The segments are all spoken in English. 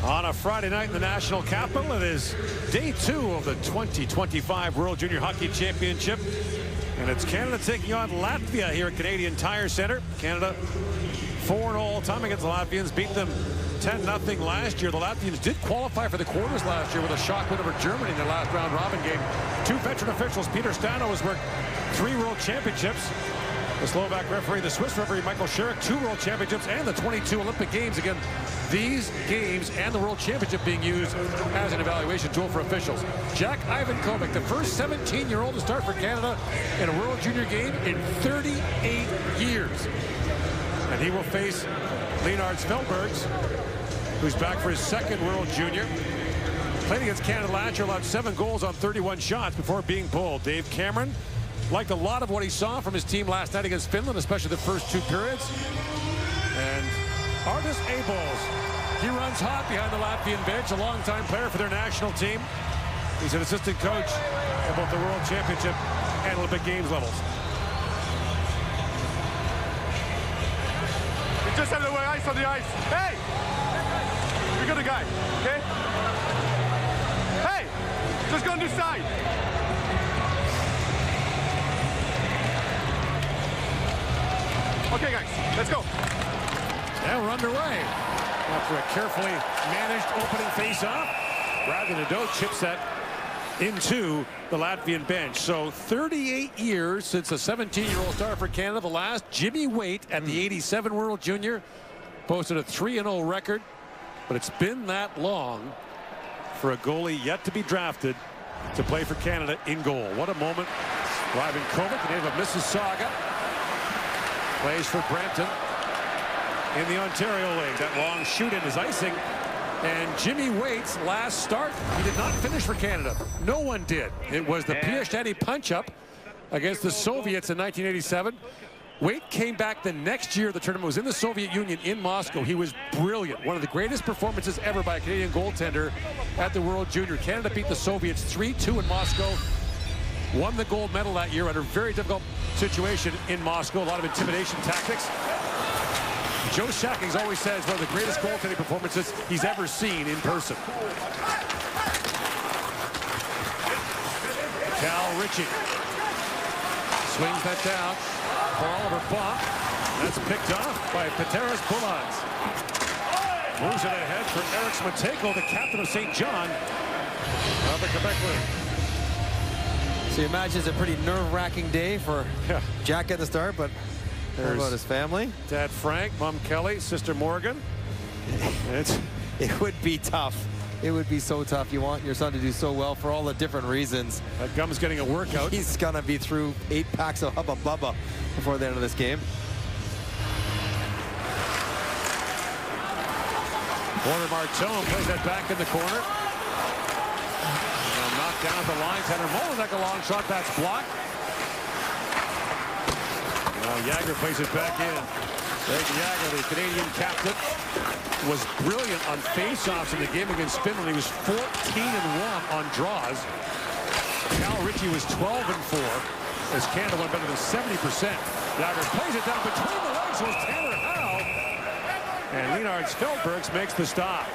On a Friday night in the national capital, it is day 2 of the 2025 World Junior Hockey Championship. And it's Canada taking on Latvia here at Canadian Tire Center. Canada 4-0 all time against the Latvians, beat them 10-0 last year. The Latvians did qualify for the quarters last year with a shock win over Germany in their last round robin game. 2 veteran officials, Peter Stano has worked 3 world championships. The Slovak referee, the Swiss referee, Michael Sherrick, 2 world championships and the 22 Olympic Games. Again, these games and the World Championship being used as an evaluation tool for officials. Jack Ivankovic, the first 17-year-old to start for Canada in a World Junior game in 38 years. And he will face Leonard Svelbergs, who's back for his 2nd World Junior. Played against Canada last year, allowed 7 goals on 31 shots before being pulled. Dave Cameron liked a lot of what he saw from his team last night against Finland, especially the first 2 periods. And Artis Abels, he runs hot behind the Latvian bench, a longtime player for their national team. He's an assistant coach at both the World Championship and Olympic Games levels. You just have the ice on the ice. Hey! We got a guy, okay? Hey! Just go on this side. Okay, guys, let's go. And we're underway. After a carefully managed opening face-off, Bradley Nadeau chips that into the Latvian bench. So 38 years since a 17-year-old star for Canada. The last, Jimmy Waite, at the 87 World Junior, posted a 3-0 record. But it's been that long for a goalie yet to be drafted to play for Canada in goal. What a moment. Ivankovic, the native of Mississauga, plays for Brampton in the Ontario League. That long shoot in is icing. And Jimmy Waite's last start, he did not finish for Canada. No one did. It was the Piastany punch-up against the Soviets in 1987. Waite came back the next year. The tournament was in the Soviet Union in Moscow. He was brilliant. One of the greatest performances ever by a Canadian goaltender at the World Junior. Canada beat the Soviets 3-2 in Moscow. Won the gold medal that year under a very difficult situation in Moscow. A lot of intimidation tactics. Joe Shackings always says one of the greatest goaltending performances he's ever seen in person. Cal Ritchie swings that down for Oliver Baugh. That's picked off by Peteris Bulans. Moves it ahead for Eric Smateko, the captain of St. John of the Quebec League. So you imagine it's a pretty nerve-wracking day for Jack at the start, but what about his family? Dad Frank, Mom Kelly, Sister Morgan. It would be tough. It would be so tough. You want your son to do so well for all the different reasons. That Gum's getting a workout. He's going to be through 8 packs of Hubba Bubba before the end of this game. Porter Martone plays that back in the corner. Knocked down at the line. Tanner Molenac, a long shot. That's blocked. Now Jagger plays it back in. Greg Jagger, the Canadian captain, was brilliant on face-offs in the game against Finland. He was 14-1 on draws. Cal Ritchie was 12-4 as Canada went better than 70%. Jagger plays it down between the legs. Was Tanner Howe. And Leonard Svelbergs makes the stop.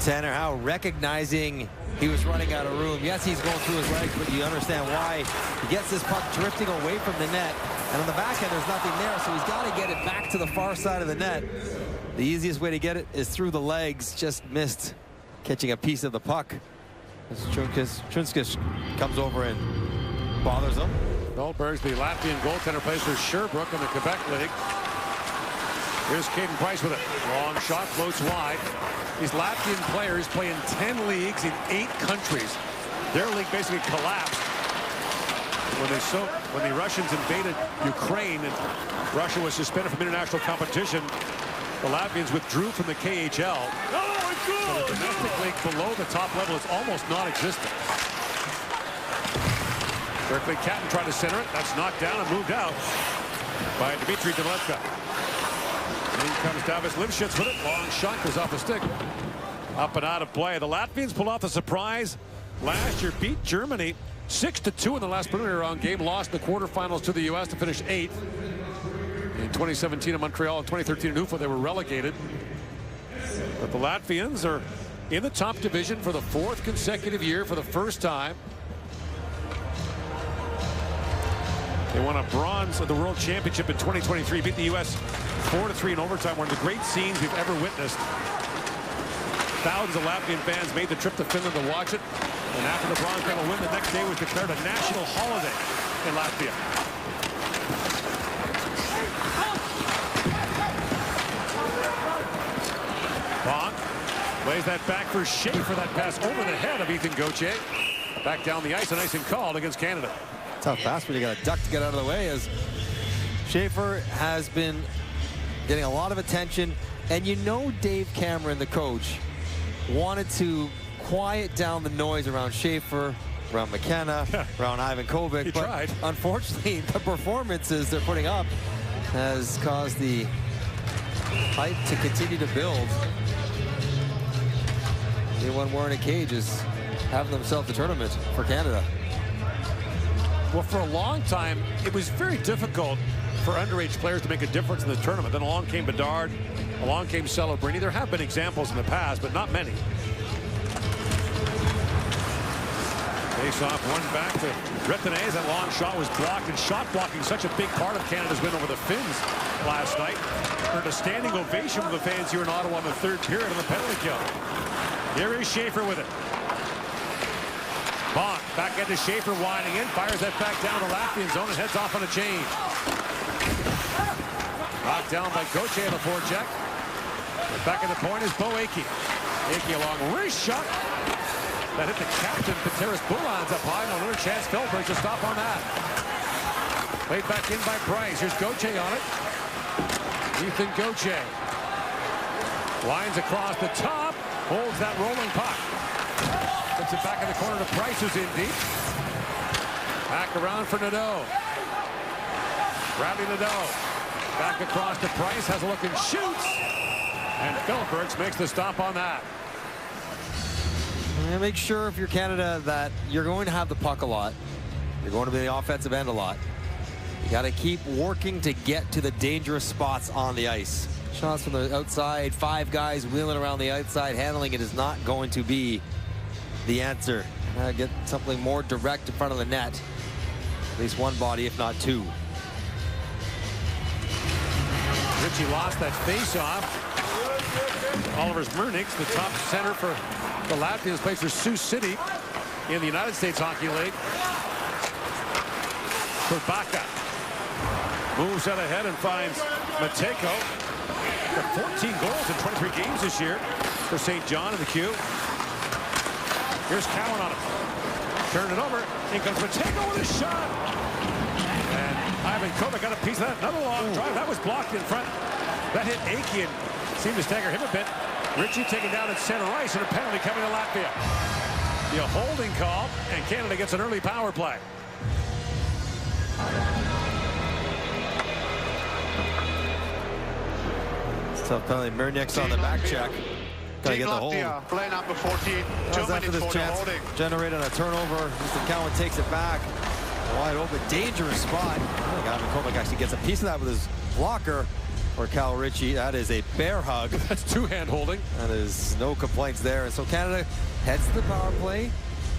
Tanner Howe recognizing he was running out of room. Yes, he's going through his legs, but you understand why. He gets this puck drifting away from the net, and on the back end, there's nothing there, so he's got to get it back to the far side of the net. The easiest way to get it is through the legs. Just missed catching a piece of the puck. As Trunskis comes over and bothers him. Svelbergs, the Latvian goaltender, plays for Sherbrooke in the Quebec League. Here's Caden Price with it. Long shot, floats wide. These Latvian players play in 10 leagues in 8 countries. Their league basically collapsed when the Russians invaded Ukraine and Russia was suspended from international competition. The Latvians withdrew from the KHL. So the domestic league below the top level is almost non-existent. Berkeley Catton tried to center it. That's knocked down and moved out by Dmitry Demetka. In comes Davis Lipschitz with it. Long shot goes off the stick. Up and out of play. The Latvians pulled off the surprise last year. Beat Germany 6-2 in the last preliminary round game. Lost the quarterfinals to the U.S. to finish 8th. In 2017 in Montreal and 2013 in Ufa, they were relegated. But the Latvians are in the top division for the 4th consecutive year for the first time. They won a bronze of the World Championship in 2023, beat the U.S. 4-3 in overtime. One of the great scenes we've ever witnessed. Thousands of Latvian fans made the trip to Finland to watch it. And after the bronze medal win, the next day was declared a national holiday in Latvia. Bonk lays that back for Schaefer. That pass over the head of Ethan Gauthier. Back down the ice, and nice and called against Canada. Tough pass, but you got to duck to get out of the way, as Schaefer has been getting a lot of attention. And you know Dave Cameron, the coach, wanted to quiet down the noise around Schaefer, around McKenna, around Ivan Kovic. But tried. Unfortunately, the performances they're putting up has caused the hype to continue to build. Anyone wearing a cage is having themselves a tournament for Canada. Well, for a long time, it was very difficult for underage players to make a difference in the tournament. Then along came Bedard, along came Celebrini. There have been examples in the past, but not many. Face off, one back to Retanez. That long shot was blocked, and shot blocking such a big part of Canada's win over the Finns last night. Earned a standing ovation from the fans here in Ottawa in the 3rd period on the penalty kill. Here is Schaefer with it. Bonk back into Schaefer, winding in, fires that back down to Latvian zone and heads off on a change. Knocked down by Gauthier on the forecheck. Back at the point is Bo Aki. Aki a long wrist shot. That hit the captain, Pateris Boulans up high. No, another chance, Philbridge to stop on that. Played back in by Price. Here's Gauthier on it. Ethan Gauthier. Lines across the top. Holds that rolling puck. Puts it back in the corner to Price, who's in deep. Back around for Nadeau. Bradley Nadeau. Back across to Price. Has a look and shoots. And Philbridge makes the stop on that. And make sure if you're Canada that you're going to have the puck a lot. You're going to be the offensive end a lot. You got to keep working to get to the dangerous spots on the ice. Shots from the outside, 5 guys wheeling around the outside, handling it is not going to be the answer. Get something more direct in front of the net. At least one body, if not 2. Ritchie lost that face-off. Oliver Smirniks, the top center for the Latvians, plays for Sioux City in the United States Hockey League. Kurbaka moves out ahead and finds Matejko. Got 14 goals in 23 games this year for St. John in the queue. Here's Cowan on it. Turn it over. In comes Matejko with a shot. And Ivan Kovic got a piece of that. Another long drive. That was blocked in front. That hit Aki and seemed to stagger him a bit. Ritchie taken down at center ice, and a penalty coming to Latvia. The holding call, and Canada gets an early power play. It's tough penalty. Murnick's on the back check. Gotta get the hold. Play number 14. 2 minutes for the holding. Generated a turnover. Mr. Cowan takes it back. Wide open, dangerous spot. I think Ivan Kovic actually gets a piece of that with his blocker. For Cal Ritchie, that is a bear hug. That's 2-hand holding. That is no complaints there. And so Canada heads to the power play,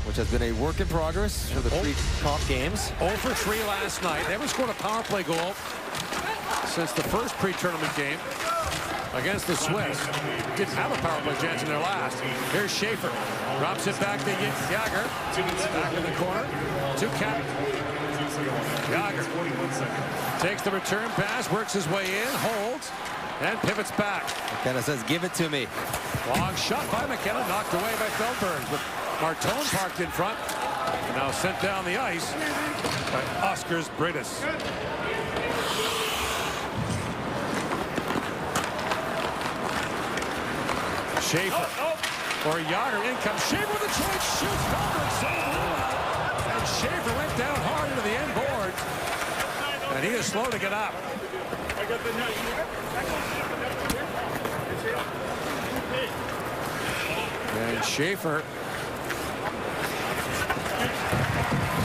which has been a work in progress for the pre-comp games. 0 for 3 last night. They haven't scored a power play goal since the first pre-tournament game against the Swiss. Didn't have a power play chance in their last. Here's Schaefer. Drops it back to Jagger. Back in the corner. To Captain. Jagger takes the return pass, works his way in, holds, and pivots back. McKenna says, give it to me. Long shot by McKenna, knocked away by Feldberg, with Martone parked in front, and now sent down the ice by Oskars Britis. Schaefer, or Jagger, in comes Schaefer with a chance, shoots, Feldberg saved it. And Schaefer went down hard into the end board, and he is slow to get up. And Schaefer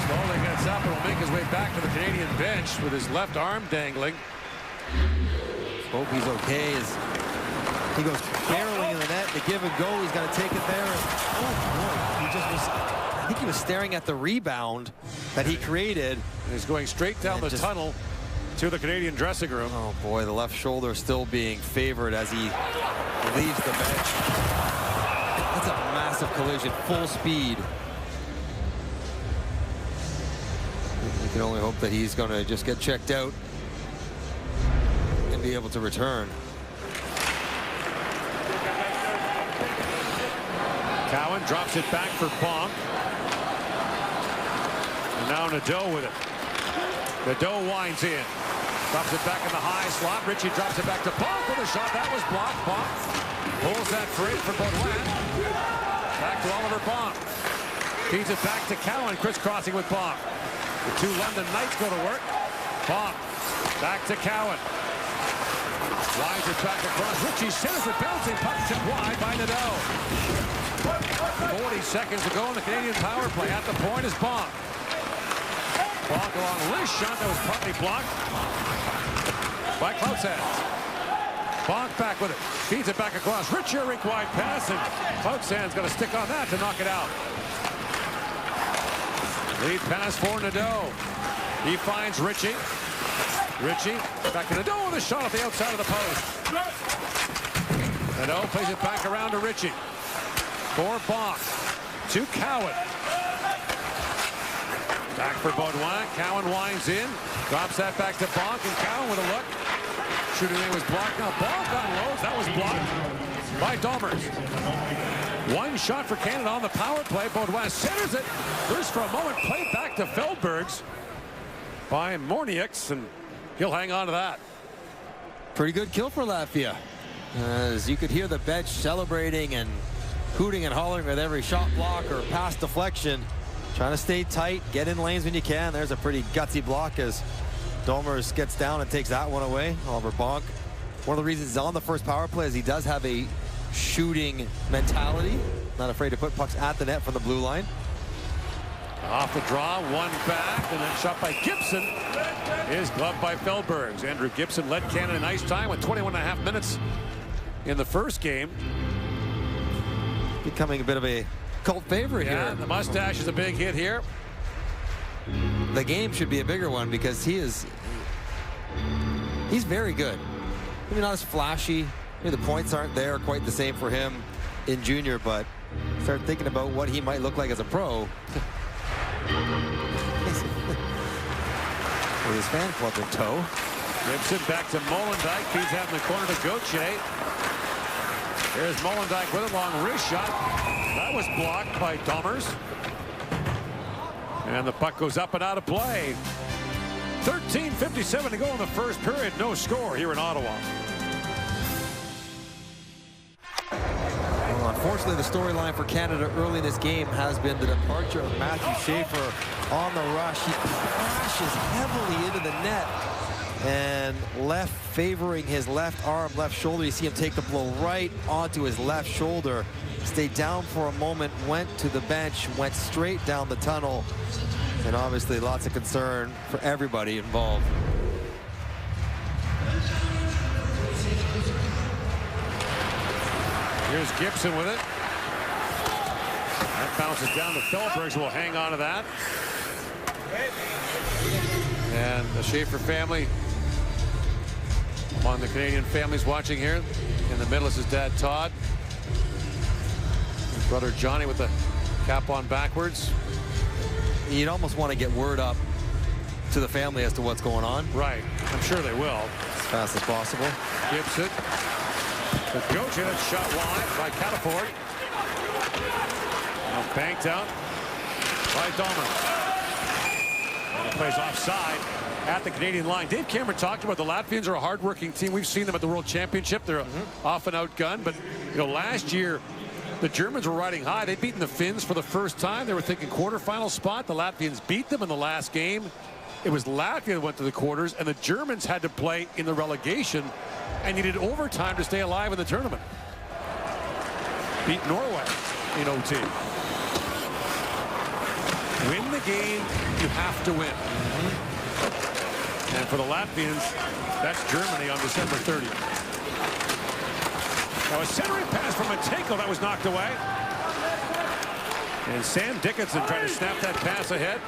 slowly gets up and will make his way back to the Canadian bench with his left arm dangling. Hope he's okay as he goes barreling in the the give and go. He's going to take it there. Oh, boy. He just was, I think he was staring at the rebound that he created. And he's going straight down the tunnel to the Canadian dressing room. Oh, boy, the left shoulder still being favored as he leaves the bench. That's a massive collision, full speed. You can only hope that he's going to just get checked out and be able to return. Cowan drops it back for Bonk. And now Nadeau with it. Nadeau winds in. Drops it back in the high slot. Ritchie drops it back to Bonk with a shot. That was blocked. Bonk pulls that free for Baudouin. Back to Oliver Bonk. Feeds it back to Cowan, crisscrossing with Bonk. The two London Knights go to work. Bonk back to Cowan. Winds it back across. Ritchie centers it, bouncing puck tipped wide by Nadeau. 40 seconds to go in the Canadian power play. At the point is Bonk. Bonk along wrist shot that was partly blocked by Cloutsands. Bonk back with it. Feeds it back across. Ritchie, a rink wide pass, and Cloutsands going to stick on that to knock it out. Lead pass for Nadeau. He finds Ritchie. Ritchie back to Nadeau with a shot at the outside of the post. Nadeau plays it back around to Ritchie. For Bonk. To Cowan. Back for Baudouin. Cowan winds in. Drops that back to Bonk, and Cowan with a look. Shooting lane was blocked. Now Bonk unloads. That was blocked by Domers. One shot for Canada on the power play. Baudouin centers it. First for a moment. Played back to Feldbergs by Mornieks, and he'll hang on to that. Pretty good kill for Latvia. As you could hear the bench celebrating and hooting and hollering with every shot block or pass deflection. Trying to stay tight, get in lanes when you can. There's a pretty gutsy block as Domers gets down and takes that one away. Oliver Bonk. One of the reasons he's on the first power play is he does have a shooting mentality. Not afraid to put pucks at the net from the blue line. Off the draw, one back, and then shot by Gibson is gloved by Feldbergs. Andrew Gibson led Canada in ice time with 21.5 minutes in the first game. Becoming a bit of a cult favorite here. The mustache is a big hit here. The game should be a bigger one because he's very good. Maybe not as flashy. Maybe the points aren't there quite the same for him in junior, but start thinking about what he might look like as a pro. With his fan club in tow. Gibson back to Molendyk. Feeds out in the corner to Gauthier. Here's Molendyk with a long wrist shot. That was blocked by Domers. And the puck goes up and out of play. 13:57 to go in the first period. No score here in Ottawa. Well, unfortunately, the storyline for Canada early in this game has been the departure of Matthew Schaefer on the rush. He crashes heavily into the net and left favoring his left arm, left shoulder. You see him take the blow right onto his left shoulder. Stayed down for a moment, went to the bench, went straight down the tunnel, and obviously lots of concern for everybody involved. Here's Gibson with it. That bounces down to Feldbergs, who will hang on to that. And the Schaefer family, among the Canadian families watching here. In the middle is his dad, Todd. His brother, Johnny, with the cap on backwards. You'd almost want to get word up to the family as to what's going on. Right. I'm sure they will. As fast as possible. Gibson. The Gauthier, that's shot wide by Cataford. Now banked out by Domers. And it plays offside at the Canadian line. Dave Cameron talked about the Latvians are a hard-working team. We've seen them at the World Championship. They're often outgunned. But, you know, last year, the Germans were riding high. They'd beaten the Finns for the first time. They were thinking quarterfinal spot. The Latvians beat them in the last game. It was Latvia that went to the quarters, and the Germans had to play in the relegation and needed overtime to stay alive in the tournament. Beat Norway in OT. Win the game, you have to win. And for the Latvians, that's Germany on December 30th. Now a centering pass from Matejko that was knocked away. And Sam Dickinson trying to snap that pass ahead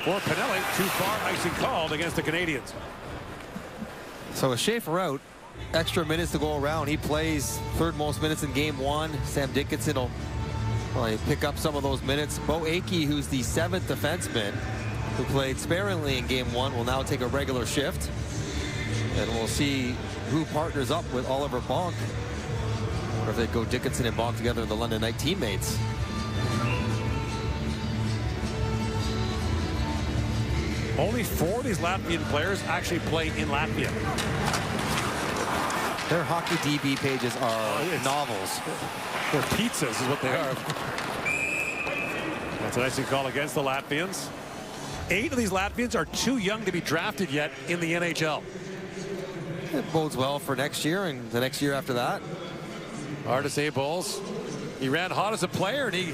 for Pinelli. Too far, icing called against the Canadians. So with Schaefer out, extra minutes to go around. He plays third most minutes in game one. Sam Dickinson will pick up some of those minutes. Bo Akey, who's the 7th defenseman, who played sparingly in game one, will now take a regular shift. And we'll see who partners up with Oliver Bonk. I wonder if they go Dickinson and Bonk together in the London night teammates. Only 4 of these Latvian players actually play in Latvia. Their hockey DB pages are novels. They're pizzas is what they are. That's an icing call against the Latvians. 8 of these Latvians are too young to be drafted yet in the NHL. It bodes well for next year and the next year after that. Hard to say, Bulls. He ran hot as a player, and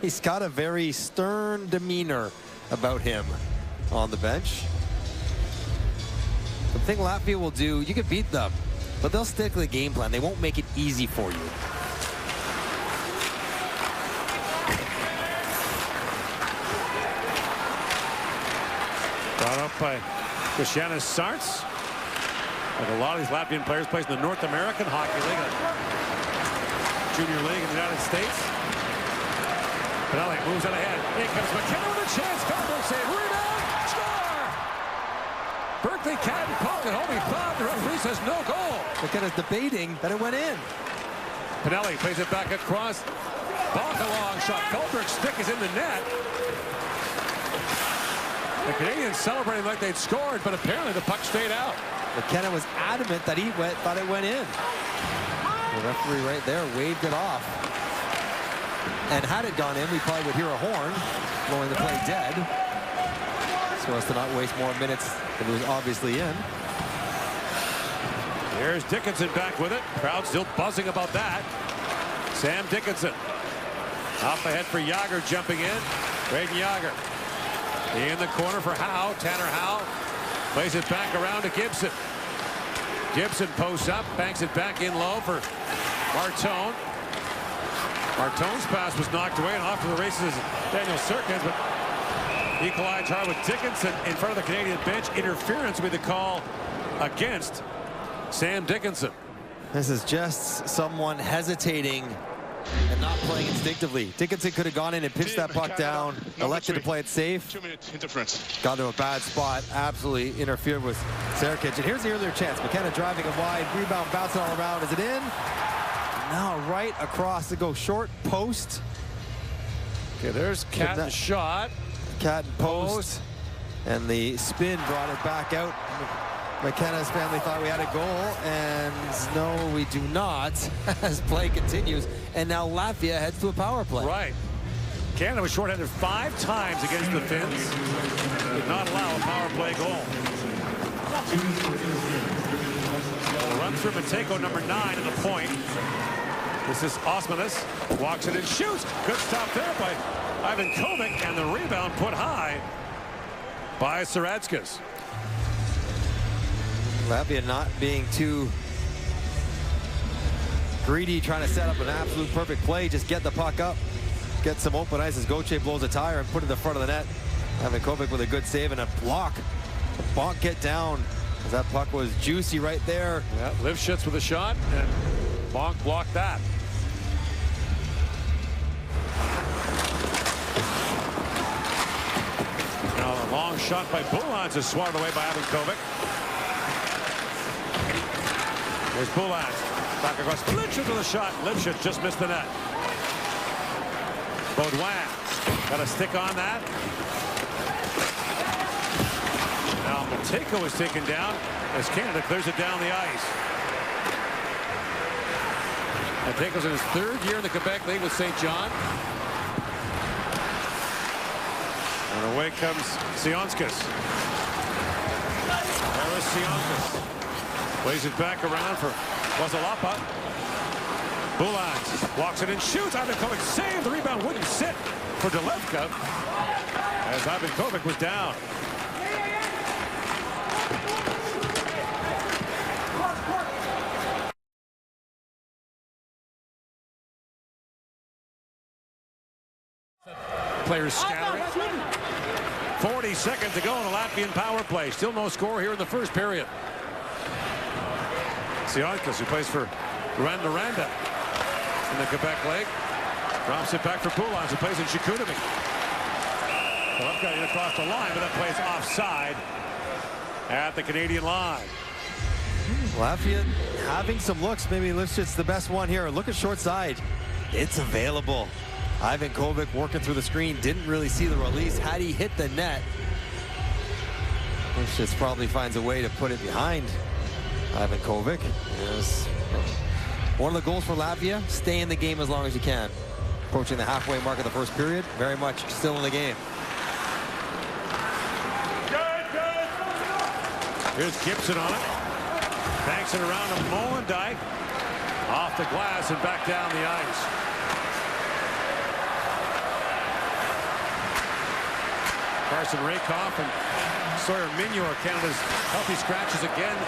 he's got a very stern demeanor about him on the bench. The thing Latvia will do, you can beat them, but they'll stick to the game plan. They won't make it easy for you. Brought up by Kristianas Sarts. Like a lot of these Latvian players plays in the North American Hockey League, junior league in the United States. Pinelli moves out ahead. Here comes McKenna with a chance. Garber save. Rebound. Score! Berkeley Cadden called it home. He fouled. The referee says no goal. McKenna's debating that it went in. Pinelli plays it back across. Bonk a long shot. Goldberg's stick is in the net. The Canadians celebrating like they'd scored, but apparently the puck stayed out. McKenna was adamant that he thought it went in. The referee right there waved it off. And had it gone in, we probably would hear a horn blowing the play dead, so as to not waste more minutes if it was obviously in. Here's Dickinson back with it. Crowd still buzzing about that. Sam Dickinson. Off ahead for Yager jumping in. Braden Yager. In the corner for Howe. Tanner Howe. Plays it back around to Gibson. Gibson posts up. Banks it back in low for Martone. Martone's pass was knocked away and off to the races Daniel Serkins, but equalized hard with Dickinson in front of the Canadian bench. Interference with the call against Sam Dickinson. This is just someone hesitating and not playing instinctively. Dickinson could have gone in and pitched that puck down, elected to play it safe. 2-minute interference. Got to a bad spot, absolutely interfered with Serkic. And here's the earlier chance. McKenna driving it wide, rebound bouncing all around. Is it in? Now right across to go short post. Okay, there's Catton's shot. Catton post. And the spin brought it back out. McKenna's family thought we had a goal, and no, we do not, as play continues. And now Latvia heads to a power play. Right. Canada was shorthanded 5 times against the Finns. Did not allow a power play goal. A run through Matejko, number 9 at the point. This is Osmanis. Walks it and shoots. Good stop there by Ivan Kovic, and the rebound put high by Saratskas. Latvia not being too greedy, trying to set up an absolute perfect play. Just get the puck up, get some open ice as Gauthier blows a tire and put it in the front of the net. Ivan Kovic with a good save and a block. Bonk get down as that puck was juicy right there. Yeah, Lifshitz with a shot, and Bonk blocked that. Now a long shot by Boulans is swatted away by Ivan Kovic. There's Boulans. Back across. Lifshitz with a shot. Lifshitz just missed the net. Baudouin got a stick on that. Now Matejko is taken down as Canada clears it down the ice. Matejko's in his 3rd year in the Quebec League with St. John. And away comes Sionskis. There is Sionskis. Plays it back around for Wasalapa. Boulans walks it and shoots. Ivan Kovic saved. The rebound wouldn't sit for Delevka as Ivan Kovic was down. Players scattering. 40 seconds to go in the Latvian power play. Still no score here in the first period. Tsiankas, who plays for Randa in the Quebec League, drops it back for Poulans, who plays in Chicoutimi. Well, got it across the line, but that plays offside at the Canadian line. Latvia having some looks. Maybe Lifshit's the best one here. Look at short side. It's available. Ivan Kovic working through the screen. Didn't really see the release. Had he hit the net, Lifshitz probably finds a way to put it behind Ivan Kovic. Yes. One of the goals for Latvia, stay in the game as long as you can. Approaching the halfway mark of the first period. Very much still in the game. Here's Gibson on it. Banks it around to Molendyk. Off the glass and back down the ice. Carson Rakoff and Sawyer Minyor, Canada's healthy scratches again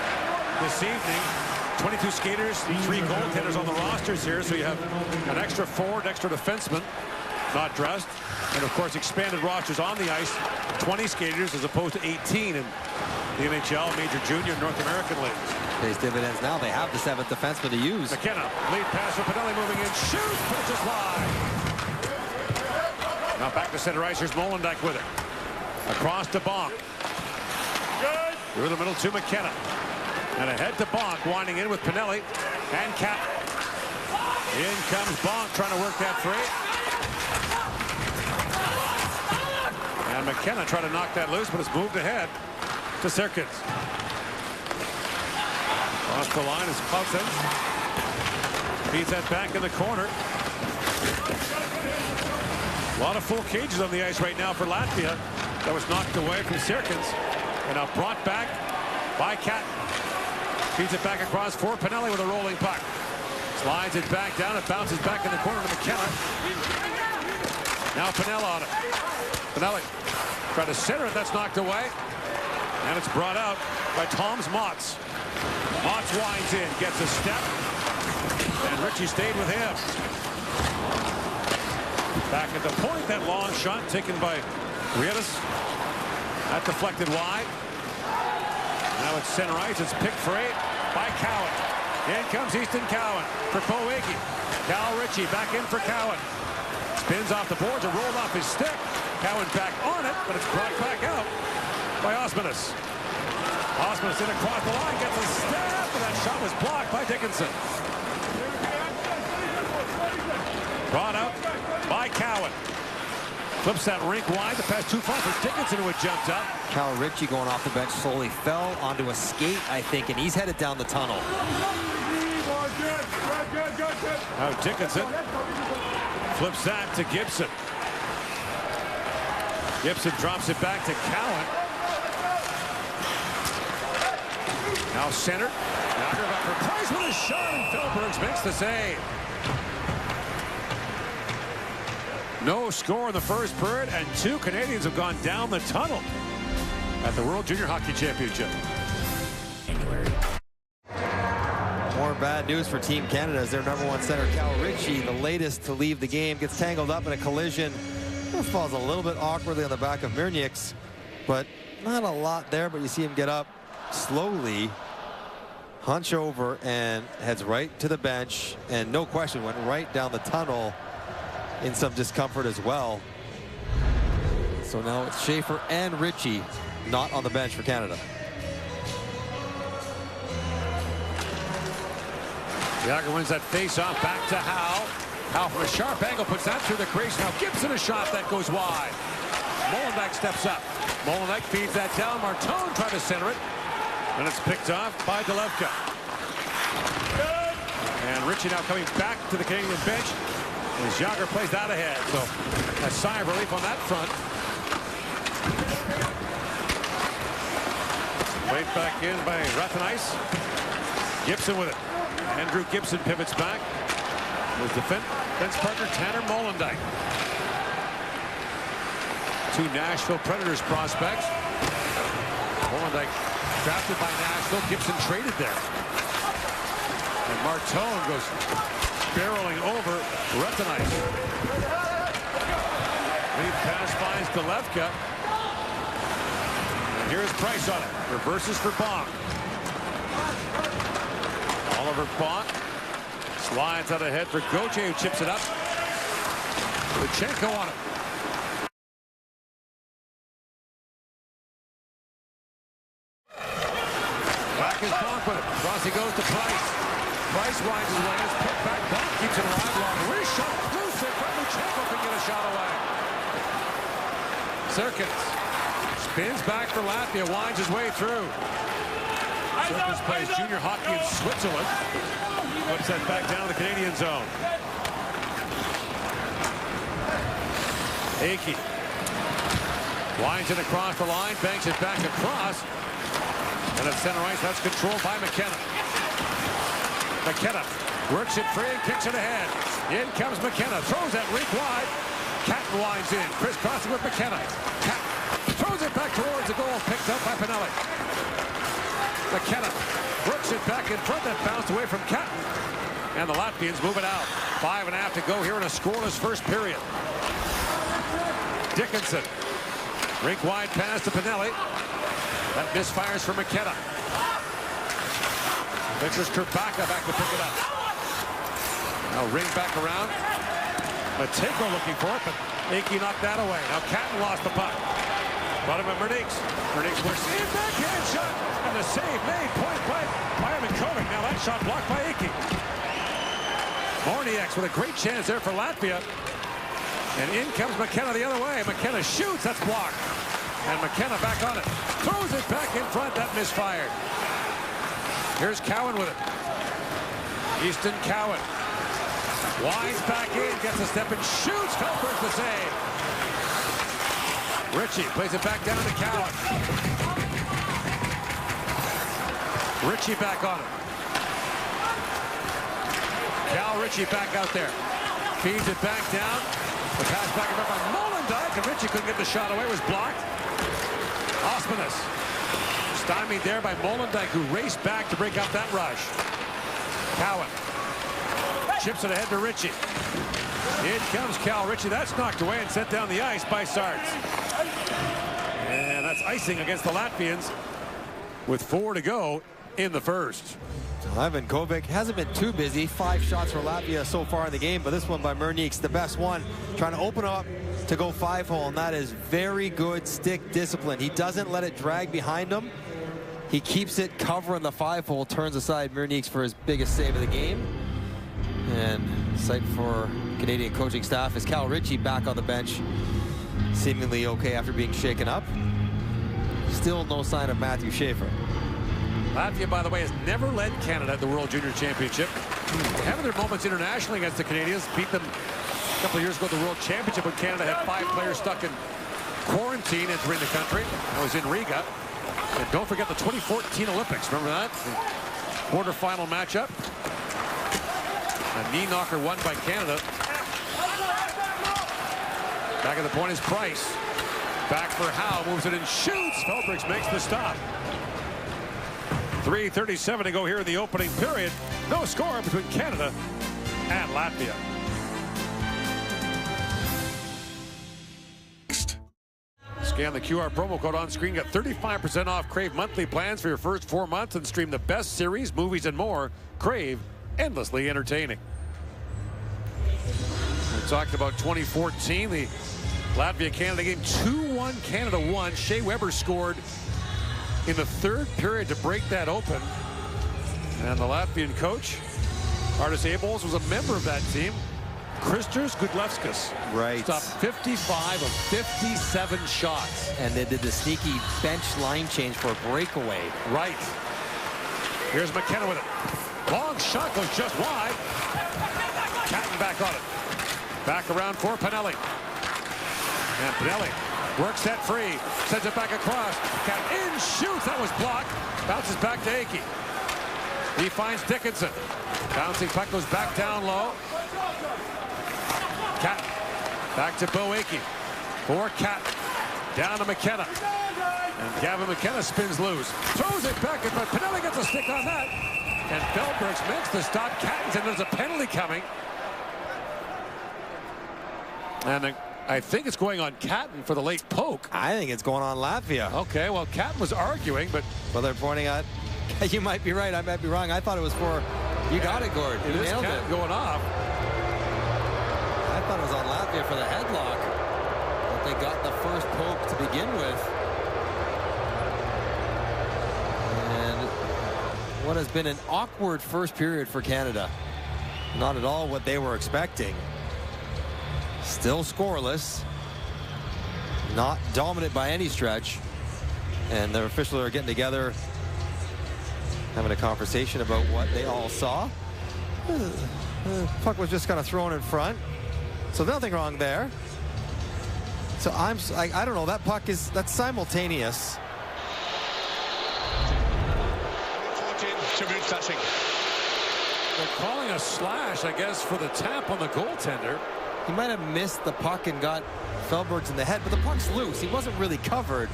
this evening. 22 skaters, 3 goaltenders on the rosters here, so you have an extra forward, extra defenseman not dressed, and of course expanded rosters on the ice. 20 skaters as opposed to 18 in the NHL, Major Junior, North American leagues. Pays dividends now. They have the 7th defenseman to use. McKenna, lead pass for Pinelli, moving in, shoots, pitches wide. Now back to center ice. Here's Molendyk with it. Across to Bonk. Through the middle to McKenna. And ahead to Bonk, winding in with Pinelli and Cap. In comes Bonk, trying to work that free. And McKenna trying to knock that loose, but it's moved ahead to Sirkins. Across the line is Clausen. Feeds that back in the corner. A lot of full cages on the ice right now for Latvia. That was knocked away from Sirkins. And now brought back by Cat. Feeds it back across for Pinelli with a rolling puck. Slides it back down. It bounces back in the corner to McKenna. Now Pinelli on it. Pinelli trying to center it. That's knocked away. And it's brought out by Tom's Motts. Motts winds in, gets a step. And Ritchie stayed with him. Back at the point, that long shot taken by Rietas. That deflected wide. Now it's center ice. It's picked free by Cowan. In comes Easton Cowan for Poegi. Cal Ritchie back in for Cowan. Spins off the boards and rolled off his stick. Cowan back on it, but it's brought back out by Osmanis. Osmanis in across the line, gets a stab, and that shot was blocked by Dickinson. Brought out by Cowan. Flips that rink wide. The pass too far for Dickinson, who had jumped up. Cal Ritchie going off the bench slowly fell onto a skate, I think, and he's headed down the tunnel. Now Dickinson flips that to Gibson. Gibson drops it back to Cowan. Now center. Yager back for Price with a shot, and Philbergs makes the save. No score in the first period, and 2 Canadians have gone down the tunnel at the World Junior Hockey Championship. More bad news for Team Canada as their #1 center, Cal Ritchie, the latest to leave the game, gets tangled up in a collision. Falls a little bit awkwardly on the back of Mirnieks, but not a lot there, but you see him get up slowly, hunch over, and heads right to the bench, and no question went right down the tunnel in some discomfort as well. So now it's Schaefer and Ritchie not on the bench for Canada. Yager wins that face-off back to Howe. Howe from a sharp angle puts that through the crease. Now Gibson a shot that goes wide. Molendyk steps up. Molendyk feeds that down. Martone tried to center it. And it's picked off by Delevka. And Ritchie now coming back to the Canadian bench. As Yager plays that ahead. So a sigh of relief on that front. Played back in by Rathenice. Gibson with it. Andrew Gibson pivots back. His defense partner Tanner Molendyk. 2 Nashville Predators prospects. Molendyk drafted by Nashville. Gibson traded there. And Martone goes barreling over Rathenice. Lead pass finds Delevka. And here's Price on it. Reverses for Bonk. Oliver Bonk slides out ahead for Gauthier, who chips it up. Luchenko on it. Back is Bonk with it. Rossi goes to Price. Price winds his way. It's picked back. Bonk keeps it alive. Long wrist shot. Loose it. But Luchenko can get a shot away. Circus spins back for Latvia. Winds his way through. Circus plays junior hockey in Switzerland. Puts that back down to the Canadian zone. Akey winds it across the line. Banks it back across. And at center ice, that's controlled by McKenna. McKenna works it free and kicks it ahead. In comes McKenna. Throws that rink wide. Catton winds in. Crisscrossing with McKenna. Catton throws it back towards the goal. Picked up by Pinelli. McKenna works it back in front. That bounced away from Catton. And the Latvians move it out. 5.5 to go here in a scoreless first period. Dickinson. Rink wide pass to Pinelli. That misfires for McKenna. Victor's Kerbaka back to pick it up. Now ring back around. Matejko looking for it, but Akey knocked that away. Now Catton lost the puck. Brought him at Mernix. Mernix works in, backhand shot. And the save made, point blank by Kovic. Now that shot blocked by Akey. Morniaks with a great chance there for Latvia. And in comes McKenna the other way. McKenna shoots, that's blocked. And McKenna back on it. Throws it back in front, that misfired. Here's Cowan with it. Easton Cowan. Winds back in, gets a step and shoots. Felberg's the save. Ritchie plays it back down to Cowan. Ritchie back on it. Cal Ritchie back out there. Feeds it back down. The pass back up by Molendijk, and Ritchie couldn't get the shot away. It was blocked. Osmanis stymied there by Molendijk, who raced back to break up that rush. Cowan chips it ahead to Ritchie. In comes Cal Ritchie. That's knocked away and sent down the ice by Sarts. And that's icing against the Latvians with 4 to go in the first. Ivan Kovic hasn't been too busy. 5 shots for Latvia so far in the game, but this one by Mernix, the best one, trying to open up to go 5-hole, and that is very good stick discipline. He doesn't let it drag behind him. He keeps it covering the 5-hole, turns aside Mernix for his biggest save of the game. And sight for Canadian coaching staff is Cal Ritchie back on the bench, seemingly okay after being shaken up. Still no sign of Matthew Schaefer. Latvia, by the way, has never led Canada at the World Junior Championship. Having their moments internationally against the Canadians, beat them a couple of years ago at the World Championship when Canada had 5 players stuck in quarantine entering the country. That was in Riga. And don't forget the 2014 Olympics. Remember that? The quarterfinal matchup. A knee knocker won by Canada. Back at the point is Price. Back for Howe, moves it and shoots. Felbriggs makes the stop. 3:37 to go here in the opening period. No score between Canada and Latvia. Scan the QR promo code on screen. Get 35% off Crave monthly plans for your first 4 months and stream the best series, movies, and more. Crave, endlessly entertaining. We talked about 2014, the Latvia-Canada game. 2-1 Canada won. Shea Weber scored in the 3rd period to break that open. And the Latvian coach, Artis Abols, was a member of that team. Kristers Gudlevskis stopped 55 of 57 shots. And they did the sneaky bench line change for a breakaway. Right. Here's McKenna with it. Long shot goes just wide. Catton back on it. Back around for Pinelli. And Pinelli works that free. Sends it back across. Catton in, shoots. That was blocked. Bounces back to Akey. He finds Dickinson. Bouncing puck goes back down low. Catton back to Bo Akey. For Catton. Down to McKenna. And Gavin McKenna spins loose. Throws it back, but Pinelli gets a stick on that. And Felberg's makes the stop. Catton's and there's a penalty coming. And the I think it's going on Catton for the late poke. I think it's going on Latvia. Okay, well, Catton was arguing, but... Well, they're pointing at... You might be right. I might be wrong. I thought it was for... You got it, Gord. You nailed it. Going off. I thought it was on Latvia for the headlock. But they got the first poke to begin with. And what has been an awkward first period for Canada. Not at all what they were expecting. Still scoreless. Not dominant by any stretch. And their officials are getting together, having a conversation about what they all saw. Puck was just kind of thrown in front. So nothing wrong there. So I don't know, that puck that's simultaneous. Touching. They're calling a slash, I guess, for the tap on the goaltender. He might have missed the puck and got Feldbergs in the head, but the puck's loose. He wasn't really covered.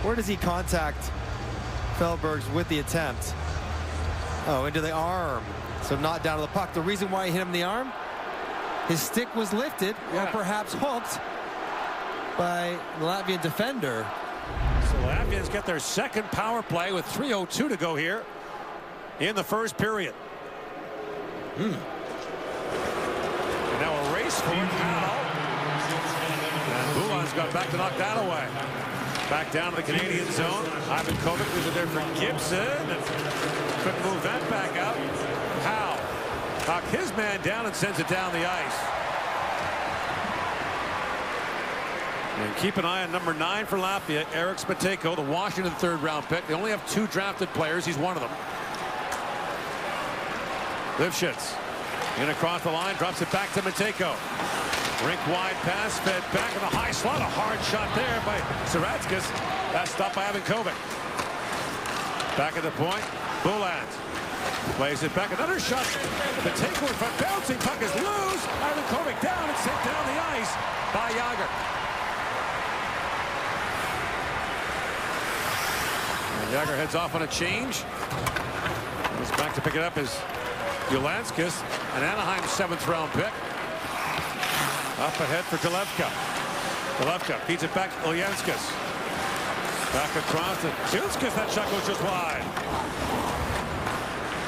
Where does he contact Feldbergs with the attempt? Oh, into the arm. So not down to the puck. The reason why he hit him in the arm, his stick was lifted, or perhaps hooked by the Latvian defender. So Latvians get their second power play with 3:02 to go here in the first period. And now a race for it now. And Bulan's got back to knock that away. Back down to the Canadian zone. Ivan Kovic was there for Gibson. And couldn't move that back out. Howe knocked his man down and sends it down the ice. And keep an eye on number 9 for Latvia, Eric Spateko, the Washington third-round pick. They only have 2 drafted players. He's one of them. Lifshitz in across the line, drops it back to Matejko. Rink wide pass, fed back in the high slot. A hard shot there by Saratskas. That's stopped by Ivan Kovic. Back at the point, Bulan plays it back. Another shot. Matejko in front, bouncing puck is loose. Ivan Kovic down and sent down the ice by Jagr. And Jagr heads off on a change. He's back to pick it up as Ulanskis, an Anaheim 7th-round pick. Up ahead for Delevka. Delevka feeds it back to Ulyanskis. Back across to Tunskis. That shot goes just wide.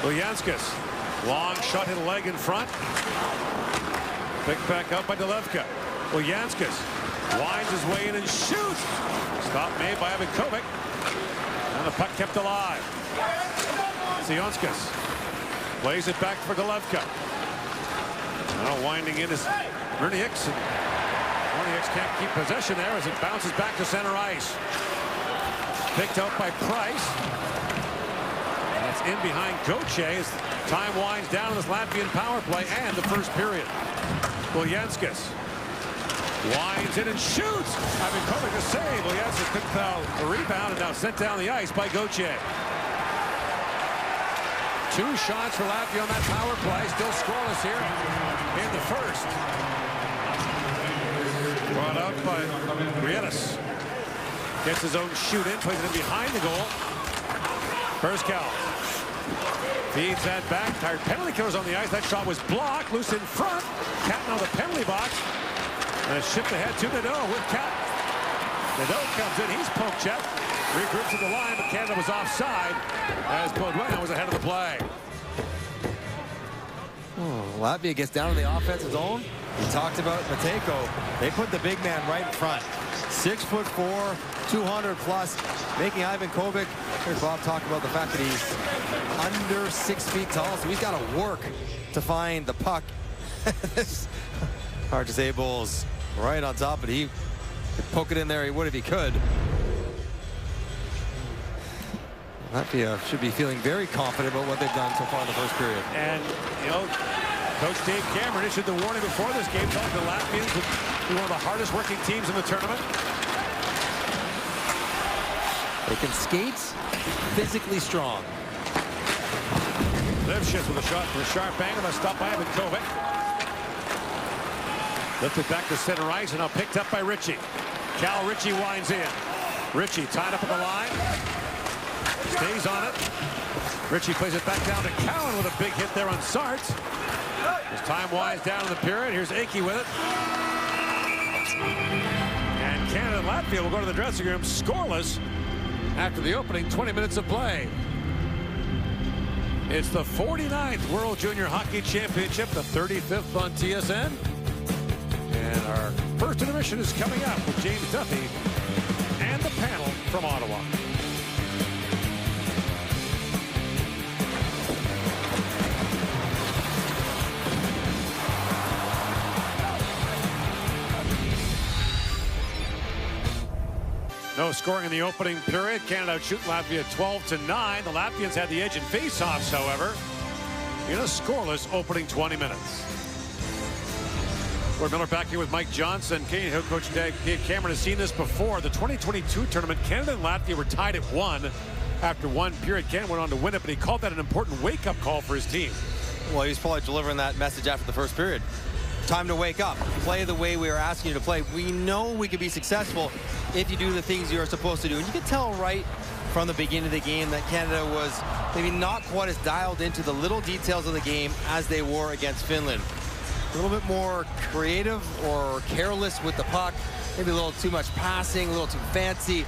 Ulyanskis. Long shot, hit a leg in front. Picked back up by Delevka. Ulyanskis winds his way in and shoots. Stop made by Ivan Kovic. And the puck kept alive. Sionskis plays it back for Delevka. Now winding in is Renieks. Renieks can't keep possession there as it bounces back to center ice. Picked up by Price. That's in behind Gauthier as time winds down in this Latvian power play and the first period. Ulyanskis winds in and shoots. Ivan Kovic to save. Ulyanskis picked out the rebound and now sent down the ice by Gauthier. 2 shots for Latvia on that power play. Still scoreless here in the first. Brought out by Rietas. Gets his own shoot in, plays it in behind the goal. Perskal feeds that back. Tired penalty killers on the ice. That shot was blocked. Loose in front. Catton on the penalty box. And shipped ahead to Nadeau with Catton. Nadeau comes in. He's poke checked. Regroups at the line, but Canada was offside as Baudouin was ahead of the play. Latvia gets down to the offensive zone. We talked about Matejko. They put the big man right in front. 6'4", 200 plus, making Ivan Kovic. Here's Bob talk about the fact that he's under 6 feet tall, so he's got to work to find the puck. Hard to say, Bulls right on top, but he could poke it in there. He would if he could. Latvia should be feeling very confident about what they've done so far in the first period. And, you know, Coach Dave Cameron issued the warning before this game, telling the Latvians would be one of the hardest working teams in the tournament. They can skate, physically strong. Lifshitz with a shot from a sharp angle. That's stopped by Ivan Kovic. Lifted back to center ice and now picked up by Ritchie. Cal Ritchie winds in. Ritchie tied up at the line. Stays on it. Ritchie plays it back down to Cowan with a big hit there on Sarts. As time winds down in the period, here's Akey with it. And Canada and Latvia will go to the dressing room scoreless after the opening 20 minutes of play. It's the 49th World Junior Hockey Championship, the 35th on TSN. And our first intermission is coming up with James Duffy and the panel from Ottawa. No scoring in the opening period. Canada outshoot Latvia 12-9. The Latvians had the edge in faceoffs, however, in a scoreless opening 20 minutes. Gord Miller back here with Mike Johnson. Canadian head coach Dave Cameron has seen this before. The 2022 tournament, Canada and Latvia were tied at 1 after one period. Canada went on to win it, but he called that an important wake-up call for his team. Well, he's probably delivering that message after the first period. Time to wake up. Play the way we are asking you to play. We know we can be successful if you do the things you're supposed to do. And you can tell right from the beginning of the game that Canada was maybe not quite as dialed into the little details of the game as they were against Finland. A little bit more creative or careless with the puck. Maybe a little too much passing, a little too fancy.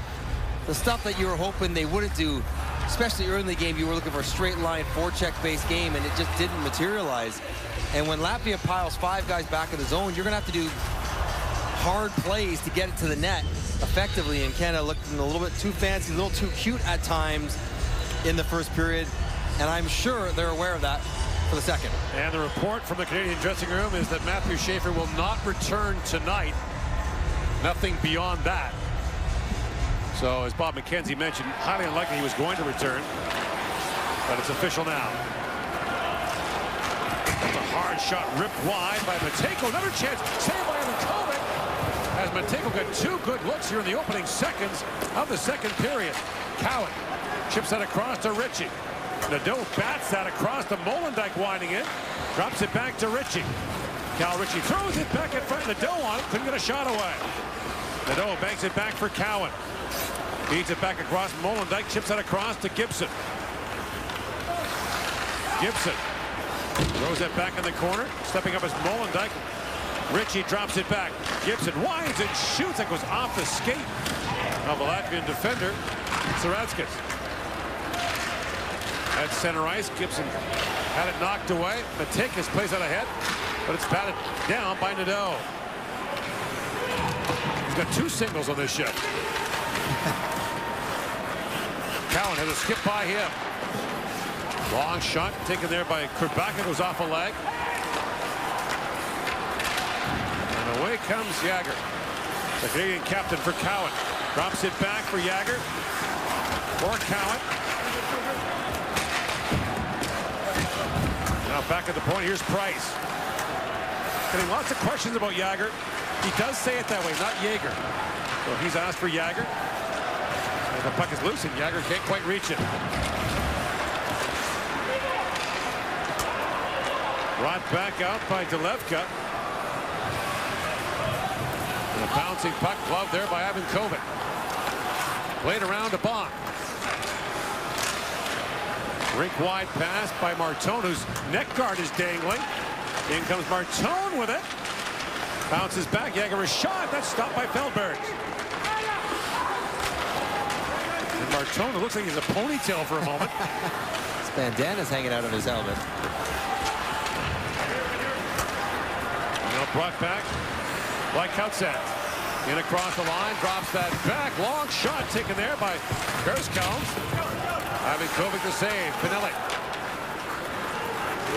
The stuff that you were hoping they wouldn't do, especially early in the game. You were looking for a straight line, forecheck-based game, and it just didn't materialize. And when Latvia piles 5 guys back in the zone, you're going to have to do hard plays to get it to the net effectively. And Canada looked a little bit too fancy, a little too cute at times in the first period. And I'm sure they're aware of that for the second. And the report from the Canadian dressing room is that Matthew Schaefer will not return tonight. Nothing beyond that. So, as Bob McKenzie mentioned, highly unlikely he was going to return. But it's official now. That's a hard shot ripped wide by Matejko. Another chance saved by Kovic. As Matejko got 2 good looks here in the opening seconds of the second period. Cowan chips that across to Ritchie. Nadeau bats that across to Molendyk, winding it. Drops it back to Ritchie. Cal Ritchie throws it back in front. Nadeau on it. Couldn't get a shot away. Nadeau banks it back for Cowan. Feeds it back across. Molendyk chips that across to Gibson. Gibson throws it back in the corner. Stepping up is Molendyk. Ritchie drops it back. Gibson winds and shoots. That goes off the skate of the Latvian defender, Saradzkas. At center ice, Gibson had it knocked away. Matejko plays out ahead, but it's batted down by Nadeau. He's got 2 singles on this shift. Cowan has a skip by him. Long shot taken there by Kurbaka, goes off a leg. And away comes Jagger. The Canadian captain for Cowan. Drops it back for Jagger. For Cowan. Now back at the point, here's Price. Getting lots of questions about Jagger. He does say it that way, not Jaeger. So he's asked for Jagger. And the puck is loose and Jagger can't quite reach it. Brought back out by Delevka. And a bouncing puck gloved there by Ivan Kovic. Played around to Bond. Rink wide pass by Martone, whose neck guard is dangling. In comes Martone with it. Bounces back. Jagger a shot. That's stopped by Feldberg. And Martone, it looks like he's a ponytail for a moment. His bandana's hanging out of his helmet. Now brought back by Kautsat. In across the line, drops that back. Long shot taken there by Kerskowns. Ivan Kovic to save. Pinelli.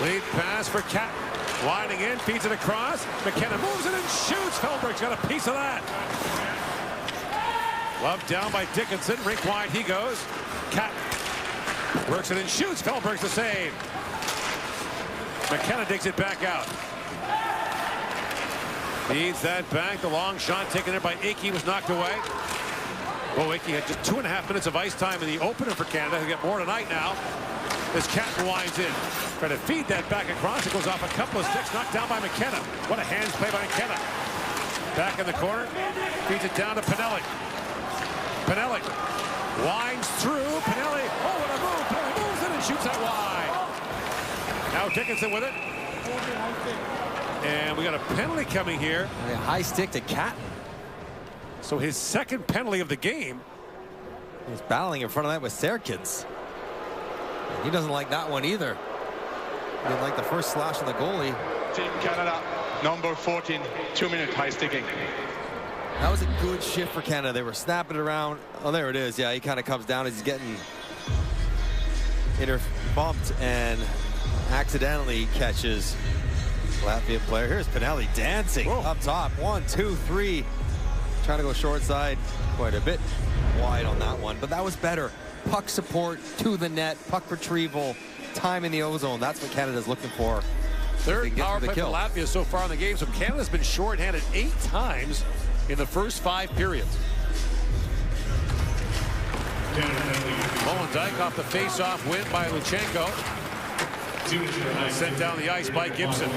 Lead pass for Cat. Winding in, feeds it across. McKenna moves it and shoots. Feldberg's got a piece of that. Love down by Dickinson. Rink wide he goes. Cat works it and shoots. Feldberg's the save. McKenna digs it back out. Feeds that back. The long shot taken there by Akey was knocked away. Well, Akey had just 2.5 minutes of ice time in the opener for Canada. He'll get more tonight now. As Catton winds in. Trying to feed that back across. It goes off a couple of sticks. Knocked down by McKenna. What a hands play by McKenna. Back in the corner. Feeds it down to Pinelli. Pinelli winds through. Pinelli. Oh, what a move. Pinelli moves it and shoots that wide. Now Dickinson with it. And we got a penalty coming here. A high stick to Catton. So his second penalty of the game. He's battling in front of that with Serkins. He doesn't like that one either. He didn't like the first slash on the goalie. Team Canada, number 14, 2-minute high sticking. That was a good shift for Canada. They were snapping it around. Oh, there it is. Yeah, he kind of comes down as he's getting bumped and accidentally catches Latvian player. Here's Pinelli dancing up top. 1, 2, 3. Trying to go short side. Quite a bit wide on that one, but that was better. Puck support to the net, puck retrieval, time in the ozone. That's what Canada's looking for. Third power play for Latvia so far in the game. So Canada's been shorthanded 8 times in the first 5 periods. Molendijk off the face-off win by Luchenko. Sent down the ice by Gibson.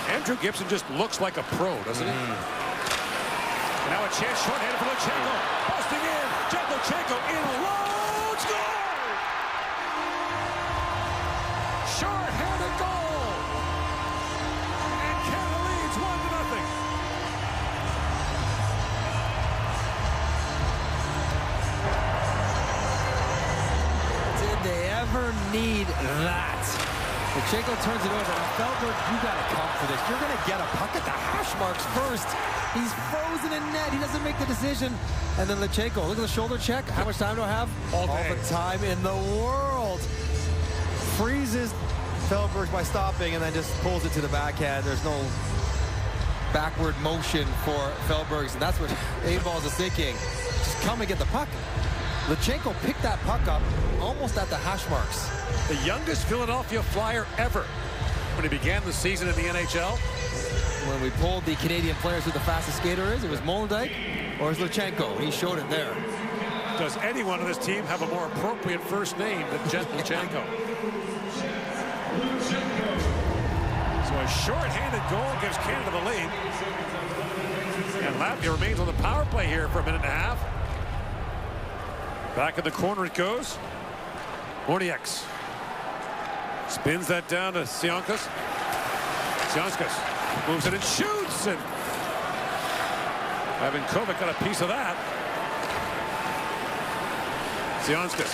Andrew Gibson just looks like a pro, doesn't he? Now a chance shorthanded for Luchenko. Busting in. Jed Luchenko in alone. Score! Shorthanded goal. And Canada leads 1-0. Did they ever need that? Luchenko turns it over. Now, Feldberg, you got to come for this. You're going to get a puck at the hash marks first. He's frozen in net. He doesn't make the decision. And then Luchenko, look at the shoulder check. How much time do I have? All the time in the world. Freezes Feldberg by stopping and then just pulls it to the backhand. There's no backward motion for Feldbergs, and that's what A-Balls is thinking. Just come and get the puck. Luchenko picked that puck up almost at the hash marks. The youngest Philadelphia Flyer ever when he began the season in the NHL. When we pulled the Canadian players who the fastest skater is, it was Molendijk or is Luchenko. He showed it there. Does anyone on this team have a more appropriate first name than Jed Luchenko? So a short-handed goal gives Canada the lead. And Latvia remains on the power play here for a minute and a half. Back in the corner it goes. Orniaks spins that down to Sionkas. Sionkas moves it and shoots, and Ivan Kovac got a piece of that. Sionkas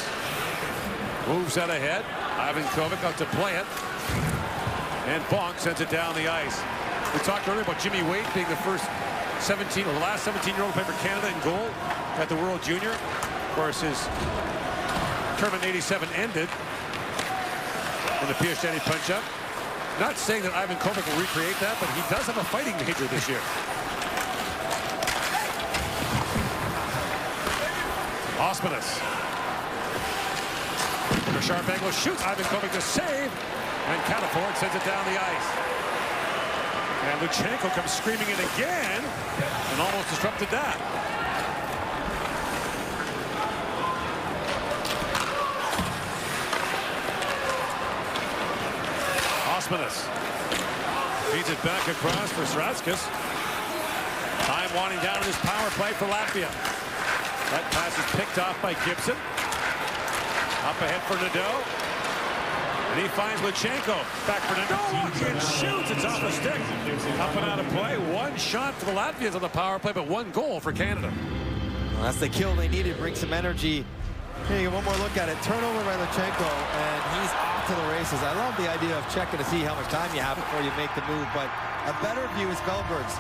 moves that ahead. Ivan Kovac out to play it, and Bonk sends it down the ice. We talked earlier about Jimmy Waite being the first 17 or the last 17-year-old to play for Canada in goal at the World Junior. Of course, his tournament in '87 ended in the Piastini punch-up. Not saying that Ivan Kovac will recreate that, but he does have a fighting major this year. Osmanis. From a sharp angle, shoots. Ivan Kovac to save, and Cataford sends it down the ice. And Luchenko comes screaming in again, and almost disrupted that. Osmanis feeds it back across for Sratskas. Time winding down in this power play for Latvia. That pass is picked off by Gibson. Up ahead for Nadeau. And he finds Luchenko. Back for Nadeau. And shoots. It's off the stick. Up and out of play. One shot for the Latvians on the power play, but one goal for Canada. Well, that's the kill they needed. Bring some energy. Here you go, one more look at it. Turnover by Luchenko, and he's off to the races. I love the idea of checking to see how much time you have before you make the move, but a better view is Feldberg's.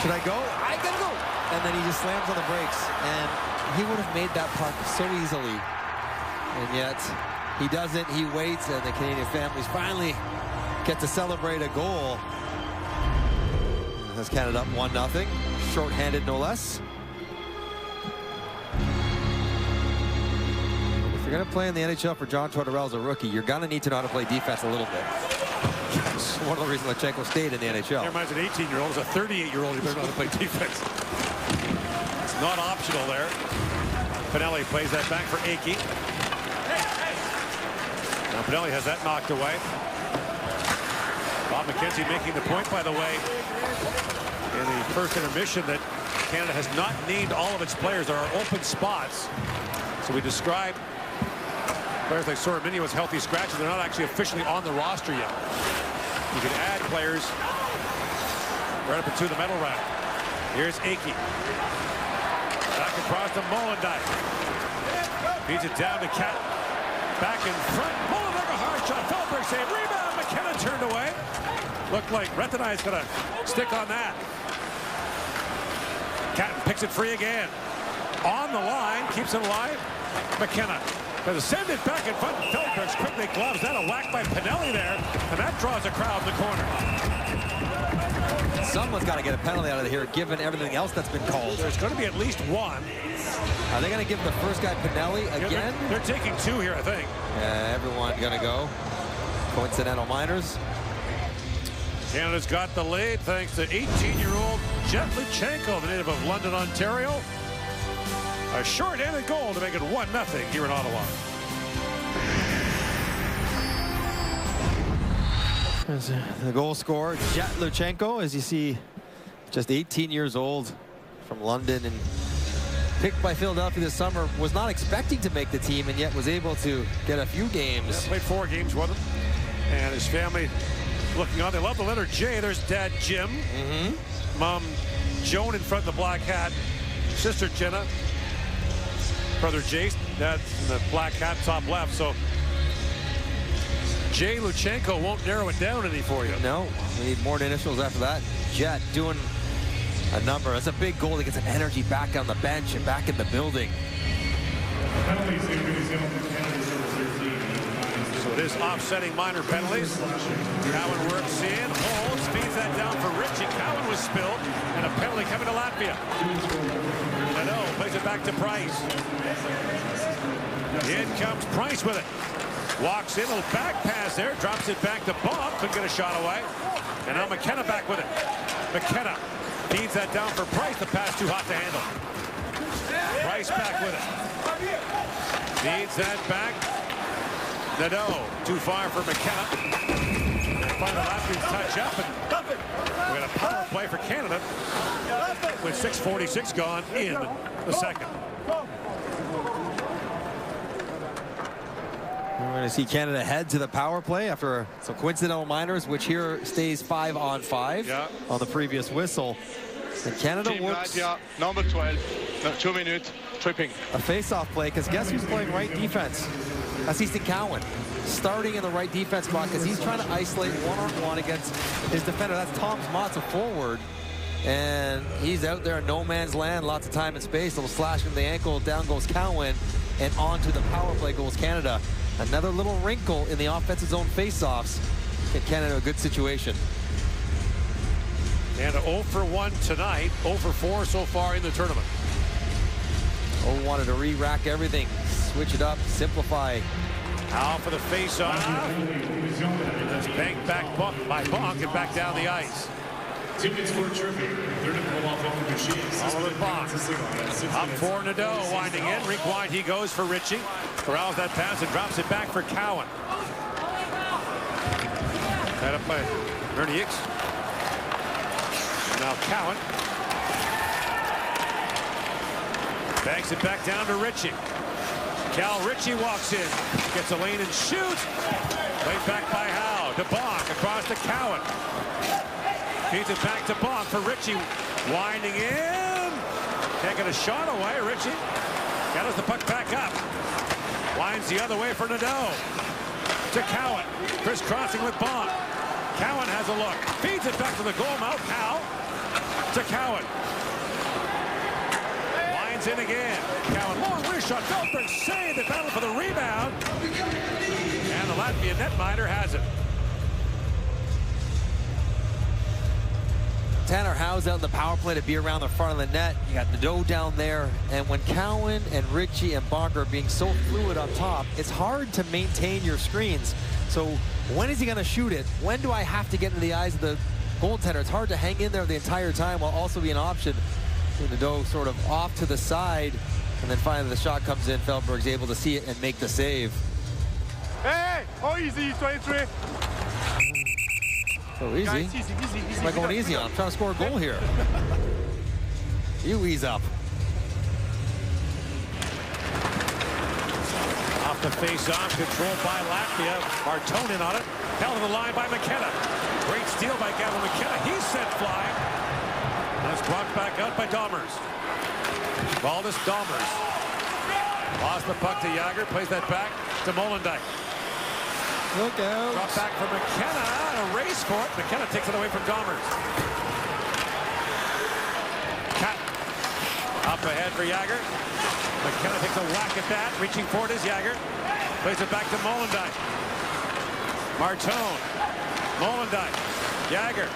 Should I go? I gotta go! And then he just slams on the brakes, and he would have made that puck so easily. And yet, he doesn't. He waits, and the Canadian families finally get to celebrate a goal. That's Canada up 1-0. Short-handed, no less. If you're going to play in the NHL for John Tortorella as a rookie, you're going to need to know how to play defense a little bit. That's one of the reasons Luchenko stayed in the NHL. Never mind, an 18-year-old. It's a 38-year-old who doesn't know how to play defense. It's not optional there. Pinelli plays that back for Akey. Now Pinelli has that knocked away. Bob McKenzie making the point, by the way, in the first intermission, that Canada has not named all of its players. There are open spots. So we describe players like Soramini with healthy scratches. They're not actually officially on the roster yet. You can add players right up into the metal rack. Here's Aki. Back across to Molendijk. Feeds it down to Cat. Back in front. Molendijk, a hard shot. Feldberg save. Rebound. McKenna turned away. Looked like Retanai's going to stick on that. Catton picks it free again. On the line. Keeps it alive. McKenna. Going to send it back in front. Feldberg quickly gloves that. A whack by Pinelli there. And that draws a crowd in the corner. Someone's got to get a penalty out of here, given everything else that's been called. There's going to be at least one. Are they going to give the first guy Pinelli again? Yeah, they're taking two here, I think. Everyone going to go. Coincidental minors. Canada's got the lead thanks to 18-year-old Jet Luchenko, the native of London, Ontario. A short-handed goal to make it 1-0 here in Ottawa. The goal scorer, Jet Luchenko, as you see, just 18 years old from London and picked by Philadelphia this summer. Was not expecting to make the team and yet was able to get a few games. Yeah, played 4 games with him. And his family looking on. They love the letter J. There's Dad Jim. Mom Joan in front of the black hat. Sister Jenna. Brother Jace. Dad's in the black hat top left. So Jay Luchenko won't narrow it down any for you. No, we need more initials after that. Jet doing a number. That's a big goal to get some energy back on the bench and back in the building. So it is offsetting minor penalties. Cowan works in, holds, feeds that down for Richie. Cowan was spilled, and a penalty coming to Latvia. Nadeau plays it back to Price. In comes Price with it. Walks in, little back pass there, drops it back to Bob, couldn't get a shot away. And now McKenna back with it. McKenna feeds that down for Price, the pass too hot to handle. Price back with it. Feeds that back. Nadeau, too far for McKenna. Final Latvians touch up, and we got a power play for Canada with 6:46 gone in the second. We're going to see Canada head to the power play after some coincidental minors, which here stays 5-on-5 on the previous whistle. And Canada works number 12, 2 minutes, tripping. a face-off play, because guess who's playing right defense? That's Easton Cowan, starting in the right defense spot because he's trying to isolate one-on-one against his defender. That's Tom Matza forward. And he's out there in no man's land, lots of time and space. Little slash from the ankle, down goes Cowan, and onto the power play goes Canada. Another little wrinkle in the offensive zone face-offs. Get Canada a good situation. And 0 for 1 tonight, 0 for 4 so far in the tournament. Oh, wanted to re-rack everything, switch it up, simplify. Out for the face-off. That's banked back by Bonk and back down the ice. Tickets for tripping. Oliver Bonk. Up for Nadeau, winding in. Rewind, he goes for Richie. Corrals that pass and drops it back for Cowan. That up by Ernie Hicks. Now Cowan. Banks it back down to Richie. Cal Richie walks in. Gets a lane and shoots. Played back by Howe. To Bonk. Across to Cowan. Feeds it back to Bonk for Richie. Winding in. Can't get a shot away. Richie gathers the puck back up. Winds the other way for Nadeau. To Cowan. Crisscrossing with Bonk. Cowan has a look. Feeds it back to the goal mouth. Howe. To Cowan. Winds in again. Cowan, long wrist shot. Feldberg saved the battle for the rebound. And the Latvian netminder has it. Tanner Howe's out in the power play to be around the front of the net. You got Nadeau down there. And when Cowan and Richie and Bonk are being so fluid up top, it's hard to maintain your screens. So when is he going to shoot it? When do I have to get into the eyes of the goaltender? It's hard to hang in there the entire time while also being an option. Nadeau sort of off to the side. And then finally the shot comes in. Feldberg's able to see it and make the save. Hey, oh, easy, 23. So easy. Guys, easy. Am I going easy on? I'm trying to score a goal here. You ease up. Off the face-off, controlled by Latvia. Martonen on it. Held to the line by McKenna. Great steal by Gavin McKenna. He's sent flying. It's brought back out by Dahmers. Valdis Dahmers. Lost the puck to Jagr. Plays that back to Molendyk. Look out. Drop back for McKenna. A race for it. McKenna takes it away from Dahmers. Cut. Up ahead for Jagr. McKenna takes a whack at that. Reaching for it is Jagr. Plays it back to Molendyk. Martone. Molendyk. Jagr.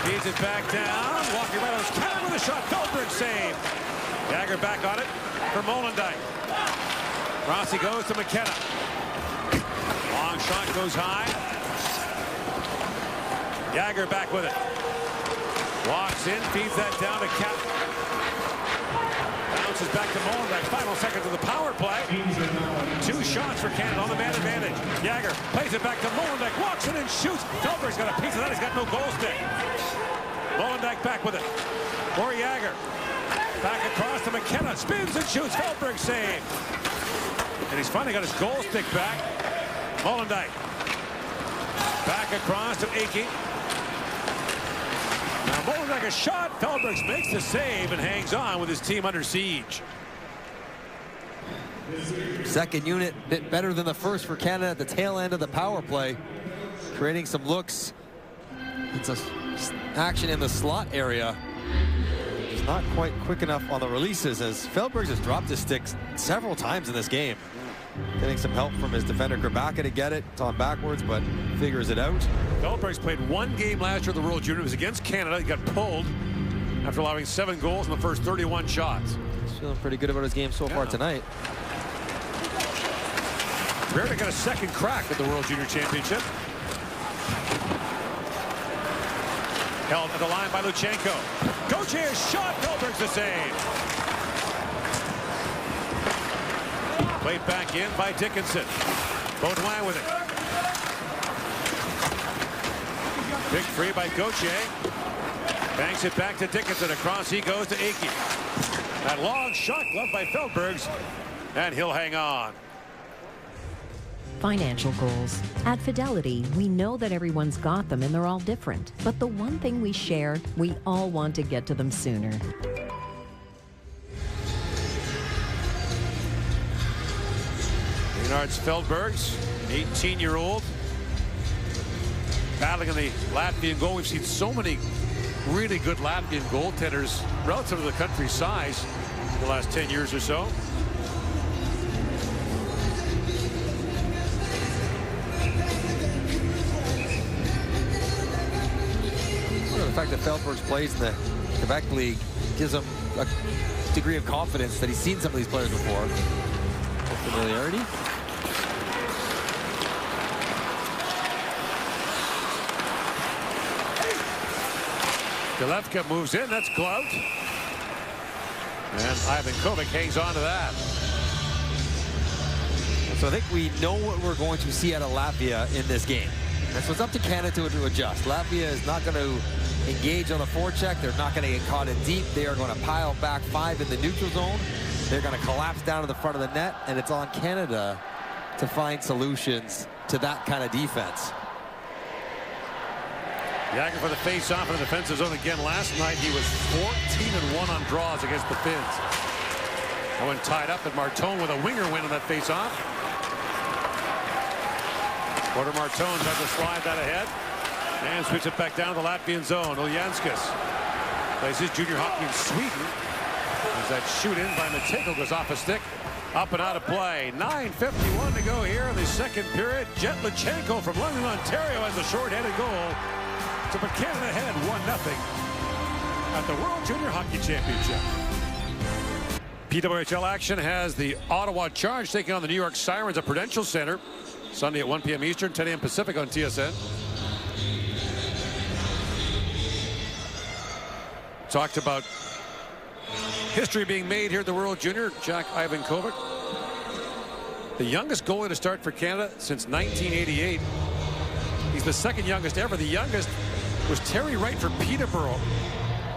Feeds it back down. Walking right on his counter with a shot. Feldberg save. Jagr back on it for Molendyk. Rossi goes to McKenna. Long shot goes high. Jagr back with it. Walks in, feeds that down to Cap. Bounces back to Molendyk. Final seconds of the power play. 2 shots for Canada on the man advantage. Jagr plays it back to Molendyk. Walks in and shoots. Feldberg's got a piece of that. He's got no goal stick. Molendyk back with it. For Jagr. Back across to McKenna. Spins and shoots. Feldberg save. And he's finally got his goal stick back. Molendyk. Back across to Aki. Now Molendyk a shot. Feldberg makes the save and hangs on with his team under siege. Second unit, bit better than the first for Canada at the tail end of the power play. Creating some looks. It's a action in the slot area. It's not quite quick enough on the releases as Feldberg has dropped his sticks several times in this game. Getting some help from his defender Krabaka to get it. It's on backwards, but figures it out. Feldberg's played 1 game last year at the World Junior. It was against Canada. He got pulled after allowing 7 goals in the first 31 shots. He's feeling pretty good about his game so far tonight. Rarely got a second crack at the World Junior Championship. Held at the line by Luchenko. Gauthier shot. Feldberg's the save. Played back in by Dickinson. Baudouin with it. Big free by Gauthier. Banks it back to Dickinson. Across he goes to Aki. That long shot gloved by Feldbergs. And he'll hang on. Financial goals. At Fidelity, we know that everyone's got them and they're all different. But the one thing we share, we all want to get to them sooner. Leonard's Feldbergs, an 18-year-old, battling in the Latvian goal. We've seen so many really good Latvian goaltenders relative to the country's size in the last 10 years or so. The fact that Feldberg plays in the Quebec League gives him a degree of confidence that he's seen some of these players before. Familiarity. Galevka moves in. That's gloved. And Ivan Kovic hangs on to that. So I think we know what we're going to see out of Latvia in this game. And so it's up to Canada to adjust. Latvia is not going to engage on the forecheck. They're not going to get caught in deep. They are going to pile back 5 in the neutral zone. They're going to collapse down to the front of the net. And it's on Canada to find solutions to that kind of defense. Jagr for the face-off in the defensive zone again last night. He was 14-1 on draws against the Finns. Owen tied up, and Martone with a winger win on that face-off. Porter Martone tried to slide that ahead and switch it back down to the Latvian zone. Uljanskis plays his junior hockey in Sweden. As that shoot-in by Matejko goes off a stick. Up and out of play. 9:51 to go here in the second period. Jet Luchenko from London, Ontario has the short-handed goal to put Canada ahead 1-0 at the World Junior Hockey Championship. PWHL action has the Ottawa Charge taking on the New York Sirens at Prudential Center Sunday at 1 p.m. Eastern, 10 a.m. Pacific on TSN. Talked about history being made here at the World Junior. Jack Ivan Kovic, the youngest goalie to start for Canada since 1988. He's the second youngest ever. The youngest was Terry Wright for Peterborough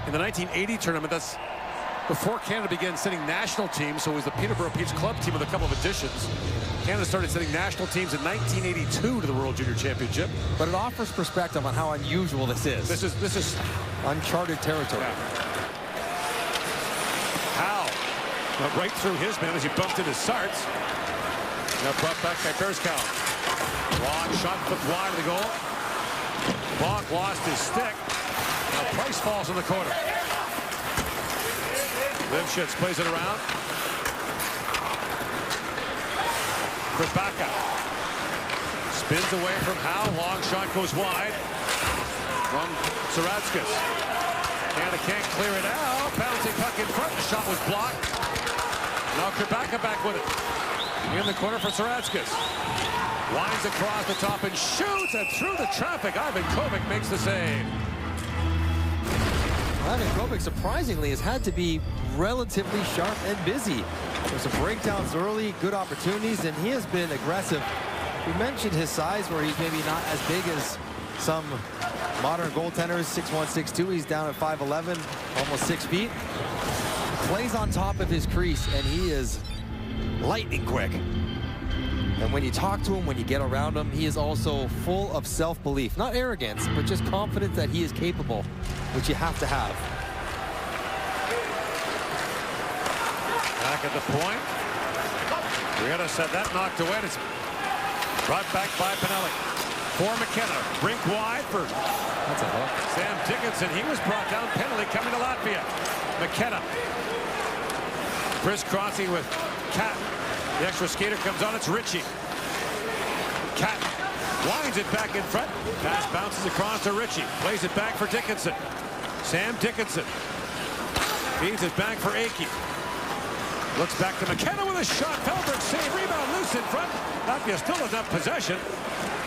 in the 1980 tournament. That's before Canada began sending national teams, so it was the Peterborough Peach Club team with a couple of additions. Canada started sending national teams in 1982 to the World Junior Championship. But it offers perspective on how unusual this is. This is uncharted territory. Yeah. Howe went right through his man as he bumped into Sarts. Now brought back by Bearskow. Long shot flipped wide of the goal. Bonk lost his stick. Now Price falls in the corner. Lipschitz plays it around. Kribaka spins away from Howe. Long shot goes wide from Saratskas. Canada can't clear it out. Bouncing puck in front. The shot was blocked. Now Kribaka back with it. In the corner for Saratskas. Winds across the top and shoots, and through the traffic, Ivan Kovic makes the save. Ivan Kovic, surprisingly, has had to be relatively sharp and busy. There's some breakdowns early, good opportunities, and he has been aggressive. We mentioned his size, where he's maybe not as big as some modern goaltenders, 6'1", 6'2". He's down at 5'11", almost 6 feet. Plays on top of his crease, and he is lightning quick. And when you talk to him, when you get around him, he is also full of self-belief. Not arrogance, but just confidence that he is capable, which you have to have. Back at the point. Rieta said that knocked away. It's brought back by Pinelli. For McKenna. Rink wide for That's a hook. Sam Dickinson. He was brought down. Penalty coming to Latvia. McKenna. Crisscrossing with Cat. The extra skater comes on. It's Ritchie. Cat winds it back in front. Pass bounces across to Ritchie. Plays it back for Dickinson. Sam Dickinson. Feeds it back for Akey. Looks back to McKenna with a shot. Felberg save. Rebound loose in front. Latvia still has enough possession.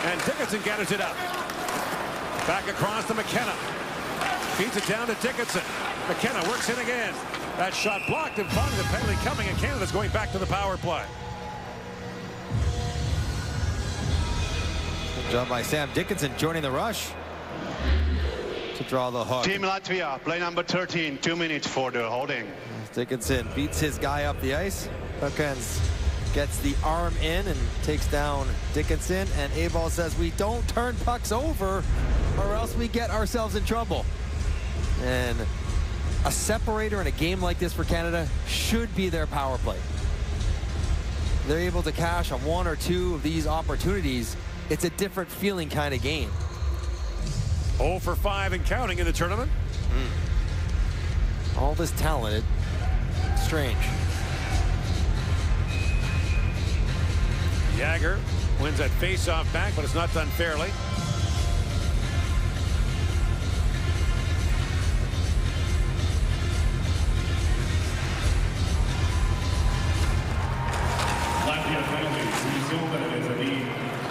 And Dickinson gathers it up. Back across to McKenna. Feeds it down to Dickinson. McKenna works in again. That shot blocked, and finally the penalty coming, and Canada's going back to the power play. Good job by Sam Dickinson joining the rush to draw the hook. Team Latvia, play number 13, 2 minutes for the holding. Dickinson beats his guy up the ice. Hookins gets the arm in and takes down Dickinson, and Abel says, we don't turn pucks over or else we get ourselves in trouble. And a separator in a game like this for Canada should be their power play. They're able to cash on 1 or 2 of these opportunities. It's a different feeling kind of game. 0 for 5 and counting in the tournament. All this talent, strange. Jagger wins that face-off back, but it's not done fairly.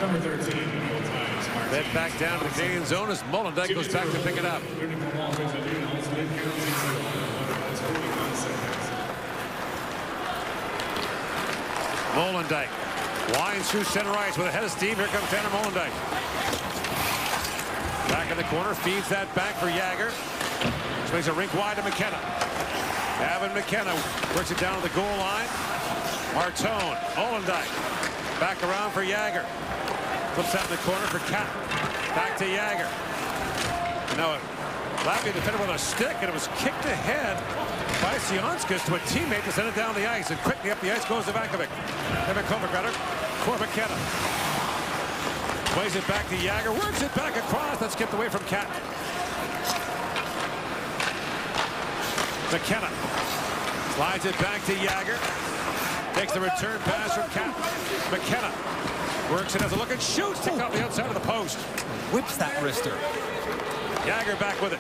Number 13. Fed back down to the Canadian zone as Molendyk goes back to pick it up. Molendyk winds through center ice with a head of steam. Here comes Tanner Molendyk. Back in the corner, feeds that back for Jagger. Swings a rink wide to McKenna. Evan McKenna works it down to the goal line. Martone, Molendyk. Back around for Jagger. Flips out in the corner for Cat. Back to Jagger. Now, Latvia defended with a stick, and it was kicked ahead by Sionskis to a teammate to send it down the ice. And quickly up the ice goes Ivankovic. Evan Kovic rather, for McKenna. Plays it back to Jagger. Works it back across. That's skipped away from Cat. McKenna slides it back to Jagger. Takes the return pass from Cat. McKenna works it as a look and shoots. Ticked off the outside of the post. Whips that wrister. Jagger back with it.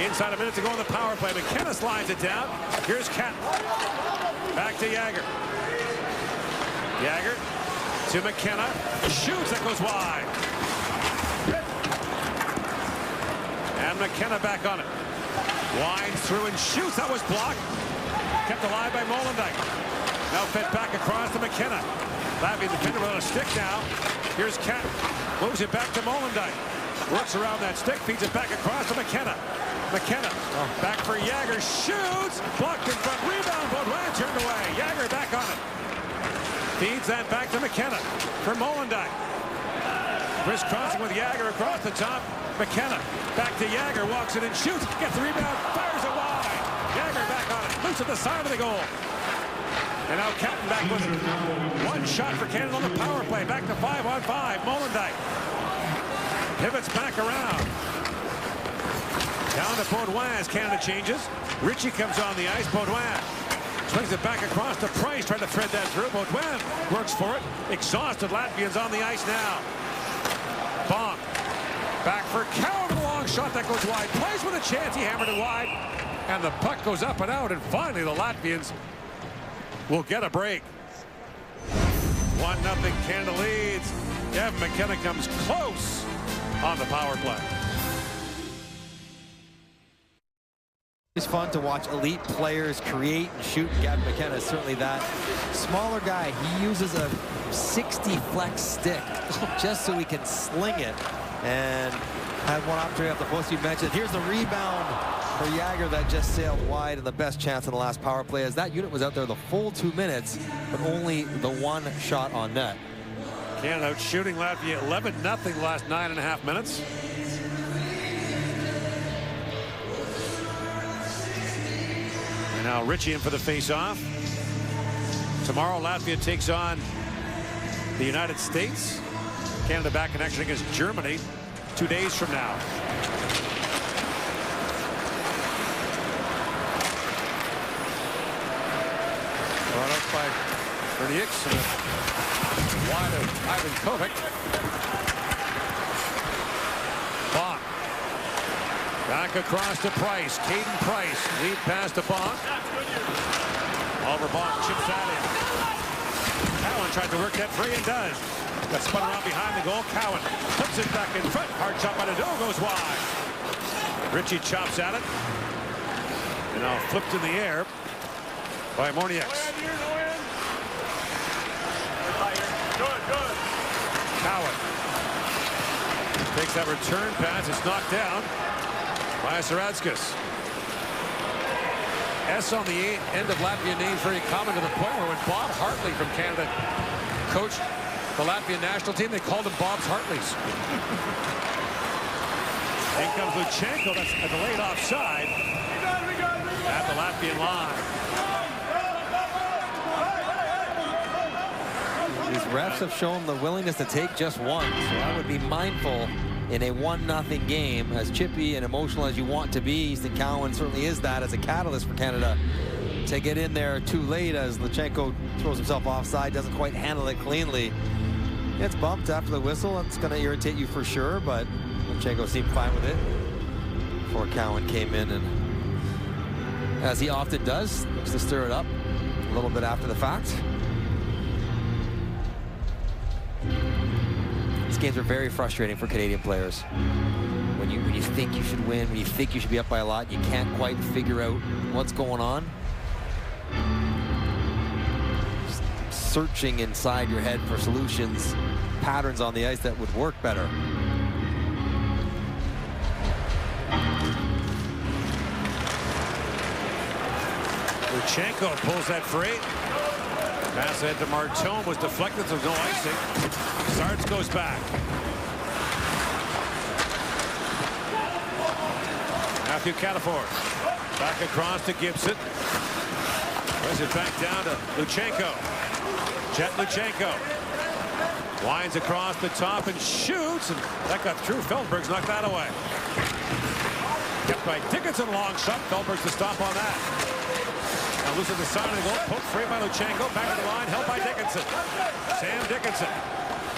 Inside a minute to go on the power play. McKenna slides it down. Here's Cat. Back to Jagger. Jagger to McKenna. Shoots. That goes wide. And McKenna back on it. Winds through and shoots. That was blocked. Kept alive by Molendyk. Now fed back across to McKenna. Latvia defender with a stick now. Here's Cat. Moves it back to Molendyk. Works around that stick, feeds it back across to McKenna. McKenna back for Jagger, shoots, blocked in front, rebound, Baudouin turned away. Jagger back on it. Feeds that back to McKenna for Molendijk. Crisscrossing with Jagger across the top. McKenna back to Jagger, walks it and shoots, gets the rebound, fires it wide. Jagger back on it, loose at the side of the goal. And now Captain back with it. One shot for Canada on the power play. Back to 5-on-5. Molendijk pivots back around. Down to Baudouin as Canada changes. Ritchie comes on the ice. Baudouin swings it back across to Price, trying to thread that through. Baudouin works for it. Exhausted Latvians on the ice now. Bonk. Back for Cowan. A long shot that goes wide. Price with a chance. He hammered it wide. And the puck goes up and out. And finally the Latvians will get a break. 1-0 Canada leads. Gavin McKenna comes close on the power play. It's fun to watch elite players create and shoot. Gavin McKenna is certainly that. Smaller guy, he uses a 60 flex stick just so he can sling it. And had one opportunity off the post you mentioned. Here's the rebound for Jagger that just sailed wide, and the best chance in the last power play as that unit was out there the full 2 minutes, but only the one shot on net. Canada out shooting Latvia 11-0 the last 9.5 minutes. And now Ritchie in for the face-off. Tomorrow Latvia takes on the United States. Canada back in action against Germany 2 days from now. Brought up by Vernieks and wide of Ivan Kovic. Bonk. Back across to Price. Caden Price. Lead pass to Bonk. Oliver Bonk chips that in. Cowan tried to work that free and does. Got spun around behind the goal. Cowan puts it back in front. Hard shot by Nadeau goes wide. Ritchie chops at it. And now flipped in the air by Mornieks. Good. Cowan takes that return pass. It's knocked down by Saradzkas. S on the end of Latvian names very common to the point where when Bob Hartley from Canada coached the Latvian national team, they called him Bob's Hartleys. In comes Luchenko. That's a delayed offside at the Latvian line. These refs have shown the willingness to take just one, so I would be mindful in a 1-0 game. As chippy and emotional as you want to be, Easton Cowan certainly is that as a catalyst for Canada to get in there too late as Luchenko throws himself offside, doesn't quite handle it cleanly. Gets bumped after the whistle. It's going to irritate you for sure, but Luchenko seemed fine with it before Cowan came in, and as he often does, looks to stir it up a little bit after the fact. These games are very frustrating for Canadian players. When you think you should win, when you think you should be up by a lot, you can't quite figure out what's going on. Just searching inside your head for solutions, patterns on the ice that would work better. Luchenko pulls that free. Pass ahead to Martone was deflected, so no icing. Sards goes back. Matthew Cataford back across to Gibson. Press it back down to Luchenko. Jet Luchenko winds across the top and shoots, and that got through. Feldberg's knocked that away. Kept by Dickinson, long shot. Feldberg's to stop on that. Now loose at the side of the goal, poked free by Luchenko, back to the line, held by Dickinson. Sam Dickinson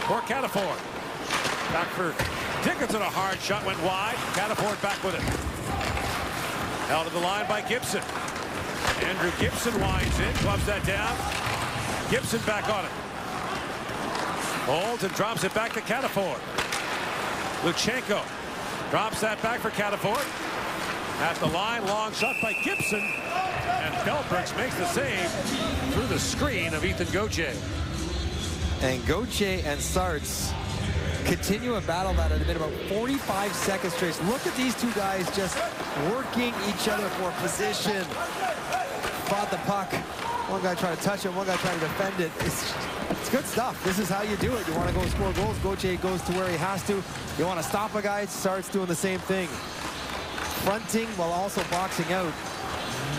for Cataford. Back for Dickinson, a hard shot, went wide. Cataford back with it. Held to the line by Gibson. Andrew Gibson winds in, clubs that down. Gibson back on it. Holds and drops it back to Cataford. Luchenko drops that back for Cataford. At the line, long shot by Gibson. And Feldbergs makes the save through the screen of Ethan Gauthier. And Gauthier and Sarts continue a battle that had been about 45 seconds straight. Look at these two guys just working each other for position. Fought the puck. One guy trying to touch it, one guy trying to defend it. It's good stuff. This is how you do it. You want to go score goals, Gauthier goes to where he has to. You want to stop a guy, starts doing the same thing. Fronting while also boxing out.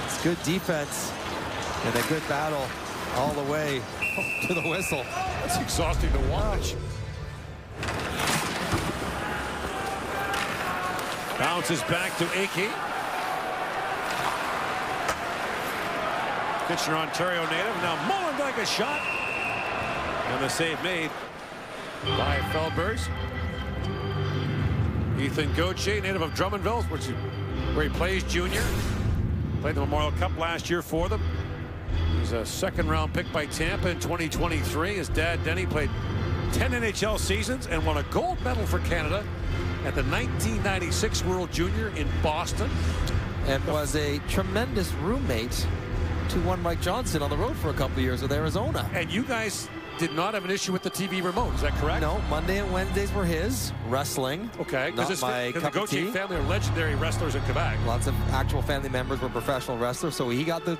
It's good defense and a good battle all the way to the whistle. That's exhausting to watch. Bounces back to Akey. Kitchener, Ontario native. Now Molendyk a shot. And the save made by Feldbergs. Ethan Gauthier, native of Drummondville, where he plays junior. Played the Memorial Cup last year for them. He's a second-round pick by Tampa in 2023. His dad, Denny, played 10 NHL seasons and won a gold medal for Canada at the 1996 World Junior in Boston. And was a tremendous roommate to one Mike Johnson on the road for a couple of years with Arizona. And you guys did not have an issue with the TV remote, is that correct? No, Monday and Wednesdays were his. Wrestling. Okay, because the Gauthier family are legendary wrestlers in Quebec. Lots of actual family members were professional wrestlers, so he got the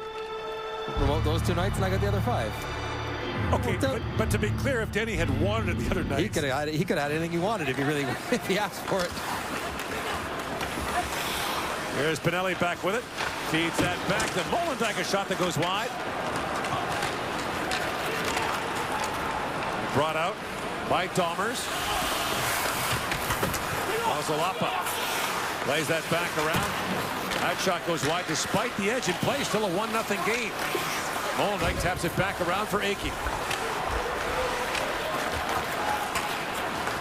remote those 2 nights, and I got the other 5. Okay, but to be clear, if Denny had wanted it the other night, he could have had anything he wanted if he asked for it. Here's Pinelli back with it. Feeds that back to Molendyk, a shot that goes wide. Brought out by Dahmers. Ozalapa lays that back around. That shot goes wide despite the edge in play. Still a 1-0 game. Molendyk taps it back around for Akey.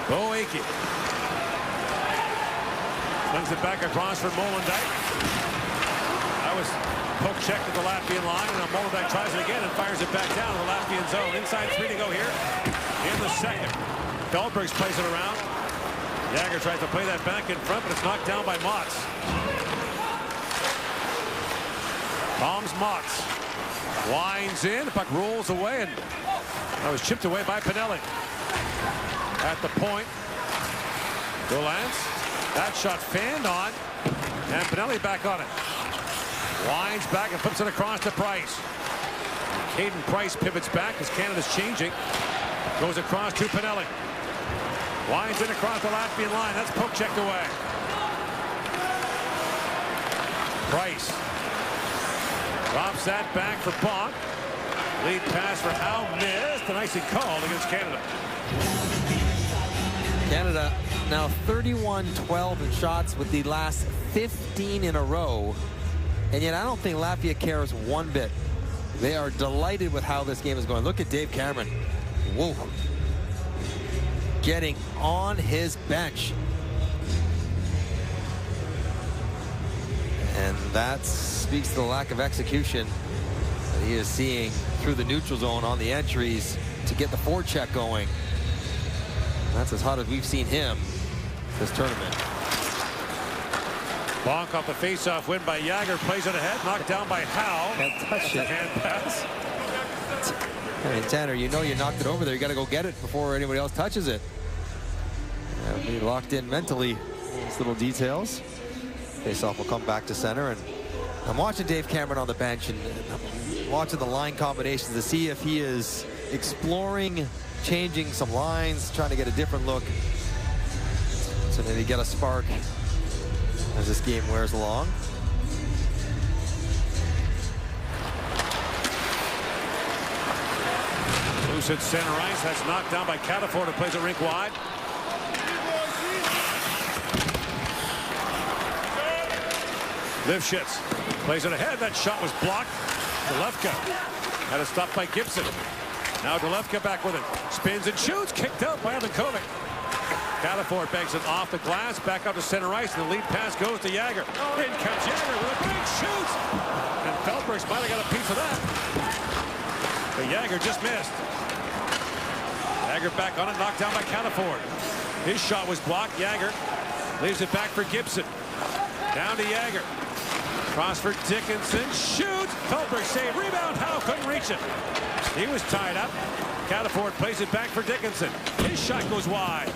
Bo Akey. Slings it back across for Molendyk. That was poke checked at the Latvian line, and now Molendyk tries it again and fires it back down to the Latvian zone. Inside 3 to go here in the second. Feldbergs plays it around. Jagger tries to play that back in front, but it's knocked down by Motts. Bombs Motts. Winds in, the puck rolls away, and that was chipped away by Pinelli. At the point, Golance. That shot fanned on, and Pinelli back on it. Winds back and flips it across to Price. Caden Price pivots back as Canada's changing. Goes across to Pinelli. Winds in across the Latvian line. That's poke checked away. Price drops that back for Bonk. Lead pass for Howe missed, and icing called against Canada. Canada now 31-12 in shots with the last 15 in a row. And yet I don't think Latvia cares one bit. They are delighted with how this game is going. Look at Dave Cameron. Whoa. Getting on his bench. And that speaks to the lack of execution that he is seeing through the neutral zone on the entries to get the forecheck going. That's as hot as we've seen him this tournament. Bonk off the face-off win by Jagger. Plays it ahead. Knocked down by Howe. Can't touch it. Hand pass. I mean, Tanner, you know you knocked it over there. You got to go get it before anybody else touches it. Be locked in mentally. These little details. Face-off will come back to center. And I'm watching Dave Cameron on the bench and I'm watching the line combinations to see if he is exploring changing some lines, trying to get a different look. So maybe get a spark as this game wears along. Loose at center ice. That's knocked down by Cataford, who plays it rink wide. Lifshitz plays it ahead. That shot was blocked. Delevka had it stopped by Gibson. Now Delevka back with it. Spins and shoots. Kicked out by Avankovic. Cataford banks it off the glass. Back up to center ice. And the lead pass goes to Jagger. In comes Jagger with a big shoot. And Feldbergs might have got a piece of that. But Jagger just missed. Jagger back on it. Knocked down by Cataford. His shot was blocked. Jagger leaves it back for Gibson. Down to Jagger. Cross for Dickinson. Shoots. Feldbergs save. Rebound. Howe couldn't reach it. He was tied up. Cataford plays it back for Dickinson. His shot goes wide.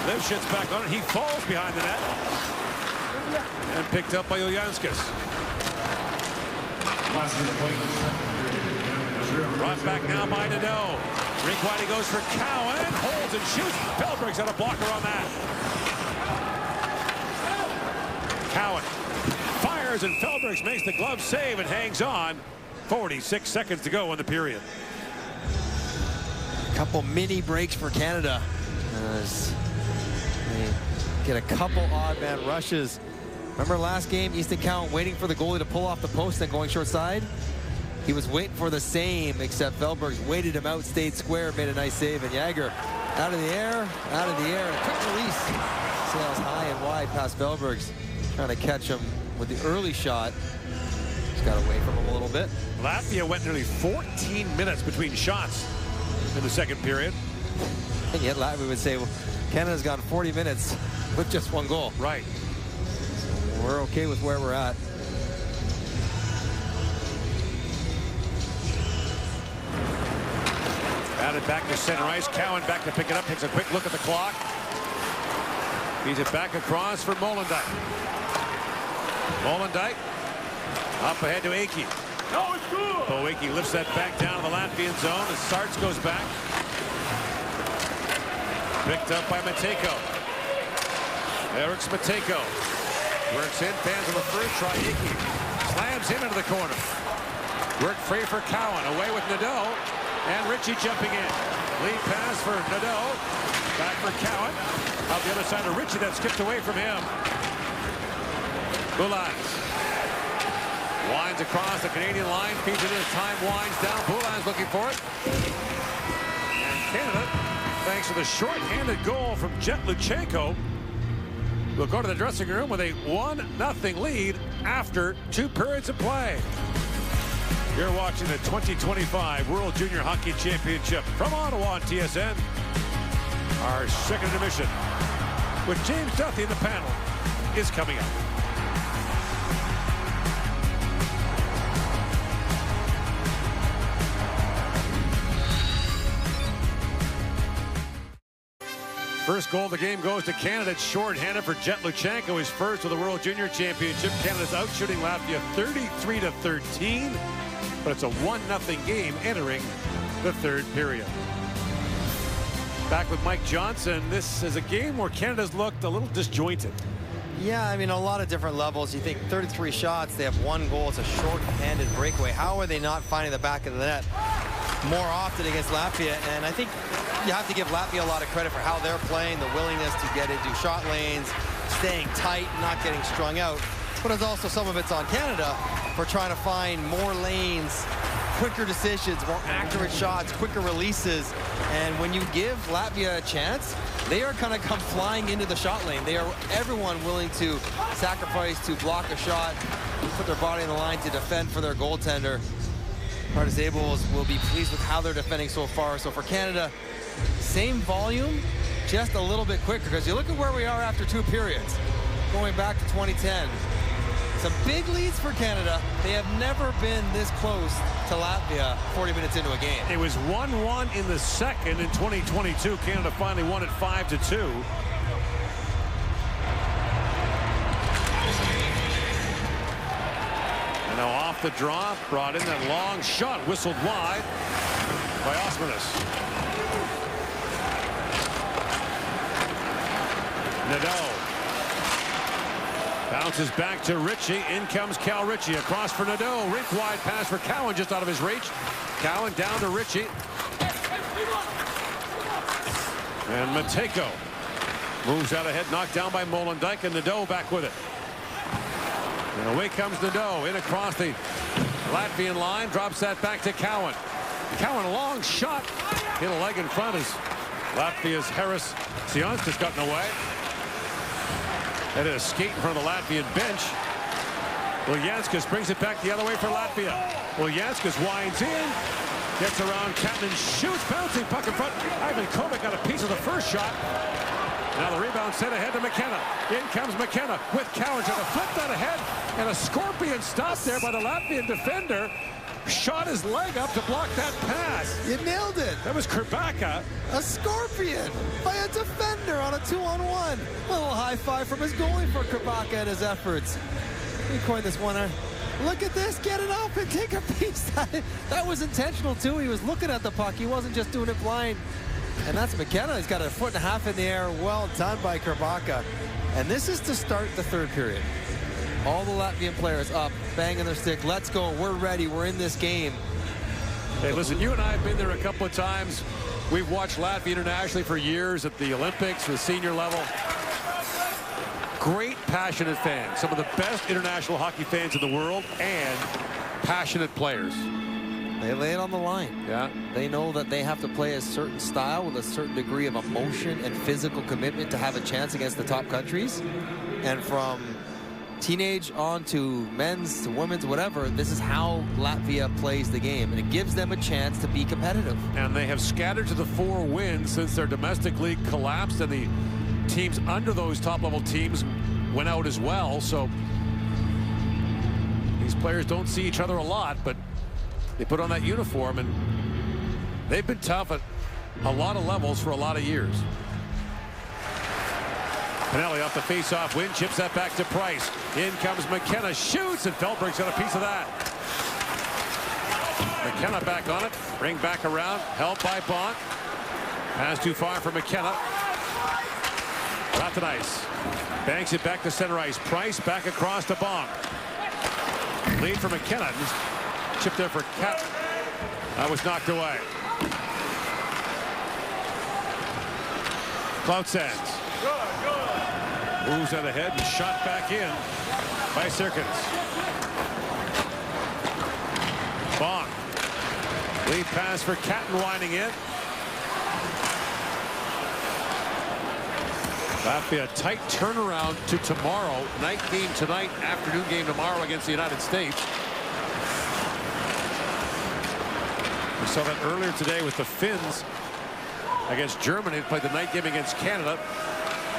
Lifshit's back on it. He falls behind the net. And picked up by Uljanskis. Brought back now by Nadeau. Rink wide he goes for Cowan. Holds and shoots. Felberg's got a blocker on that. Cowan fires and Felbergs makes the glove save and hangs on. 46 seconds to go in the period. A couple mini breaks for Canada. As they get a couple odd man rushes. Remember last game, Easton Cowan waiting for the goalie to pull off the post and going short side? He was waiting for the same, except Felbergs waited him out, stayed square, made a nice save, and Jagger out of the air, and a quick release. Sails high and wide past Felbergs, trying to catch him with the early shot. Just got away from him a little bit. Latvia went nearly 14 minutes between shots in the second period. And yet Latvia would say, well, Canada's gone 40 minutes with just one goal. Right. So we're okay with where we're at. Batted back to center ice. Cowan back to pick it up. Takes a quick look at the clock. Feeds it back across for Molendyk. Molendyk up ahead to Aki. No, it's good. Aki lifts that back down to the Latvian zone as Sarts goes back. Picked up by Matejko. Eric's Matejko. Works in, fans on the first try. Aki slams him into the corner. Work free for Cowan. Away with Nadeau. And Ritchie jumping in. Lead pass for Nadeau. Back for Cowan. Out the other side of Ritchie that skipped away from him. Boulans winds across the Canadian line. Feeds it as time winds down. Boulans looking for it. And Canada, thanks to the short-handed goal from Jet Luchenko, will go to the dressing room with a 1-0 lead after 2 periods of play. You're watching the 2025 World Junior Hockey Championship from Ottawa on TSN. Our second intermission with James Duthie in the panel is coming up. First goal of the game goes to Canada. It's short-handed for Jet Luchenko, his first of the World Junior Championship. Canada's out shooting Latvia 33-13. But it's a 1-0 game entering the third period. Back with Mike Johnson. This is a game where Canada's looked a little disjointed. Yeah, I mean, a lot of different levels. You think 33 shots, they have 1 goal. It's a short-handed breakaway. How are they not finding the back of the net more often against Latvia? And I think you have to give Latvia a lot of credit for how they're playing, the willingness to get into shot lanes, staying tight, not getting strung out. But it's also some of it's on Canada for trying to find more lanes, quicker decisions, more accurate shots, quicker releases. And when you give Latvia a chance, they are going to come flying into the shot lane. They are everyone willing to sacrifice to block a shot, put their body on the line to defend for their goaltender. Partizan will be pleased with how they're defending so far. So for Canada, same volume, just a little bit quicker. Because you look at where we are after 2 periods, going back to 2010. Some big leads for Canada. They have never been this close to Latvia 40 minutes into a game. It was 1-1 in the second in 2022. Canada finally won it 5-2. And now off the draw, brought in that long shot, whistled wide by Osmanis. Nadeau bounces back to Ritchie. In comes Cal Ritchie across for Nadeau. Rink wide pass for Cowan just out of his reach. Cowan down to Ritchie. And Matejko moves out ahead, knocked down by Molendyk, and Nadeau back with it. And away comes Nadeau in across the Latvian line. Drops that back to Cowan. Cowan, a long shot. Hit a leg in front as Latvia's Harris Sion's just gotten away. That is a skate in front of the Latvian bench. Uljanskis brings it back the other way for Latvia. Uljanskis winds in, gets around Captain, shoots, bouncing puck in front. Ivan Kovac got a piece of the first shot. Now the rebound sent ahead to McKenna. In comes McKenna with Cowan trying to flip that ahead, and a scorpion stopped there by the Latvian defender. Shot his leg up to block that pass. You nailed it. That was Kerbaka. A scorpion by a defender. winner on a 2-on-1. A little high five from his goalie for Krabaka and his efforts. He coined this winner. Look at this, get it up and take a piece. That was intentional too. He was looking at the puck. He wasn't just doing it blind. And that's McKenna. He's got a 1.5 feet in the air. Well done by Krabaka. And this is to start the third period. All the Latvian players up, banging their stick. Let's go, we're ready, we're in this game. Hey, listen, you and I have been there a couple of times. We've watched Latvia internationally for years at the Olympics, the senior level. Great, passionate fans. Some of the best international hockey fans in the world, and passionate players. They lay it on the line. Yeah. They know that they have to play a certain style with a certain degree of emotion and physical commitment to have a chance against the top countries. And from teenage on to men's to women's, whatever, this is how Latvia plays the game, and it gives them a chance to be competitive. And they have scattered to the 4 wins since their domestic league collapsed, and the teams under those top-level teams went out as well. So these players don't see each other a lot, but they put on that uniform, and they've been tough at a lot of levels for a lot of years. Pinelli off the face-off win, chips that back to Price. In comes McKenna, shoots, and Feldberg's got a piece of that. McKenna back on it, bring back around, held by Bonk. Pass too far for McKenna. Not the ice. Banks it back to center ice. Price back across to Bonk. Lead for McKenna. Chip there for Cap. That was knocked away. Cloutsands moves out ahead and shot back in by Sirkins. Bonk. Lead pass for Catton winding in. Latvia a tight turnaround to tomorrow. Night game tonight, afternoon game tomorrow against the United States. We saw that earlier today with the Finns against Germany. They played the night game against Canada.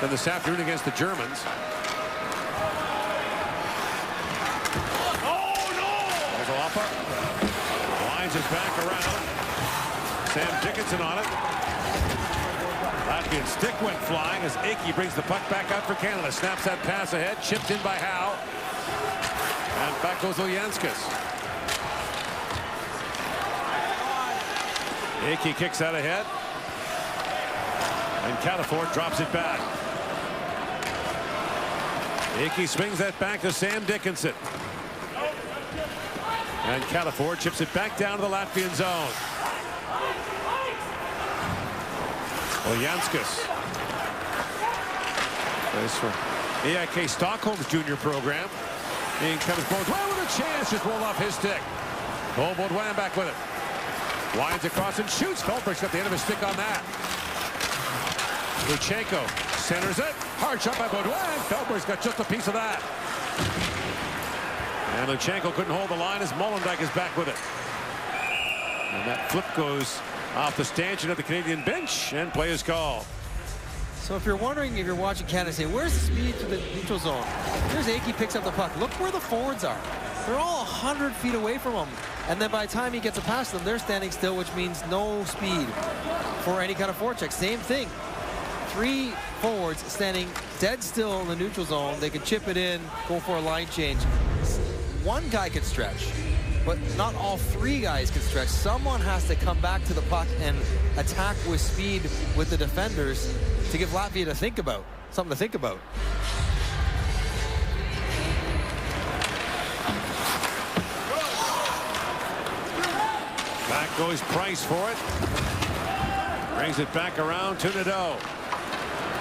Then this afternoon against the Germans. Oh, no! There's Olapa. Lines it back around. Sam Dickinson on it. Latvian stick went flying as Aki brings the puck back out for Canada. Snaps that pass ahead. Chipped in by Howe. And back goes Ulyanskas. Aki kicks out ahead. And Catafort drops it back. Aki swings that back to Sam Dickinson. And Catafort chips it back down to the Latvian zone. Ulyanskas. Plays for AIK Stockholm's junior program. In comes Baudouin with a chance. Just rolled off his stick. Oh, Baudouin back with it. Winds across and shoots. Feldberg's got the end of his stick on that. Luchenko centers it. Hard shot by Baudouin. Feldberg's got just a piece of that. And Luchenko couldn't hold the line as Molendyk is back with it. And that flip goes off the stanchion of the Canadian bench, and play is called. So if you're wondering, if you're watching Canada, say, where's the speed to the neutral zone? Here's Aki, picks up the puck. Look where the forwards are. They're all 100 feet away from him. And then by the time he gets it past them, they're standing still, which means no speed for any kind of forecheck. Same thing. 3 forwards standing dead still in the neutral zone. They can chip it in, go for a line change. One guy can stretch, but not all 3 guys can stretch. Someone has to come back to the puck and attack with speed with the defenders to give Latvia to think about, something to think about. Back goes Price for it. Brings it back around to Nadeau.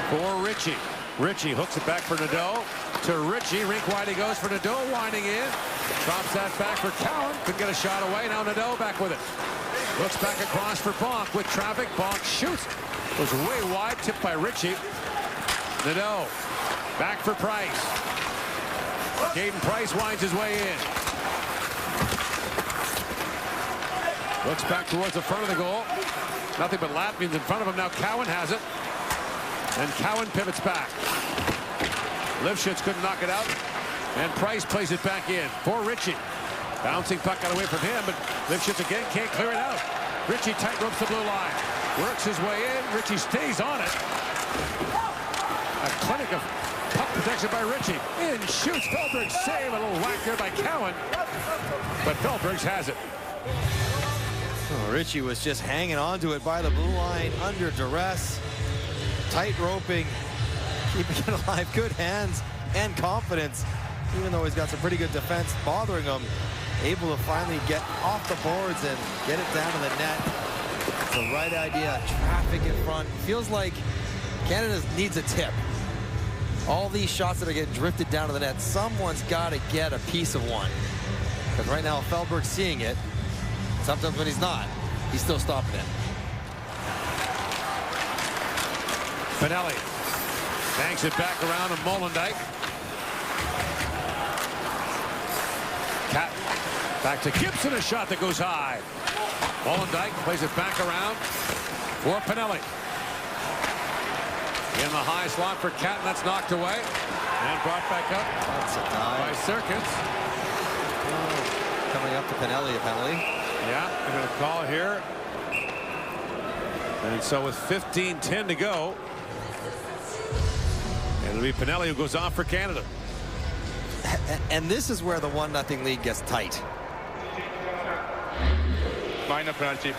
For Ritchie. Ritchie hooks it back for Nadeau. To Ritchie. Rink wide he goes for Nadeau. Winding in. Drops that back for Cowan. Couldn't get a shot away. Now Nadeau back with it. Looks back across for Bonk with traffic. Bonk shoots. Goes way wide. Tipped by Ritchie. Nadeau. Back for Price. Caden Price winds his way in. Looks back towards the front of the goal. Nothing but Latvians in front of him. Now Cowan has it. And Cowan pivots back. Lifshitz couldn't knock it out. And Price plays it back in for Ritchie. Bouncing puck got away from him, but Lifshitz again can't clear it out. Ritchie tight ropes the blue line. Works his way in. Ritchie stays on it. clinic of puck protection by Ritchie. In shoots. Feldberg save. A little whack there by Cowan. But Feldberg has it. Oh, Ritchie was just hanging on to it by the blue line under duress. Tight roping. Keeping it alive. Good hands and confidence. Even though he's got some pretty good defense bothering him. Able to finally get off the boards and get it down to the net. It's the right idea. Traffic in front. Feels like Canada needs a tip. All these shots that are getting drifted down to the net, someone's got to get a piece of one. Because right now, Feldberg's seeing it. Sometimes when he's not, he's still stopping it. Pinelli banks it back around to Molendyk. Cat back to Gibson, a shot that goes high. Molendyk plays it back around for Pinelli. In the high slot for Cat, and that's knocked away. And brought back up by Serkins. Oh, coming up to Pinelli, a penalty. Yeah, they're going to call here. And so with 15:10 to go, it'll be Pinelli who goes off for Canada. And this is where the 1-0 lead gets tight. Minor penalty.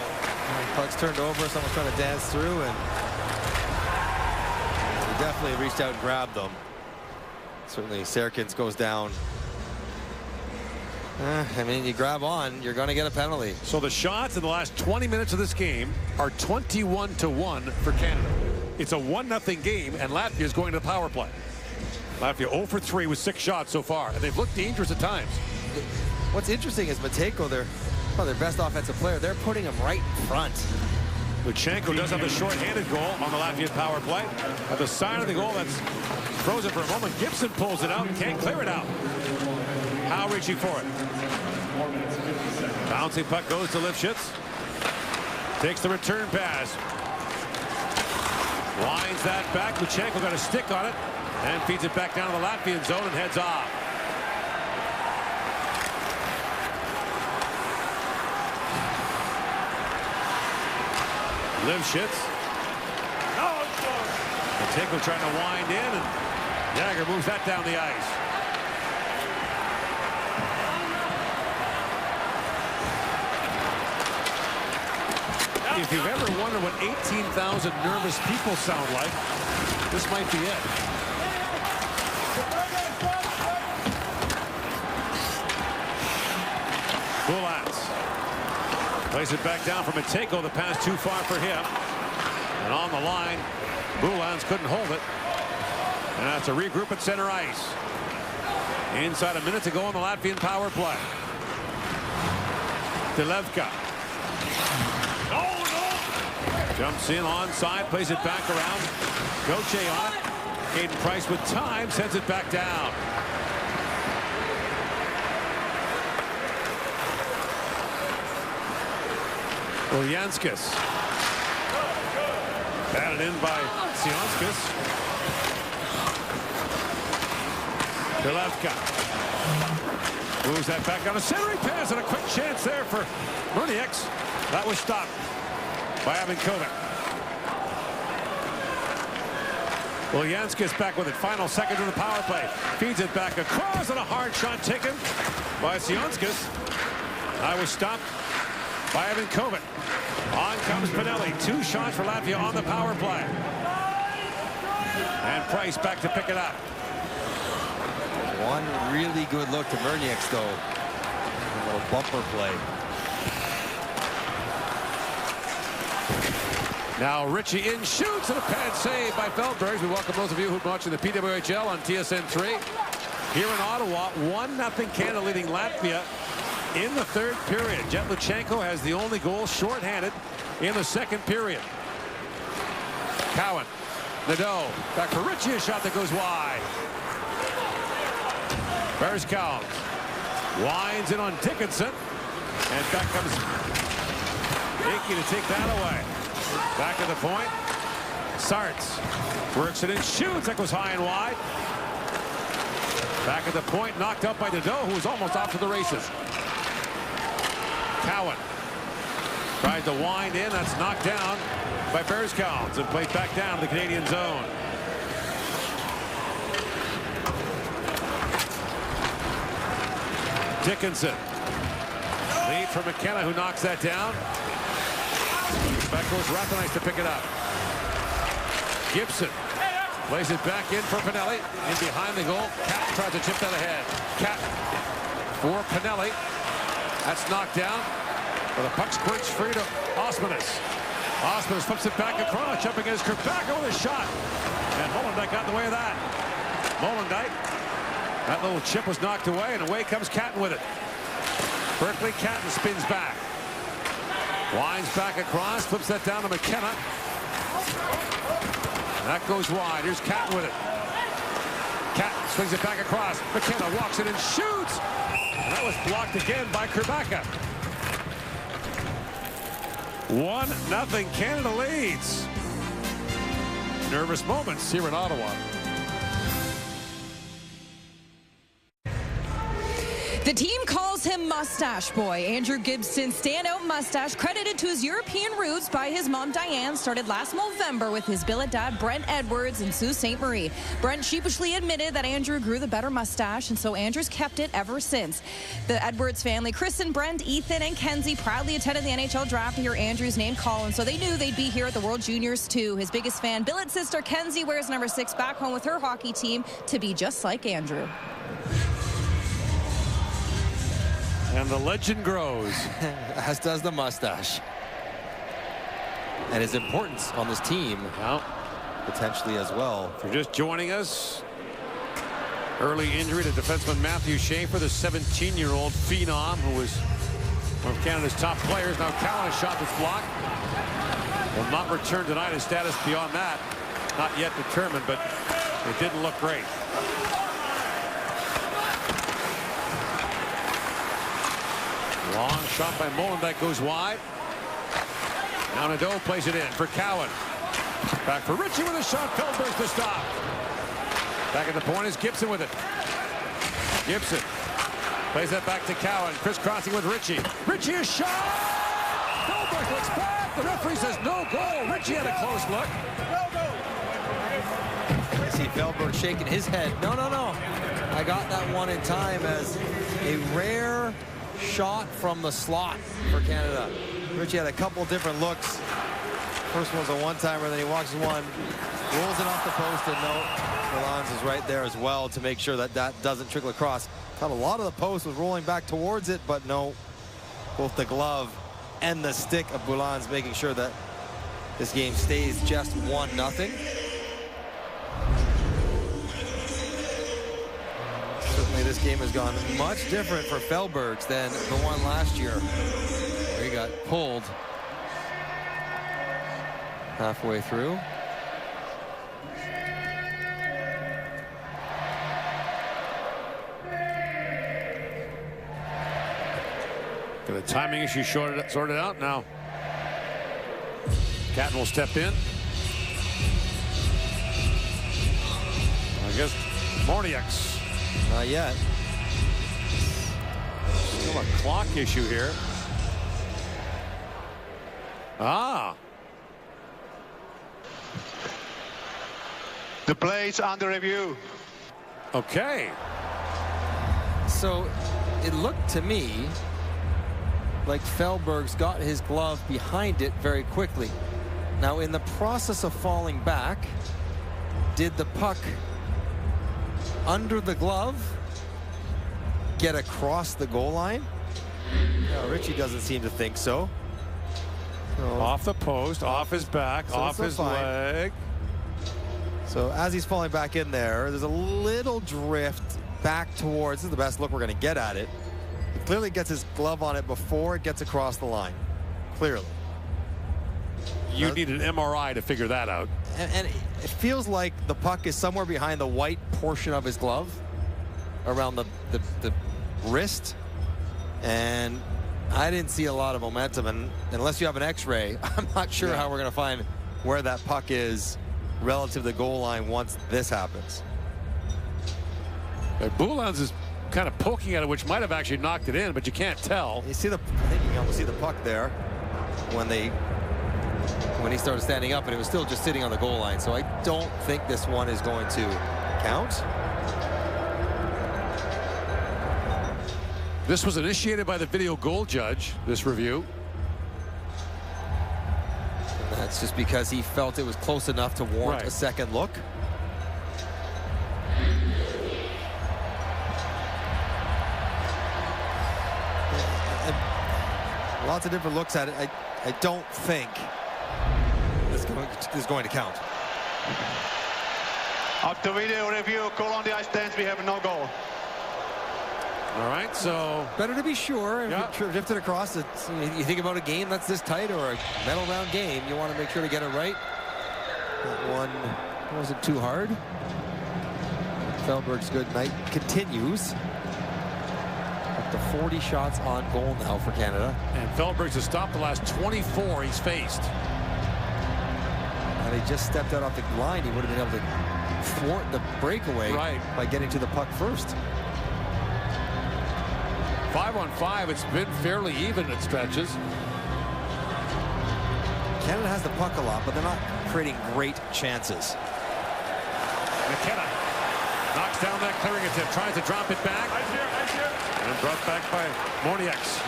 Puck's turned over, someone's trying to dance through, and he definitely reached out and grabbed them. Certainly Serkins goes down. I mean, you grab on, you're going to get a penalty. So the shots in the last 20 minutes of this game are 21-1 for Canada. It's a 1-0 game, and Latvia is going to the power play. Latvia 0 for 3 with 6 shots so far, and they've looked dangerous at times. What's interesting is Matejko, their best offensive player, they're putting him right in front. Luchenko does have the short-handed goal on the Latvian power play. At the side of the goal, that's frozen for a moment. Gibson pulls it out and can't clear it out. Howe reaching for it. Bouncing puck goes to Lifshitz. Takes the return pass. Winds that back. Luchenko got a stick on it and feeds it back down to the Latvian zone and heads off. Lifshitz. Matejko trying to wind in, and Jagger moves that down the ice. If you've ever wondered what 18,000 nervous people sound like, this might be it. Bullats plays it back down for Matejko. The pass too far for him. And on the line, Boulans couldn't hold it. And that's a regroup at center ice. Inside a minute to go on the Latvian power play. Delevka. Jumps in onside, plays it back around. Goche on it. Caden Price with time, sends it back down. Ulyanskis. Batted in by Sionskis. Delevka. Moves that back on a centering pass, and a quick chance there for Murnieks. That was stopped by Avinkovic. Ulyanskis back with it. Final seconds of the power play. Feeds it back across, and a hard shot taken by Sionskis. That was stopped by Avinkovic. On comes Pinelli. 2 shots for Latvia on the power play. And Price back to pick it up. One really good look to Murnieks, though. A little bumper play. Now Ritchie in, shoots, and a pad save by Feldberg. We welcome those of you who are watching the PWHL on TSN3. Here in Ottawa, 1-0 Canada leading Latvia in the 3rd period. Jet Luchenko has the only goal shorthanded in the 2nd period. Cowan. Nadeau. Back for Ritchie, a shot that goes wide. Berscow winds in on Dickinson. And back comes Icky to take that away. Back at the point. Sartz works it in, shoots. That goes high and wide. Back at the point, knocked up by Nadeau, who was almost off to the races. Cowan tried to wind in. That's knocked down by Berscow and played back down to the Canadian zone. Dickinson. Lead for McKenna, who knocks that down. Back goes Rathenice to pick it up. Gibson plays it back in for Pinelli. In behind the goal. Cat tries to chip that ahead. Cat for Pinelli. That's knocked down. But the puck squirts free to Osmanis. Osmanis flips it back across, jumping against Krabaka with a shot. And Molendijk got in the way of that. Molendijk. That little chip was knocked away, and away comes Catton with it. Berkeley, Catton spins back. Winds back across, flips that down to McKenna. And that goes wide. Here's Catton with it. Catton swings it back across. McKenna walks it and shoots. And that was blocked again by Krabaka. 1-0 Canada leads. Nervous moments here in Ottawa. The team calls him Mustache Boy. Andrew Gibson's standout mustache, credited to his European roots by his mom Diane, started last November with his billet dad Brent Edwards and Sault Ste. Marie. Brent sheepishly admitted that Andrew grew the better mustache, and so Andrew's kept it ever since. The Edwards family, Kristen, Brent, Ethan, and Kenzie, proudly attended the NHL draft to hear Andrew's name called, and so they knew they'd be here at the World Juniors too. His biggest fan, billet sister Kenzie, wears number 6 back home with her hockey team to be just like Andrew. And the legend grows. As does the mustache. And his importance on this team, Well, potentially as well. if you're just joining us, early injury to defenseman Matthew Schaefer, the 17-year-old phenom who was one of Canada's top players. Now Cowan has shot this block. Will not return tonight. His status beyond that, not yet determined, but it didn't look great. Long shot by Molendijk goes wide. Now Nadeau plays it in for Cowan. Back for Ritchie with a shot. Feldberg to stop. Back at the point is Gibson with it. Gibson plays that back to Cowan. Crisscrossing with Ritchie. Ritchie a shot. Feldberg looks back. The referee says no goal. Ritchie had a close look. I see Feldberg shaking his head. No, no, no. I got that one in time as a rare shot from the slot for Canada. Ritchie had a couple different looks. First one's a one-timer, then he walks one, rolls it off the post, and no, Boulans is right there as well to make sure that that doesn't trickle across. Thought a lot of the post was rolling back towards it, but no, both the glove and the stick of Boulans making sure that this game stays just 1-0. Certainly this game has gone much different for Feldbergs than the one last year, where he got pulled halfway through. Got a timing issue sorted out now. Catton will step in. I guess Morniak's. Not yet. Still a clock issue here. Ah. The play's under review. Okay. So it looked to me like Feldberg's got his glove behind it very quickly. Now in the process of falling back, did the puck under the glove get across the goal line? No, Ritchie doesn't seem to think so. Off the post, off his back, So off his leg. So as he's falling back in there, there's a little drift back towards, this is the best look we're going to get at it. He clearly gets his glove on it before it gets across the line. Clearly. You need an MRI to figure that out. And it feels like the puck is somewhere behind the white portion of his glove, around the wrist. And I didn't see a lot of momentum. And unless you have an x-ray, I'm not sure how we're going to find where that puck is relative to the goal line once this happens. Boulans is kind of poking at it, which might have actually knocked it in, but you can't tell. You see I think you can almost see the puck there when he started standing up, and it was still just sitting on the goal line. So I don't think this one is going to count. This was initiated by the video goal judge, this review. And that's just because he felt it was close enough to warrant a second look. And lots of different looks at it. I don't think this is going to count. After video review, call on the ice stance, we have no goal. All right, so better to be sure. Yeah. If you drifted across, you think about a game that's this tight or a medal round game, you want to make sure to get it right. That one wasn't too hard. Feldberg's good night continues. Up to 40 shots on goal now for Canada. And Feldberg's has stopped the last 24 he's faced. And he just stepped out off the line. He would have been able to thwart the breakaway by getting to the puck first. 5-on-5, it's been fairly even at stretches. Canada has the puck a lot, but they're not creating great chances. McKenna knocks down that clearing attempt, tries to drop it back. And brought back by Moniaks.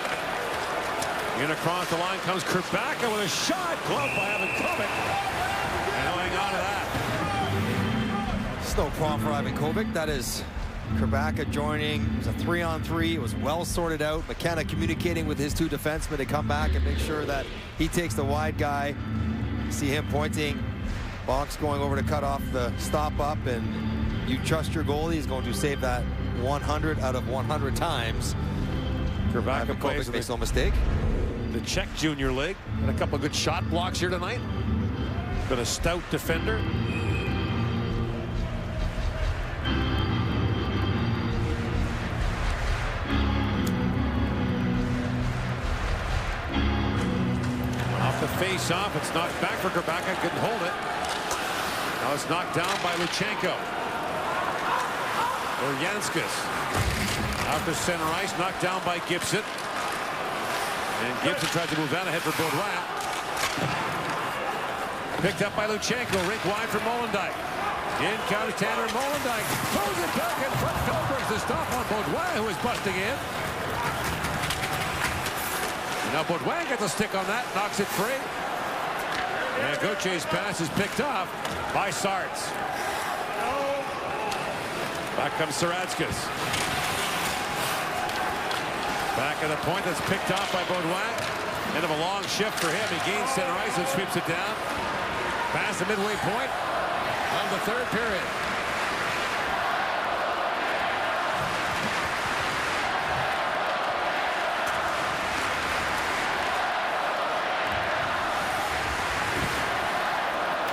In across the line comes Kerbaka with a shot. Glove by Ivan Kovic. And he'll hang on to that. It's no problem for Ivan Kovic. That is Kerbaka joining. It was a 3-on-3. It was well sorted out. McKenna communicating with his two defensemen to come back and make sure that he takes the wide guy. See him pointing. Box going over to cut off the stop up, and you trust your goalie. He's going to save that 100 out of 100 times. Kerbaka plays makes no mistake. The Czech Junior League. And a couple of good shot blocks here tonight. Been a stout defender. Off the face-off, it's knocked back for Kerbaka. Couldn't hold it. Now it's knocked down by Luchenko. Or Janskis. Out to center ice, knocked down by Gibson. And Gibson tries to move down ahead for Baudouin. Picked up by Luchenko, rink wide for Molendyk. In counter Tanner Molendyk. Throws it back in front. Feldberg's the stop on Baudouin, who is busting in. And now Baudouin gets a stick on that, knocks it free. And Gauthier's pass is picked off by Sarts. Back comes Saradzkis. Back at the point, that's picked off by Baudouin. End of a long shift for him. He gains center ice and sweeps it down. Past the midway point of the third period.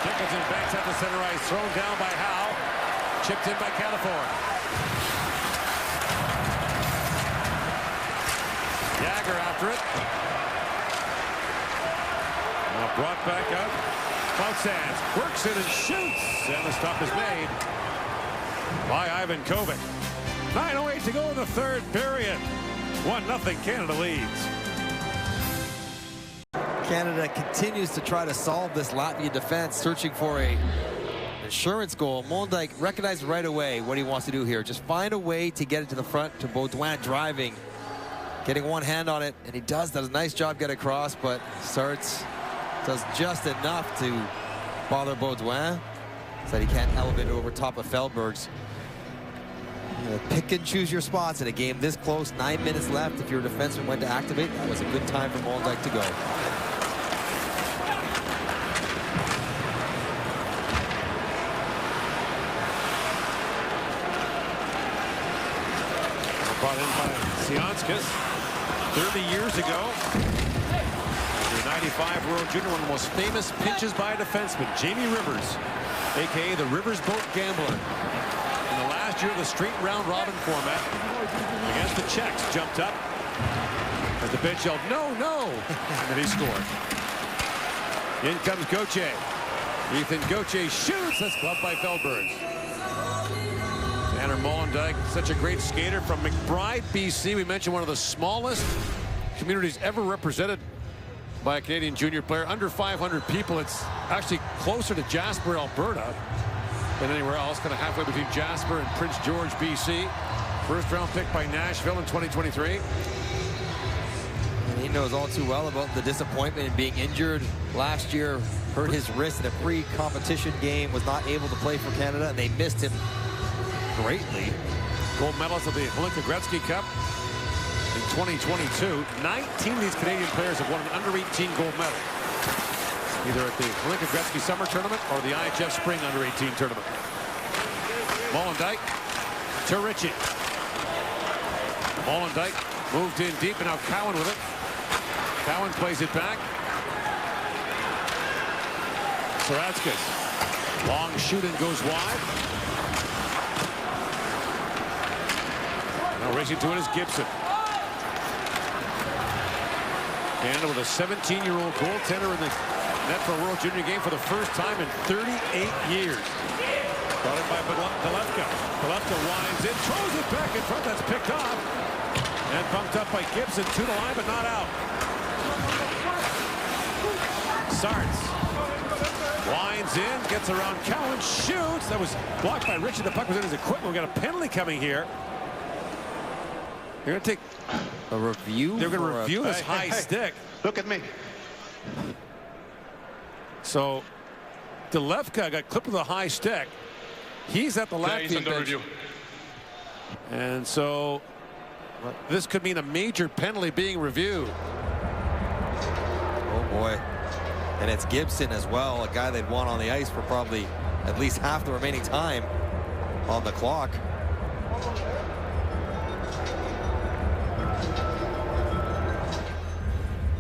Dickinson backs out the center ice. Thrown down by Howe. Chipped in by California. Jagger after it. Now brought back up. Boutsands works it and shoots. And the stop is made by Ivan Kovic. 9:08 to go in the third period. 1-0 Canada leads. Canada continues to try to solve this Latvian defense, searching for a insurance goal. Molendyk recognized right away what he wants to do here. Just find a way to get it to the front, to Baudouin driving, getting one hand on it, and he does a nice job get across, but Sarts does just enough to bother Baudouin so that he can't elevate it over top of Feldberg's. Pick and choose your spots in a game this close. 9 minutes left. If your defenseman went to activate, that was a good time for Molendyk to go. Brought in by Sionskis 30 years ago. The 95 World Junior, one of the most famous pitches by a defenseman, Jamie Rivers, a.k.a. the Rivers Boat Gambler. In the last year of the straight round robin format, against the Czechs, jumped up as the bench yelled, "No, no!" and then he scored. In comes Gauthier. Ethan Gauthier shoots. That's clubbed by Feldberg. Tanner Molendyk, such a great skater from McBride, BC. We mentioned one of the smallest communities ever represented by a Canadian junior player. Under 500 people. It's actually closer to Jasper, Alberta than anywhere else. Kind of halfway between Jasper and Prince George, BC. First-round pick by Nashville in 2023. And he knows all too well about the disappointment in being injured last year. Hurt his wrist in a pre-competition game, was not able to play for Canada, and they missed him greatly. Gold medalist of the Hlinka Gretzky Cup in 2022. 19 of these Canadian players have won an under-18 gold medal, either at the Hlinka Gretzky Summer Tournament or the IHF Spring Under-18 Tournament. Molendyk to Ritchie. Molendyk moved in deep, and now Cowan with it. Cowan plays it back. Saratskis. Long shoot and goes wide. Now racing to it is Gibson. Canada with a 17-year-old goaltender in the net for a World Junior game for the first time in 38 years. Brought in by Delevka. Delevka winds in, throws it back in front. That's picked off. And bumped up by Gibson to the line, but not out. Sarts winds in, gets around Cowan, shoots. That was blocked by Ritchie. The puck was in his equipment. We got a penalty coming here. They're going to take a review. They're going to review this high stick. Look at me. So Delevka got clipped with a high stick. He's at the Latvian bench. And so this could mean a major penalty being reviewed. Oh boy. And it's Gibson as well, a guy they'd want on the ice for probably at least half the remaining time on the clock.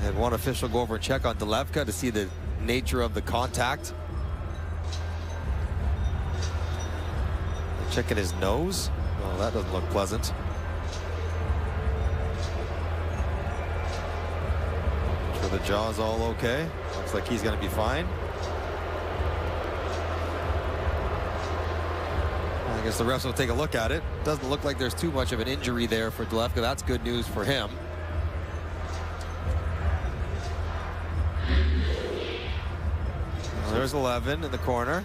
Had one official go over and check on Delevka to see the nature of the contact. Checking his nose. Oh, that doesn't look pleasant. Sure the jaw's all okay. Looks like he's going to be fine. I guess the refs will take a look at it. Doesn't look like there's too much of an injury there for Delevka. That's good news for him. There's 11 in the corner.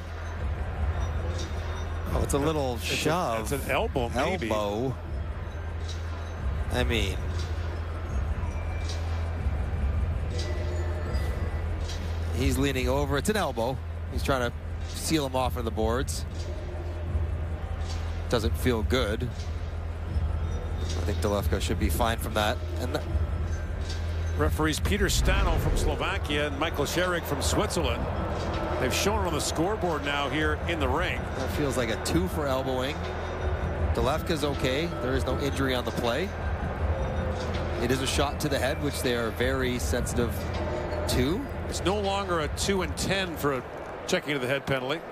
Oh, it's a little shove. It's an elbow, maybe. Elbow. I mean, he's leaning over. It's an elbow. He's trying to seal him off of the boards. Doesn't feel good. I think Delevka should be fine from that. And referees Peter Stano from Slovakia and Michael Scherig from Switzerland. They've shown it on the scoreboard now here in the ring. That feels like a 2 for elbowing. Delevka's okay. There is no injury on the play. It is a shot to the head, which they are very sensitive to. It's no longer a 2 and 10 for a checking to the head penalty.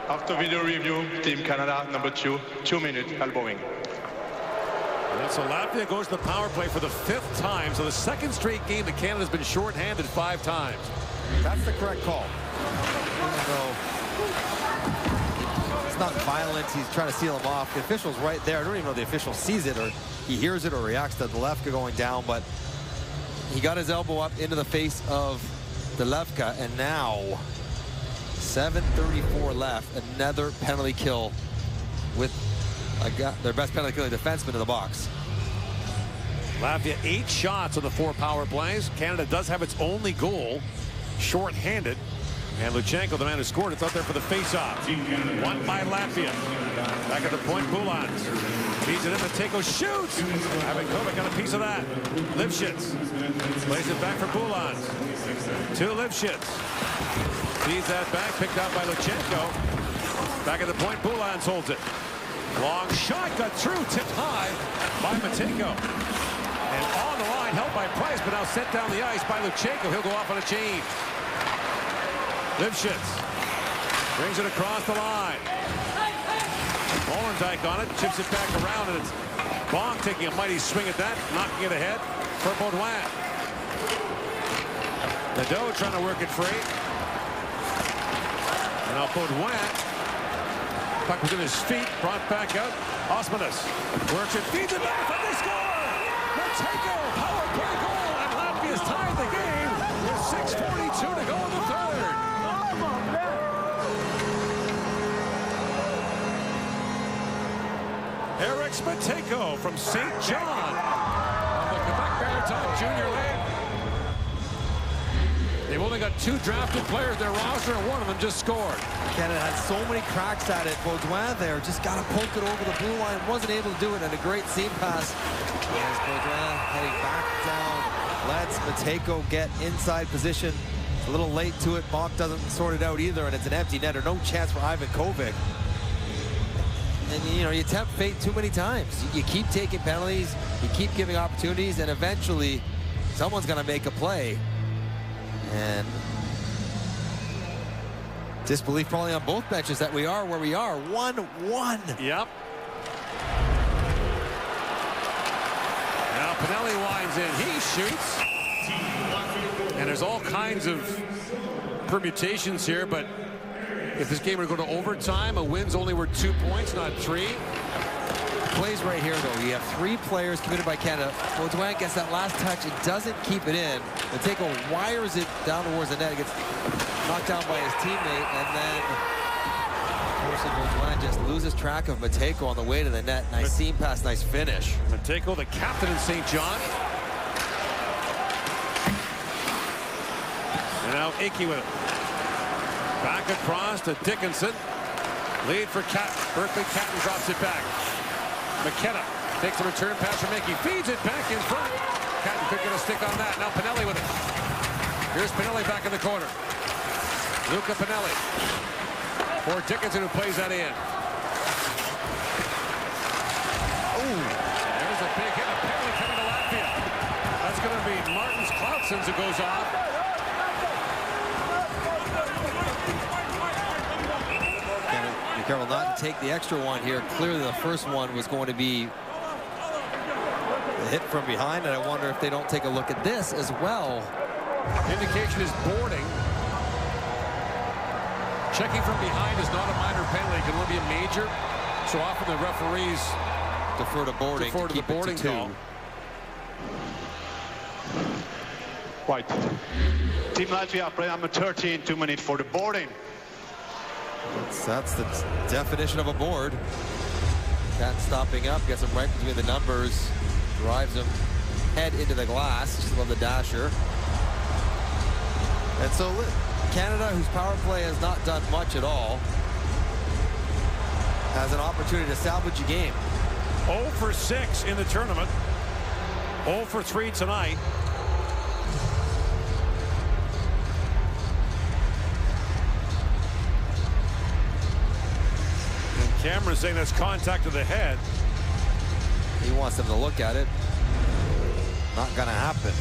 After video review, Team Canada, number 2, 2 minute elbowing. And so Latvia goes to the power play for the 5th time. So the 2nd straight game that Canada's been shorthanded 5 times. That's the correct call. So it's not violent. He's trying to seal him off. The official's right there. I don't even know if the official sees it or he hears it or reacts to Delevka going down, but he got his elbow up into the face of Delevka, and now 7:34 left. Another penalty kill with their best penalty killing defenseman in the box. Latvia 8 shots on the 4 power plays. Canada does have its only goal, short-handed. And Luchenko, the man who scored, it's out there for the face-off. Won by Latvia. Back at the point, Bulans. Feeds it in, Matejko shoots. Havikovic got a piece of that. Lifshitz plays it back for Bulans. To Lifshitz. Feeds that back, picked out by Luchenko. Back at the point, Bulans holds it. Long shot, got through, tipped high by Matejko. And on the line, held by Price, but now sent down the ice by Luchenko. He'll go off on a change. Lifshitz brings it across the line. Molendyk on it, chips it back around, and it's Bong taking a mighty swing at that, knocking it ahead for Baudouin. Nadeau trying to work it free. And now Baudouin, puck was in his feet, brought back out. Osmanis works it, feeds it back, and they score! Matejko, power play goal, and Latvia's tied the game with 6:42 to go in the 3rd. Eric Matejko from St. John of the Quebec Maritime Junior League. They've only got 2 drafted players in their roster, and one of them just scored. Canada had so many cracks at it. Baudouin there just got to poke it over the blue line. Wasn't able to do it, and a great seam pass. As Baudouin heading back down. Lets Matejko get inside position. It's a little late to it. Bonk doesn't sort it out either, and it's an empty netter. No chance for Ivan Kovic. And, you know, you tempt fate too many times. You keep taking penalties, you keep giving opportunities, and eventually someone's going to make a play. And disbelief probably on both benches that we are where we are. 1-1. Yep. Now Pinelli winds in. He shoots. And there's all kinds of permutations here, but if this game were to go to overtime, a win's only worth 2 points, not 3. Plays right here, though. You have 3 players committed by Canada. Baudouin gets that last touch. It doesn't keep it in. Matejko wires it down towards the net. It gets knocked down by his teammate, and then Baudouin just loses track of Matejko on the way to the net. Nice seam pass, nice finish. Matejko, the captain in St. John. And now Icky with it. Back across to Dickinson. Lead for Catton. Berkeley Catton drops it back. McKenna takes a return pass from Icky. Feeds it back in front. Catton could get a stick on that. Now Pinelli with it. Here's Pinelli back in the corner. Luca Pinelli. For Dickinson, who plays that in. Ooh. There's a big hit. A penalty coming to Latvia. That's going to be Martins Klaudsons who goes off. Careful not to take the extra one here. Clearly the first one was going to be a hit from behind, and I wonder if they don't take a look at this as well. Indication is boarding. Checking from behind is not a minor penalty. It can only be a major. So often the referees Defer to boarding. defer to the boarding call. White. Team Latvia play number 13, 2 minutes for the boarding. That's the definition of a board. Cat stopping up, gets him right between the numbers, drives him head into the glass. Just love the dasher. And so Canada, whose power play has not done much at all, has an opportunity to salvage a game. 0 for 6 in the tournament. 0 for 3 tonight. Cameron saying that's contact to the head. He wants them to look at it. Not gonna happen.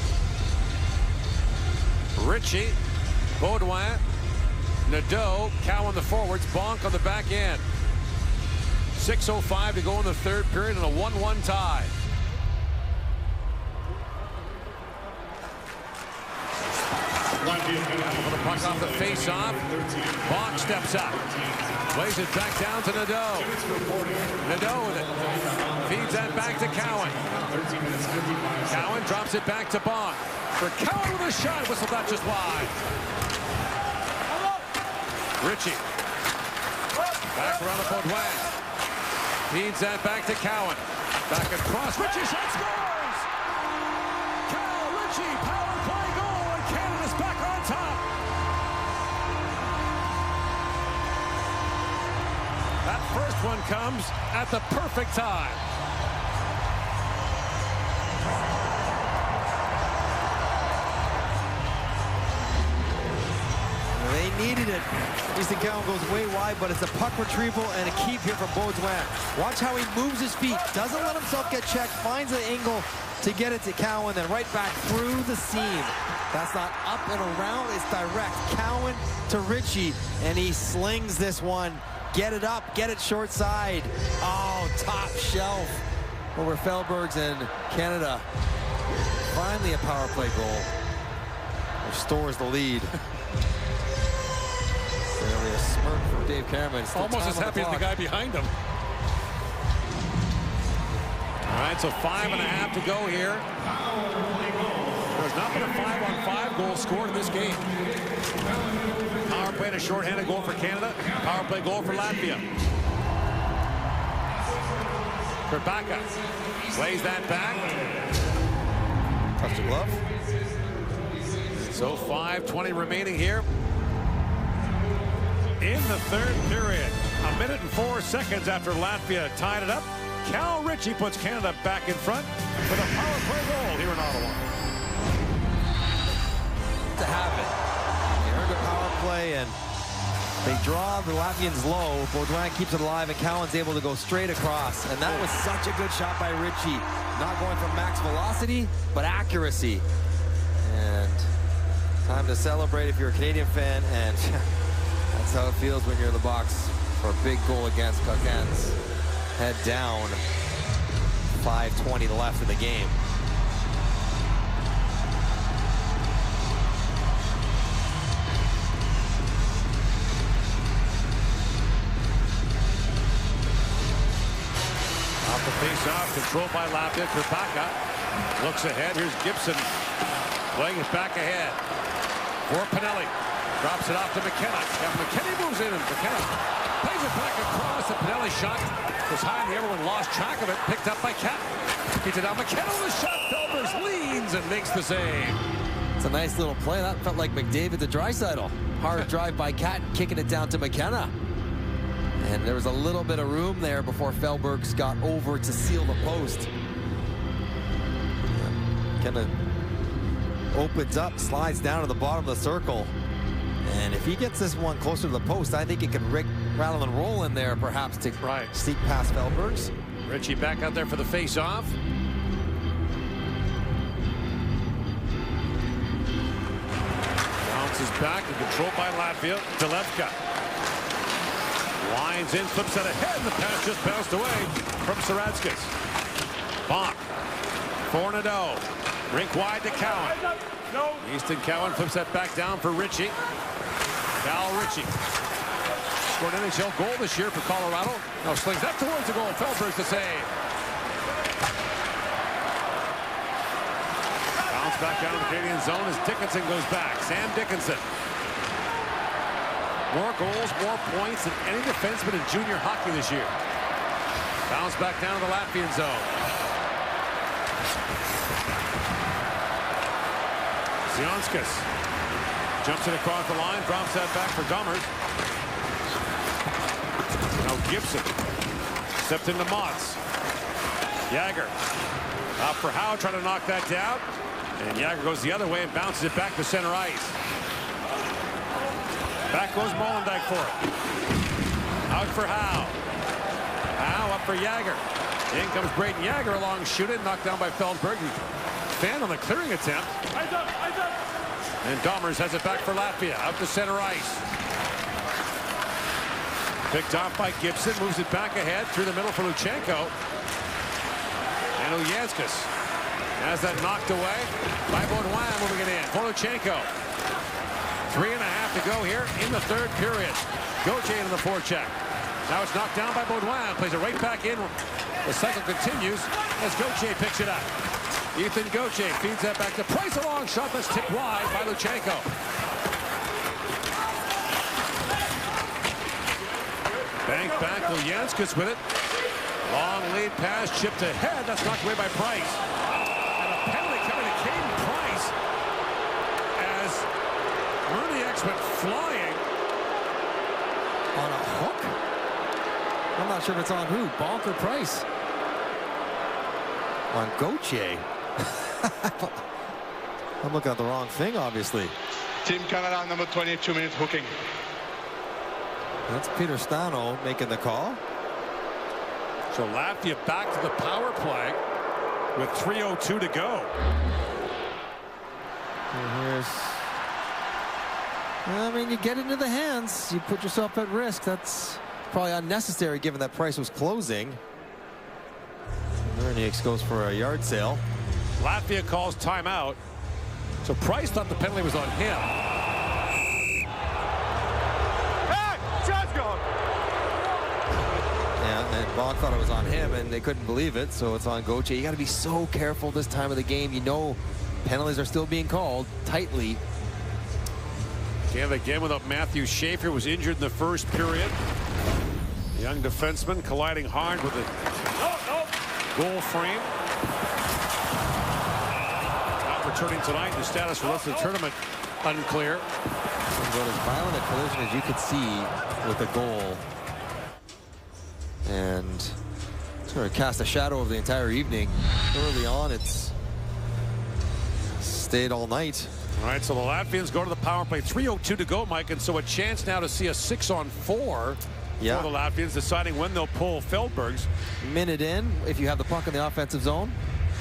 Ritchie, Baudouin, Nadeau, Cowan the forwards, Bonk on the back end. 6:05 to go in the third period and a 1-1 tie. For the puck off the face-off. Bonk steps up. Plays it back down to Nadeau. Nadeau with it. Feeds that back to Cowan. Cowan drops it back to Bonk. For Cowan with a shot. Whistled that just wide. Ritchie. Back around to Baudouin. Feeds that back to Cowan. Back across. Ritchie shot scores! Cal Ritchie, power play goal, and Canada's back on top. That first one comes at the perfect time. They needed it. Easton Cowan goes way wide, but it's a puck retrieval and a keep here from Baudouin. Watch how he moves his feet. Doesn't let himself get checked. Finds an angle to get it to Cowan, then right back through the seam. That's not up and around. It's direct. Cowan to Ritchie, and he slings this one. Get it up. Get it short side. Oh, top shelf over Felbergs, and Canada. Finally a power play goal. Restores the lead. Really a smirk from Dave Cameron. Almost as happy as the guy behind him. All right, so 5.5 to go here. There's not been a 5-on-5 goal scored in this game. Power play and a shorthanded goal for Canada. Power play goal for Latvia. Perbacca plays that back. Touch the glove. So 5:20 remaining here in the third period. 1 minute and 4 seconds after Latvia tied it up. Cal Ritchie puts Canada back in front with a power play goal here in Ottawa. To have it. They earned a power play, and they draw the Latvians low. Baudouin keeps it alive, and Cowan's able to go straight across. And that was such a good shot by Ritchie. Not going for max velocity, but accuracy. And time to celebrate if you're a Canadian fan, and that's how it feels when you're in the box for a big goal against. Coquin's head down. 5:20 left in the game. Off the face-off, controlled by Latvia. Perbacca looks ahead. Here's Gibson playing it back ahead for Pinelli. Drops it off to McKenna. McKenna moves in, and McKenna plays it back across. The Pinelli shot was high in the air. Everyone lost track of it. Picked up by Cat. Keeps it down. McKenna with a shot. Felbers leans and makes the save. It's a nice little play. That felt like McDavid to Draisaitl. Hard drive by Cat, kicking it down to McKenna. And there was a little bit of room there before Felbergs got over to seal the post. McKenna opens up, slides down to the bottom of the circle. And if he gets this one closer to the post, I think it could rattle and roll in there, perhaps, to sneak past Felbergs. Ritchie back out there for the face-off. Bounces back and controlled by Latvia. Delevka lines in, flips it ahead, and the pass just bounced away from Saradzkis. Bonk. 4-0. Rink wide to Cowan. Easton Cowan flips that back down for Ritchie. Cal Ritchie scored an NHL goal this year for Colorado. Now slings that towards the goal. Felbergs to save. Bounce back down to the Canadian zone as Dickinson goes back. Sam Dickinson. More goals, more points than any defenseman in junior hockey this year. Bounce back down to the Latvian zone. Zionskas jumps it across the line, drops that back for Dummers. Now Gibson stepped into Motts. Jagger out for Howe, trying to knock that down. And Jagger goes the other way and bounces it back to center ice. Back goes Molendyk for it. Out for Howe. Howe up for Jagger. In comes Braden Jagger along, shoot it, knocked down by Feldberg. Fan on the clearing attempt. And Domers has it back for Latvia. Out to center ice. Picked off by Gibson. Moves it back ahead through the middle for Luchenko. And Uyanskas has that knocked away by Baudouin, moving it in for Luchenko. 3.5 to go here in the third period. Gauthier into the forecheck. Now it's knocked down by Baudouin. Plays it right back in. The cycle continues as Gauthier picks it up. Ethan Gauthier feeds that back to Price. A long shot that's tipped wide by Luchenko. Bank back, Uyanskas with it. Long lead pass, chipped ahead. That's knocked away by Price. And a penalty coming to Caden Price as Murnieks went flying. On a hook? I'm not sure if it's on who, Bonk or Price. On Gauthier. I'm looking at the wrong thing, obviously. Team Canada, number 22 minutes hooking. That's Peter Stano making the call. So Latvia back to the power play with 3:02 to go. And here's... I mean, you get into the hands, you put yourself at risk. That's probably unnecessary given that Price was closing. Murnieks goes for a yard sale. Latvia calls timeout. So Price thought the penalty was on him. Yeah, and Bonk thought it was on him, and they couldn't believe it, so it's on Gauthier. You got to be so careful this time of the game. You know penalties are still being called tightly. Canada again without Matthew Schaefer, was injured in the first period. The young defenseman colliding hard with it. goal frame. Not returning tonight. The status for the rest of the tournament unclear. About as violent a collision as you could see with a goal. And sort of cast a shadow over the entire evening. Early on, it's stayed all night. All right, so the Latvians go to the power play. 3:02 to go, Mike, and so a chance now to see a 6-on-4 for the Latvians, deciding when they'll pull Feldbergs. Minute in, if you have the puck in the offensive zone,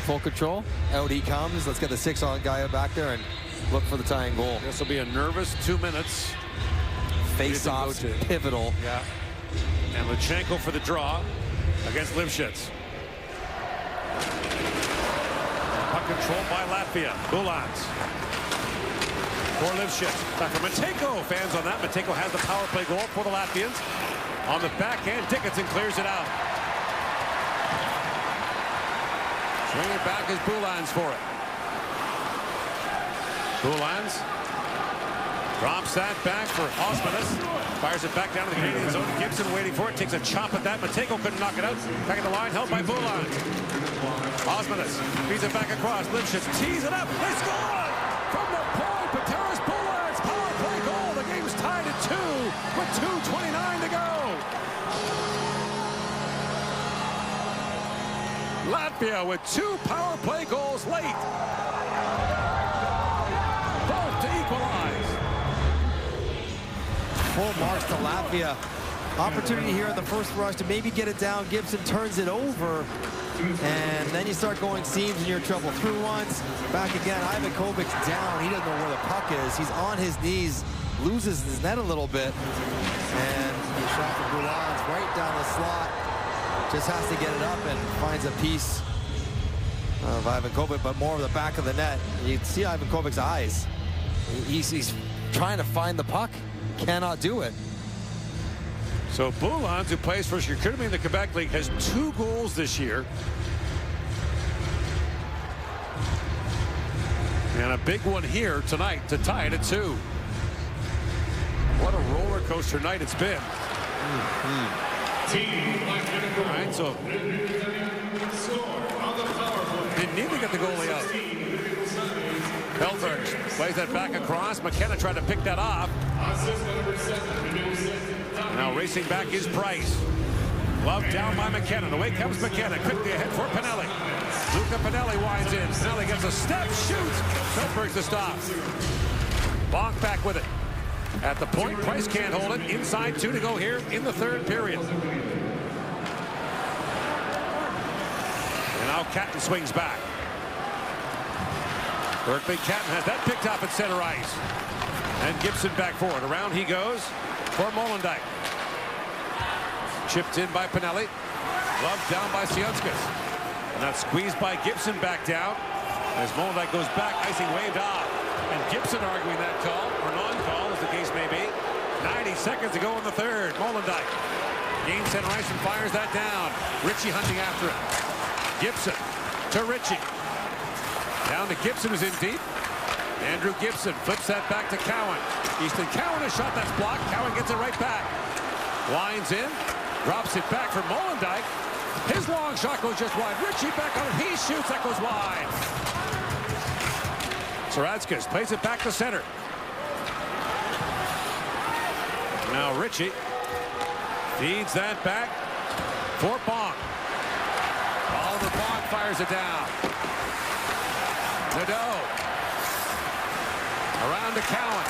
full control, out he comes. Let's get the 6-on guy back there and look for the tying goal. This will be a nervous 2 minutes. Face-offs, pivotal. Yeah. And Lutsenko for the draw against Lifshitz. Puck controlled by Latvia. Bulans. For Lifshitz. Back for Matejko. Fans on that. Matejko has the power play goal for the Latvians. On the backhand, Dickinson clears it out. Swing it back is Bulans for it. Bulans drops that back for Osmanis. Fires it back down to the Canadian zone. Gibson waiting for it. Takes a chop at that. Matejko couldn't knock it out. Back at the line, held by Bulans. Osmanis feeds it back across. Lifshitz tees it up. They score! From the point, Pateras Bulans. Power play goal. The game's tied at 2 with 2:29 to go. Latvia with 2 power play goals late. Both to equalize. Full marks to Latvia. Opportunity here in the first rush to maybe get it down. Gibson turns it over. And then you start going seams and you're in trouble. Through once, back again. Ivan Kovic's down. He doesn't know where the puck is. He's on his knees, loses his net a little bit. And the shot from Bulans right down the slot. Just has to get it up and finds a piece of Ivan Kovic, but more of the back of the net. You can see Ivan Kovic's eyes. He's trying to find the puck. Cannot do it. So Bulans, who plays for Chicoutimi in the Quebec League, has 2 goals this year. And a big one here tonight to tie it at 2. What a roller coaster night it's been. All right, so didn't need to get the goalie out. Feldbergs plays that back across. McKenna tried to pick that off. Now racing back is Price. Glove down by McKenna. Away comes McKenna. Quickly ahead for Pinelli. Luca Pinelli winds in. Pinelli gets a step, shoots. Feldbergs to stop. Bonk back with it. At the point, Price can't hold it. Inside 2 to go here in the 3rd period. And now Catton swings back. Berkeley Catton has that picked up at center ice. And Gibson back forward. Around he goes for Molendyk. Chipped in by Pinelli. Glove down by Siunskas. And that's squeezed by Gibson back down. As Molendyk goes back, icing waved off. And Gibson arguing that call, or non-call, as the case may be. 90 seconds to go in the 3rd. Molendyk gains center ice and fires that down. Ritchie hunting after it. Gibson to Ritchie. Down to Gibson, who's in deep. Andrew Gibson flips that back to Cowan. Easton Cowan, a shot that's blocked. Cowan gets it right back. Winds in, drops it back for Molendyk. His long shot goes just wide. Ritchie back on it. He shoots. That goes wide. Saratskas plays it back to center. Now Ritchie feeds that back for Bonk. Oliver Bonk fires it down. Nadeau. Around to Cowan.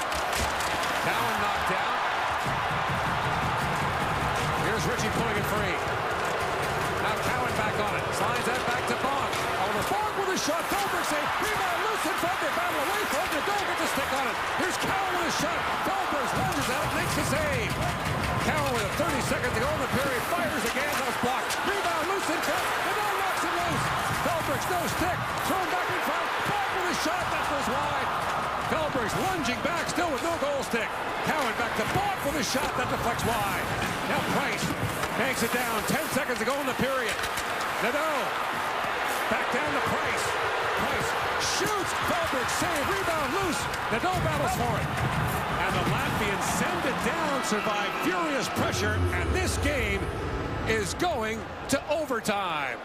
Cowan knocked down. Here's Ritchie pulling it free. Now Cowan back on it. Slides that back to Bonk. Oliver Bonk with a shot. Feldberg save. Rebound loose in front. They battle away for it. Nadeau gets a stick on it. Here's Cowan with a shot. Feldberg lunges at it. Makes the save. Cowan with 30 seconds to go in the period. Fires again. That was blocked. Rebound loose in front. Nadeau knocks it loose. Feldberg's no stick. Thrown back in front. Bonk with a shot. That goes wide. Feldberg's lunging back still with no goal stick. Cowan back to Bonk with a shot that deflects wide. Now Price banks it down. 10 seconds to go in the period. Nadeau back down to Price. Price shoots. Feldberg save. Rebound loose. Nadeau battles for it. And the Latvians send it down, survive furious pressure, and this game is going to overtime.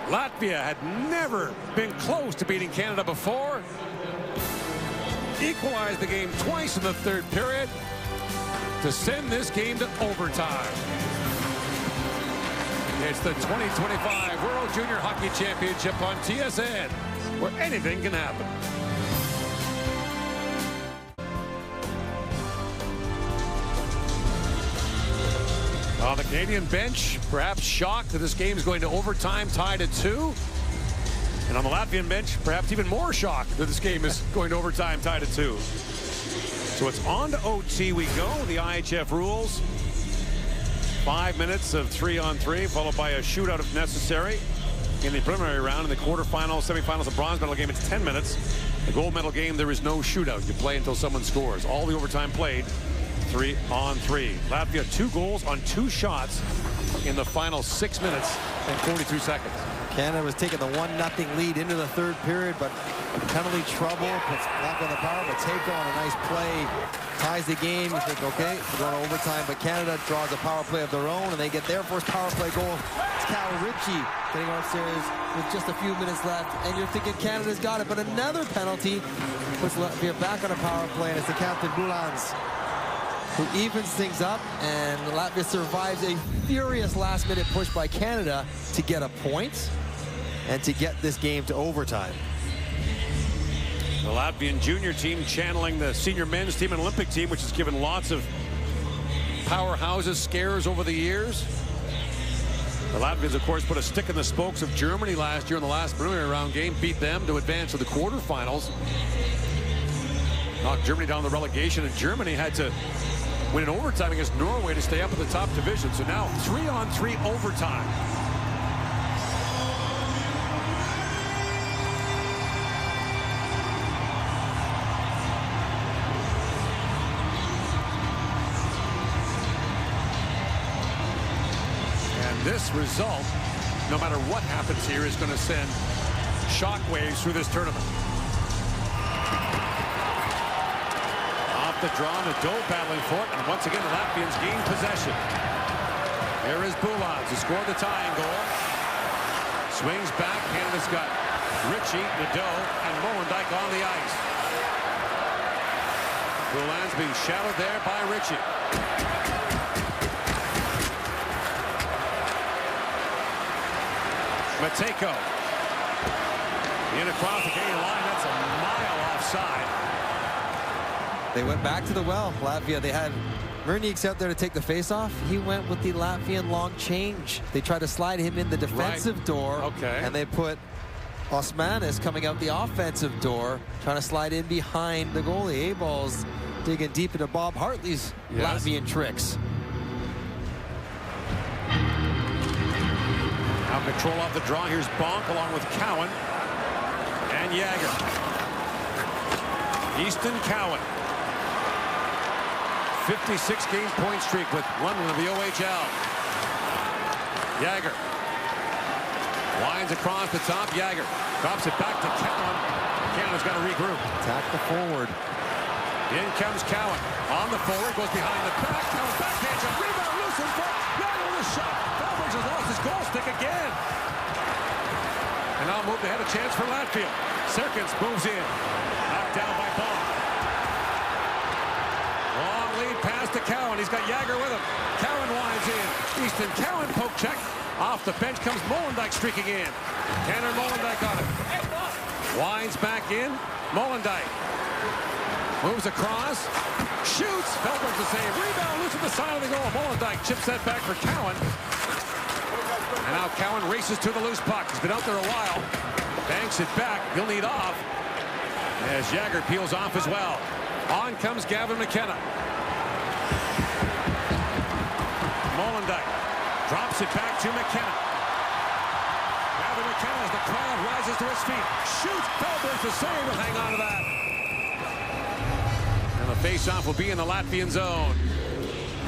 Latvia had never been close to beating Canada before. Equalized the game twice in the third period to send this game to overtime. It's the 2025 World Junior Hockey Championship on TSN, where anything can happen. On the Canadian bench, perhaps shocked that this game is going to overtime, tied at 2. And on the Latvian bench, perhaps even more shocked that this game is going to overtime, tied at 2. So it's on to OT we go. The IHF rules. 5 minutes of 3-on-3, followed by a shootout if necessary. In the preliminary round, in the quarterfinals, semifinals, a bronze medal game, it's 10 minutes. The gold medal game, there is no shootout. You play until someone scores. All the overtime played, 3-on-3. Latvia 2 goals on 2 shots in the final 6 minutes and 42 seconds. Canada was taking the 1-0 lead into the third period, but penalty trouble, puts Latvia on the power, but Matejko on a nice play, ties the game. You think, okay, we're going to overtime, but Canada draws a power play of their own, and they get their first power play goal. It's Cal Ritchie getting upstairs with just a few minutes left, and you're thinking Canada's got it, but another penalty puts Latvia back on a power play, and it's the captain, Bulans, who evens things up, and Latvia survives a furious last-minute push by Canada to get a point and to get this game to overtime. The Latvian junior team channeling the senior men's team and Olympic team, which has given lots of powerhouses scares over the years. The Latvians, of course, put a stick in the spokes of Germany last year in the last preliminary round game, beat them to advance to the quarterfinals. Knocked Germany down the relegation, and Germany had to win in overtime against Norway to stay up in the top division. So now 3-on-3 overtime. And this result, no matter what happens here, is going to send shockwaves through this tournament. The draw, Nadeau battling for it, and once again the Latvians gain possession. There is Bulans, who scored the tying goal. Swings back, Canada's got Ritchie, Nadeau, and Molendyk on the ice. Bulans being shadowed there by Ritchie. Matejko. In across the Canadian line, that's a mile offside. They went back to the well, Latvia. They had Murnieks out there to take the face-off. He went with the Latvian long change. They tried to slide him in the defensive door. Okay. And they put Osmanis coming out the offensive door, trying to slide in behind the goalie. A-Ball's digging deep into Bob Hartley's Latvian tricks. Now control off the draw. Here's Bonk along with Cowan and Jagger. Easton Cowan. 56-game point streak with London of the OHL. Jagger. Lines across the top. Jagger drops it back to Cowan. Canada's got to regroup. Attack the forward. In comes Cowan. On the forward. Goes behind the back. Cowan backhand shot. Rebound loose in front. Jagger with a shot. Falbridge has lost his goal stick again. And now moved ahead. A chance for Latvia. Serkins moves in. Knocked down by Bonk. Long lead pass to Cowan. He's got Jagger with him. Cowan winds in. Easton Cowan poke check. Off the bench comes Molendyk streaking in. Tanner Molendyk on it. Winds back in. Molendyk moves across. Shoots. Felber's the save. Rebound loose at the side of the goal. Molendyk chips that back for Cowan. And now Cowan races to the loose puck. He's been out there a while. Banks it back. He'll need off. As Jagger peels off as well. On comes Gavin McKenna. Molendyk drops it back to McKenna. Gavin McKenna as the crowd rises to his feet. Shoots. Felber's the save. Will hang on to that. And the face-off will be in the Latvian zone.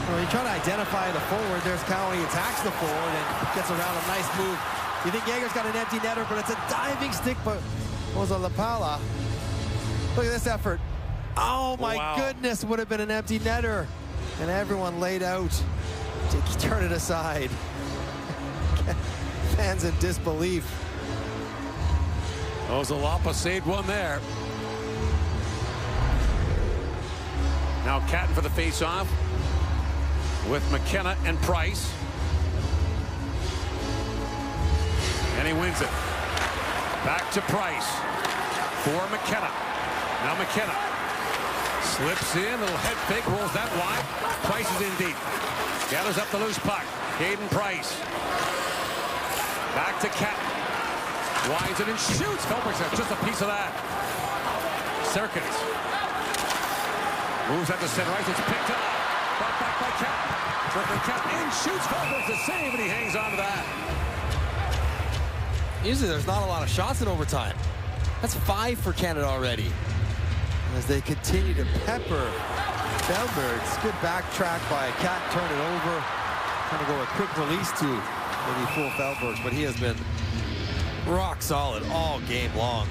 Well, you try to identify the forward. There's Cowan. He attacks the forward and gets around a nice move. You think Jager's got an empty netter, but it's a diving stick, but it was a Lapala. Look at this effort. Oh, my goodness, would have been an empty netter. And everyone laid out to turn it aside. Fans in disbelief. Ozalapa saved one there. Now Catton for the face-off with McKenna and Price. And he wins it. Back to Price for McKenna. Now McKenna slips in, little head fake, rolls that wide. Price is in deep. Gathers up the loose puck. Caden Price. Back to Catton. Winds it and shoots. Felberg says just a piece of that. Serkins moves out to center ice. It's picked up. Brought back by Catton. Tripping Catton in, shoots. Felberg the save, and he hangs on to that. Usually there's not a lot of shots in overtime. That's 5 for Canada already. As they continue to pepper Felberg's good backtrack by Cat, turn it over. Trying to go a quick release to maybe full Felberg's, but he has been rock solid all game long.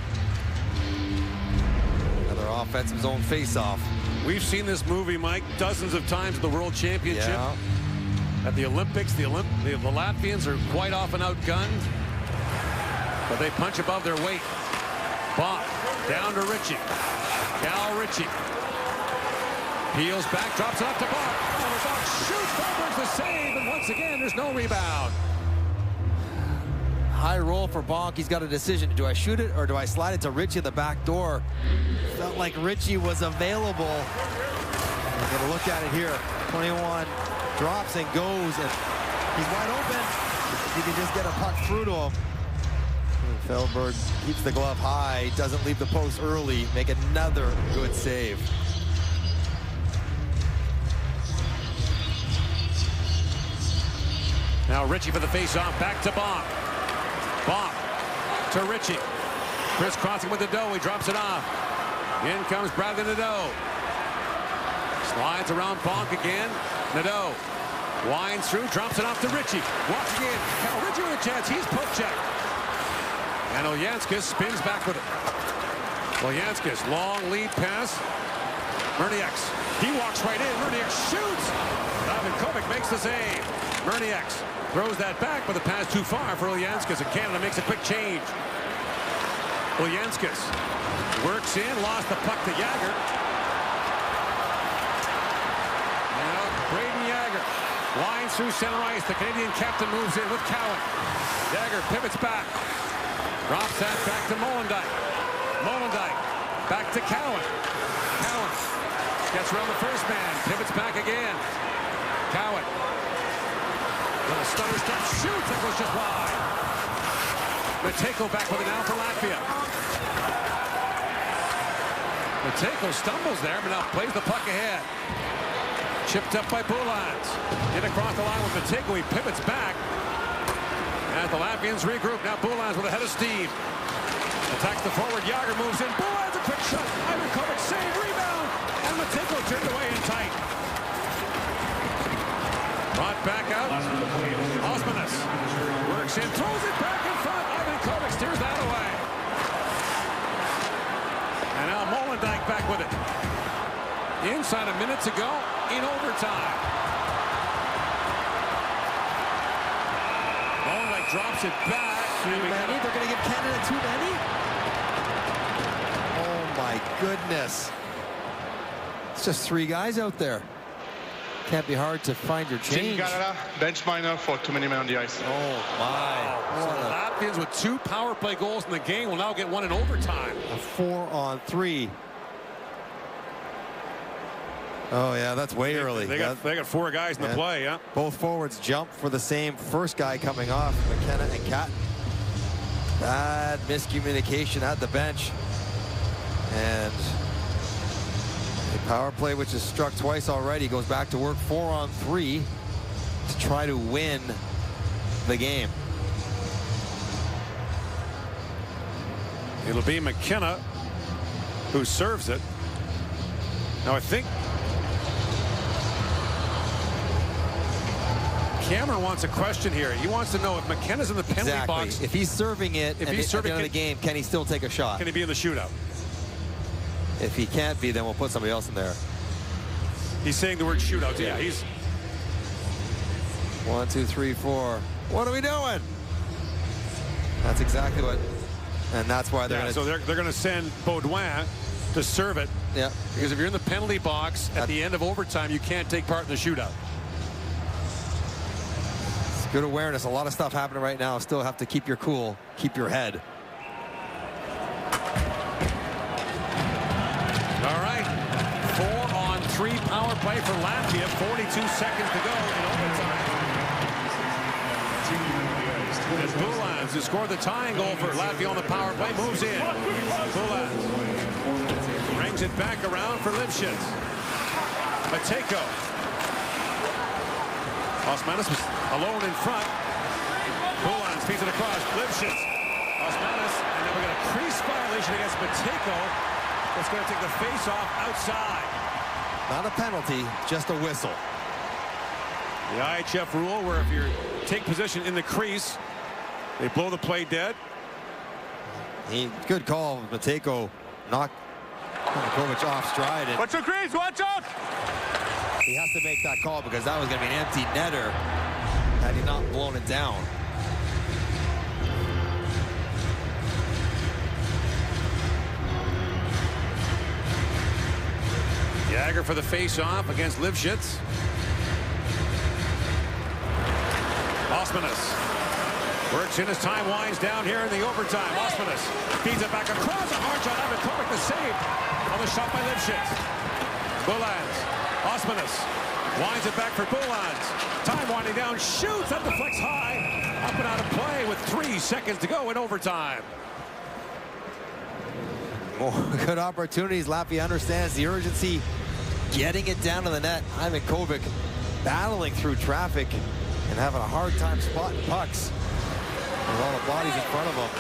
Another offensive zone face-off. We've seen this movie, Mike, dozens of times at the World Championship. Yeah. At the Olympics, the Latvians are quite often outgunned, but they punch above their weight. Bob down to Ritchie. Cal Ritchie peels back, drops it up to Bob. Oh, the Bob shoots. Felberg's the save, and once again, there's no rebound. High roll for Bonk. He's got a decision. Do I shoot it or do I slide it to Ritchie in the back door? Felt like Ritchie was available. We're going to look at it here. 21 drops and goes, and he's wide open. He can just get a puck through to him. Felberg keeps the glove high, doesn't leave the post early, make another good save. Now Ritchie for the face-off, back to Bonk. Bonk to Ritchie. Crisscrossing with Nadeau, he drops it off. In comes Bradley Nadeau. Slides around Bonk again. Nadeau winds through, drops it off to Ritchie. Walking in, Cal Ritchie with a chance, he's poke checked. And Oljanskis spins back with it. Oljanskis, long lead pass. Murnieks, he walks right in. Murnieks shoots. Ivan Kovic makes the save. Murnieks throws that back, but the pass too far for Oljanskis, and Canada makes a quick change. Oljanskis works in, lost the puck to Jagger. Now Braden Jagger winds through center ice. The Canadian captain moves in with Cowan. Jagger pivots back. Drops that back to Molendyk. Molendyk back to Cowan. Cowan gets around the first man. Pivots back again. Cowan. With a stutter step. Shoots. That goes just wide. Matejko back with it now for Latvia. Matejko stumbles there, but now plays the puck ahead. Chipped up by Boulans. In across the line with Matejko. He pivots back. As the Latvians regroup, now Boulans with a head of steam. Attacks the forward, Jagger moves in. Boulans, a quick shot. Ivan Kovic, save, rebound. And Matejko turned away in tight. Brought back out. Osmanis works in, throws it back in front. Ivan Kovic steers that away. And now Molendyk back with it. Inside of minutes ago in overtime. Drops it back. Too many? They're going to give Canada too many? Oh my goodness. It's just 3 guys out there. Can't be hard to find your change. Team Canada, bench minor for too many men on the ice. Oh my. So the Latvians with 2 power play goals in the game will now get 1 in overtime. A 4-on-3. Oh yeah, that's way early. They got 4 guys in the play, yeah. Both forwards jump for the same first guy coming off, McKenna and Catton. Bad miscommunication at the bench. And the power play, which is struck twice already, goes back to work 4-on-3 to try to win the game. It'll be McKenna who serves it. Now I think Cameron wants a question here. He wants to know if McKenna's in the penalty box. If he's serving it, at the end of the game, can he still take a shot? Can he be in the shootout? If he can't be, then we'll put somebody else in there. He's saying the word shootout. Yeah, he's 1, 2, 3, 4. What are we doing? That's exactly what And that's why they're so they're going to send Baudouin to serve it. Yeah. Because if you're in the penalty box at the end of overtime, you can't take part in the shootout. It's good awareness. A lot of stuff happening right now. Still have to keep your cool, keep your head. All right. 4-on-3 power play for Latvia. 42 seconds to go in overtime. As Boulans, who scored the tying goal for Latvia on the power play, moves in. Boulans brings it back around for Lipschitz. Matejko. Osmanis was alone in front. Boulans feeds it across. Lipschitz. Osmanis, and then we got a crease violation against Matejko. It's going to take the face-off outside. Not a penalty, just a whistle. The IHF rule where if you take position in the crease, they blow the play dead. Good call. Matejko knocked Kovac off stride. Watch your crease, watch out! He has to make that call because that was going to be an empty netter had he not blown it down. Jagger for the face-off against Lipschitz. Osmanis works in as time winds down here in the overtime. Osmanis feeds it back across. A hard shot. Ivan Kovac the save on the shot by Lipschitz. Boulans. Osmanis winds it back for Boulans. Time winding down. Shoots. That deflects high. Up and out of play with 3 seconds to go in overtime. More good opportunities. Latvia understands the urgency. Getting it down to the net. Ivan Kovac battling through traffic and having a hard time spotting pucks with all the bodies in front of him.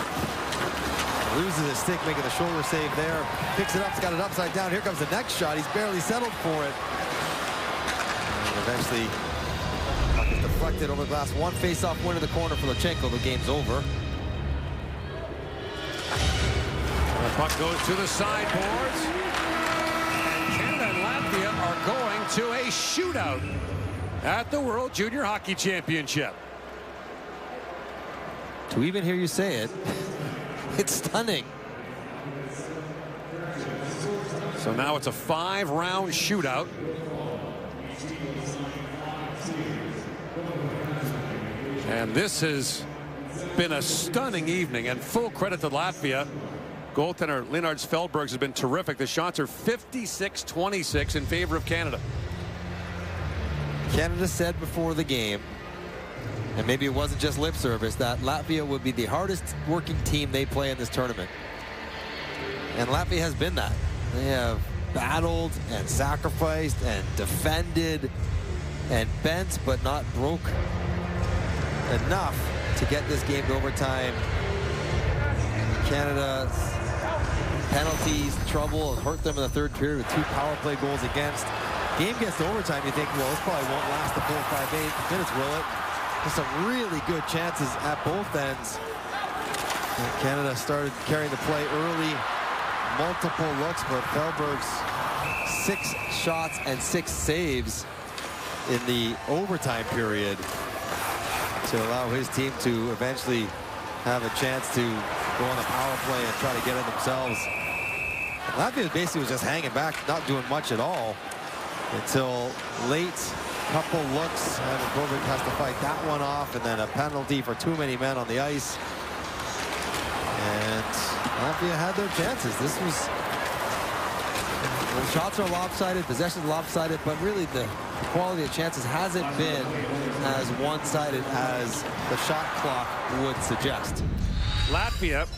Loses his stick, making the shoulder save there. Picks it up, he's got it upside down. Here comes the next shot. He's barely settled for it. And eventually, puck is deflected over the glass. One face-off win in the corner for Lachenko. The game's over. The puck goes to the sideboards. And Canada and Latvia are going to a shootout at the World Junior Hockey Championship. To even hear you say it, it's stunning. So now it's a 5-round shootout. And this has been a stunning evening, and full credit to Latvia. Goaltender Leonards Feldbergs has been terrific. The shots are 56-26 in favor of Canada. Canada said before the game, and maybe it wasn't just lip service, that Latvia would be the hardest working team they play in this tournament. And Latvia has been that. They have battled and sacrificed and defended and bent, but not broke enough to get this game to overtime. Canada's penalties, trouble, hurt them in the third period with 2 power play goals against. Game gets to overtime, you think, well, this probably won't last the full 5-8 minutes, will it? There's some really good chances at both ends. And Canada started carrying the play early, multiple looks, but Feldberg's 6 shots and 6 saves in the overtime period to allow his team to eventually have a chance to go on the power play and try to get it themselves. And Latvia basically was just hanging back, not doing much at all until late. Couple looks, and Kovac has to fight that one off, and then a penalty for too many men on the ice. And Latvia had their chances. This was, the shots are lopsided, possessions lopsided, but really the quality of chances hasn't been as one-sided as the shot clock would suggest. Latvia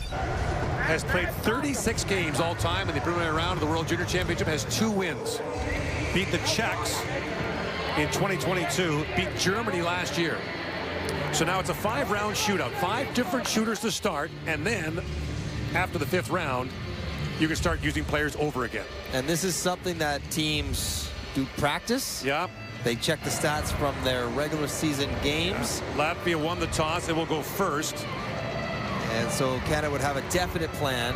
has played 36 games all time in the preliminary round of the World Junior Championship, has 2 wins. Beat the Czechs in 2022, beat Germany last year. So now it's a 5-round shootout, 5 different shooters to start, and then after the 5th round, you can start using players over again. And this is something that teams do practice. Yeah. They check the stats from their regular season games. Latvia won the toss and will go first. And so Canada would have a definite plan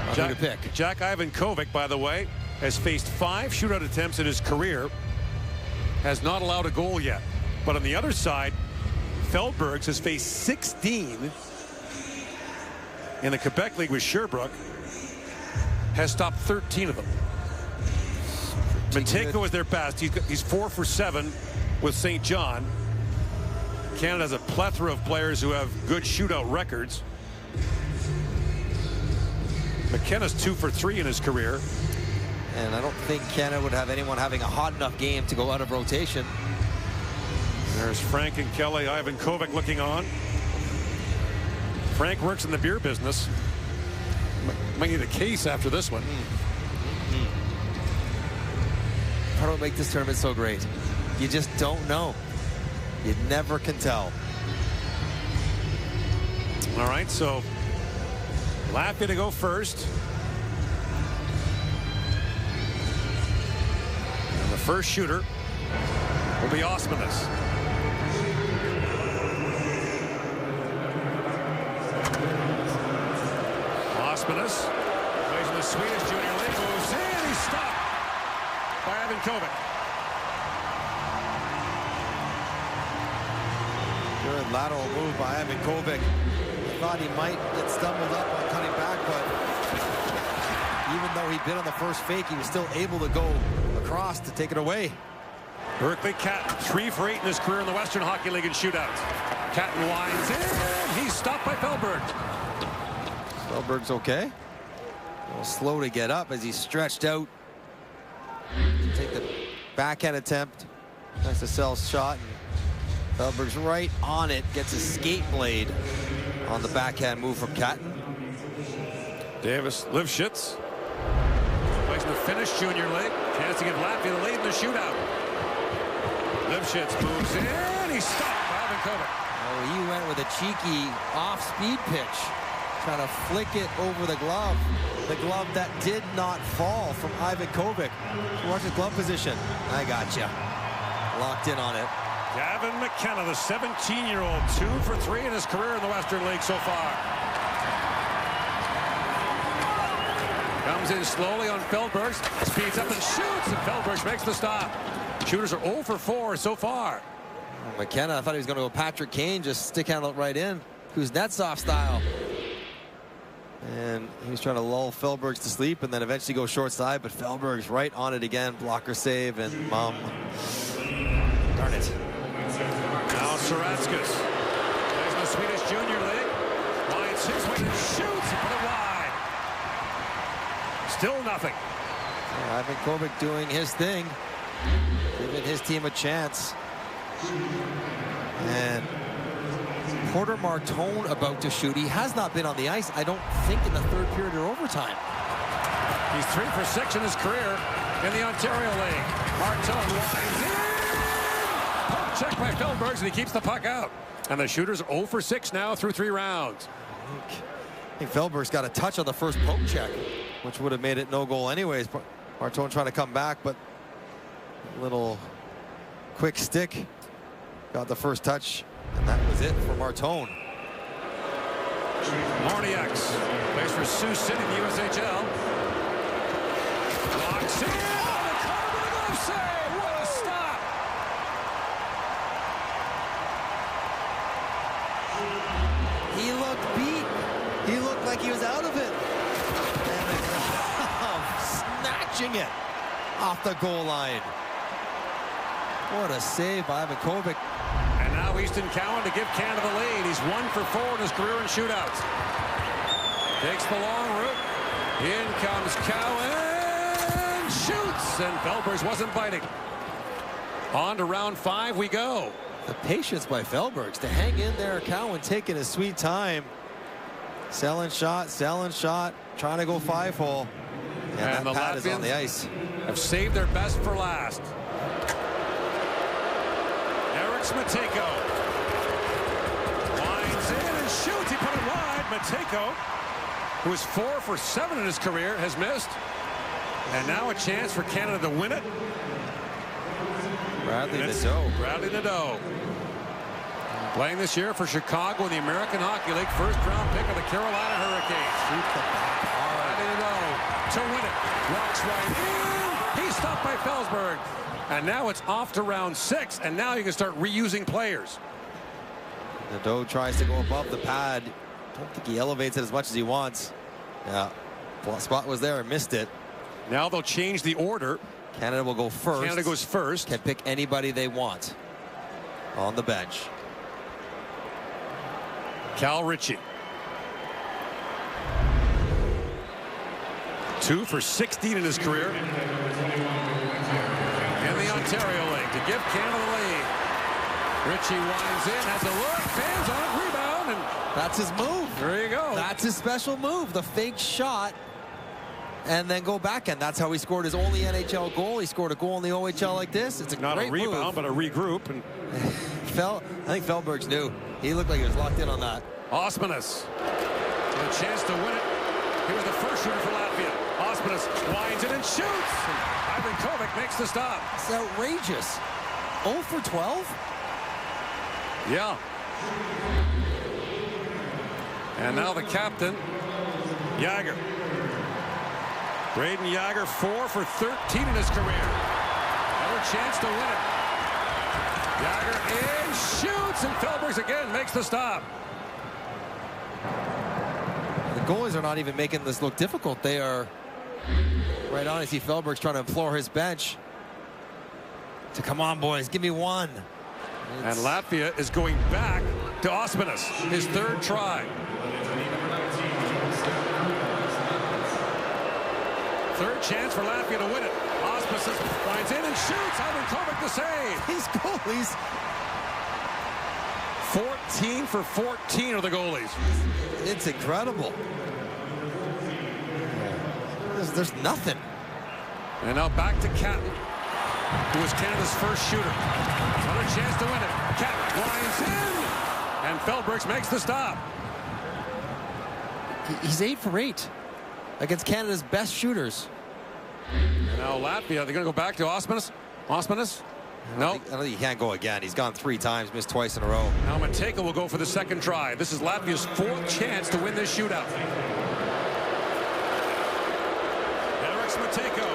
on who to pick. Ivan Kovac, by the way, has faced 5 shootout attempts in his career, has not allowed a goal yet. But on the other side, Feldbergs has faced 16 in the Quebec League with Sherbrooke, has stopped 13 of them. Matejko was their best. He's 4 for 7 with St. John. Canada has a plethora of players who have good shootout records. McKenna's 2 for 3 in his career. And I don't think Canada would have anyone having a hot enough game to go out of rotation. There's Frank and Kelly. Ivan Kovic looking on. Frank works in the beer business. Might need a case after this one. How do I make this tournament so great? You just don't know. You never can tell. All right, so Latvia to go first. And the first shooter will be Osmanis. Osmanis plays in the Swedish Junior League. Moves in. He's stopped by Ivan Kovic. Good lateral move by Ivan Kovic. Thought he might get stumbled up on cutting back, but even though he'd been on the first fake, he was still able to go across to take it away. Berkeley Catton, 3 for 8 in his career in the Western Hockey League in shootouts. Catton winds in. He's stopped by Felberg. Felberg's okay. A little slow to get up as he's stretched out. Take the backhand attempt. Nice to sell shot. Felberg's right on it. Gets his skate blade on the backhand move from Catton. Davis Lifshitz plays in the Finnish Junior League. Chance to give Latvia the lead in the shootout. Lifshitz moves in. He's stopped by Ivan Kovic. Oh, he went with a cheeky off-speed pitch. Trying to flick it over the glove. The glove that did not fall from Ivan Kovic. Watch his glove position. I got you. Locked in on it. Gavin McKenna, the 17-year-old, 2 for 3 in his career in the Western League so far. Comes in slowly on Felberg, speeds up and shoots, and Felberg makes the stop. Shooters are 0 for 4 so far. McKenna, I thought he was going to go Patrick Kane, just stick handle it right in. Kuznetsov style. And he was trying to lull Felberg to sleep and then eventually go short side, but Felberg's right on it again. Blocker save and darn it. Now Saratskas plays in the Swedish Junior League. Lines his way and shoots and put it wide. Still nothing. Yeah, Ivan Kovic doing his thing, giving his team a chance. And Porter Martone about to shoot. He has not been on the ice, I don't think, in the third period or overtime. He's 3 for 6 in his career in the Ontario League. Martone lines in. Poke check by Felberg, and he keeps the puck out. And the shooters are 0 for 6 now through 3 rounds. I think Felberg's got a touch on the first poke check, which would have made it no goal anyways. Martone trying to come back, but a little quick stick. Got the first touch. And that was it for Martone. Morniaks plays for Sioux City in the USHL. Locks in. Oh, the Carter glove save. What a stop. He looked beat. He looked like he was out of it. And the glove snatching it off the goal line. What a save by Ivan Kovic. And now Easton Cowan to give Canada the lead. He's 1 for 4 in his career in shootouts. Takes the long route. In comes Cowan. Shoots. And Felberg wasn't biting. On to round 5 we go. The patience by Felberg to hang in there. Cowan taking his sweet time. Selling shot, trying to go 5-hole. And that pad is on the ice. Have saved their best for last. Matejko winds in and shoots. He put it wide. Matejko, who is 4 for 7 in his career, has missed. And now a chance for Canada to win it. Bradley Nadeau. Bradley Nadeau. Playing this year for Chicago in the American Hockey League. First-round pick of the Carolina Hurricanes. Bradley Nadeau to win it. Walks right in. He's stopped by Felberg. And now it's off to round 6, and now you can start reusing players. Nadeau tries to go above the pad. don't think he elevates it as much as he wants. Yeah, spot was there and missed it. Now they'll change the order. Canada will go first. Canada goes first. Can pick anybody they want on the bench. Cal Ritchie. 2 for 16 in his career. In the Ontario League to give Canada the lead. Ritchie winds in, has a look, fans on it, rebound, and that's his move. There you go. That's his special move, the fake shot, and then go backhand. That's how he scored his only NHL goal. He scored a goal in the OHL like this. It's a not great a rebound, move. but a regroup. And I think Feldbergs knew. He looked like he was locked in on that. Osmanis, a chance to win it. He was the first shooter for Latvia. Osmanis winds it and shoots. And Ivan Kovic makes the stop. It's outrageous. 0 for 12? Yeah. And now the captain, Jagger. Braden Jagger, 4 for 13 in his career. Another chance to win it. Jagger in, shoots, and Feldbergs again makes the stop. The goalies are not even making this look difficult. They are right on. I see Feldbergs trying to implore his bench to come on, boys, give me one. And Latvia is going back to Osmanis, his third try. Third chance for Latvia to win it. Osmanis winds in and shoots. Ivan Kovic the save. These goalies. 14 for 14 are the goalies. It's incredible. There's nothing. And now back to Catton, who was Canada's first shooter. Another chance to win it. Catton winds in, and Feldbergs makes the stop. He's 8 for 8 against Canada's best shooters. And now Latvia, they're going to go back to Osmanis. Osmanis? No. I don't think he can't go again. He's gone 3 times, missed twice in a row. Now Matejko will go for the second try. This is Latvia's 4th chance to win this shootout. Eriks Matejko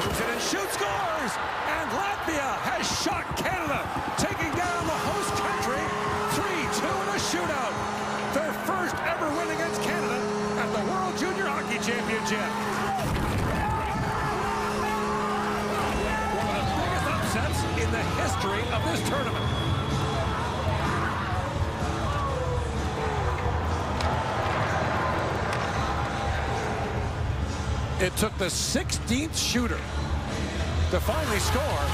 moves it and shoots, scores! And Latvia has shot Canada, taking down the host country 3-2 in a shootout. Their first ever win against Canada at the World Junior Hockey Championship. One of the biggest upsets in the history of this tournament. It took the 16th shooter to finally score.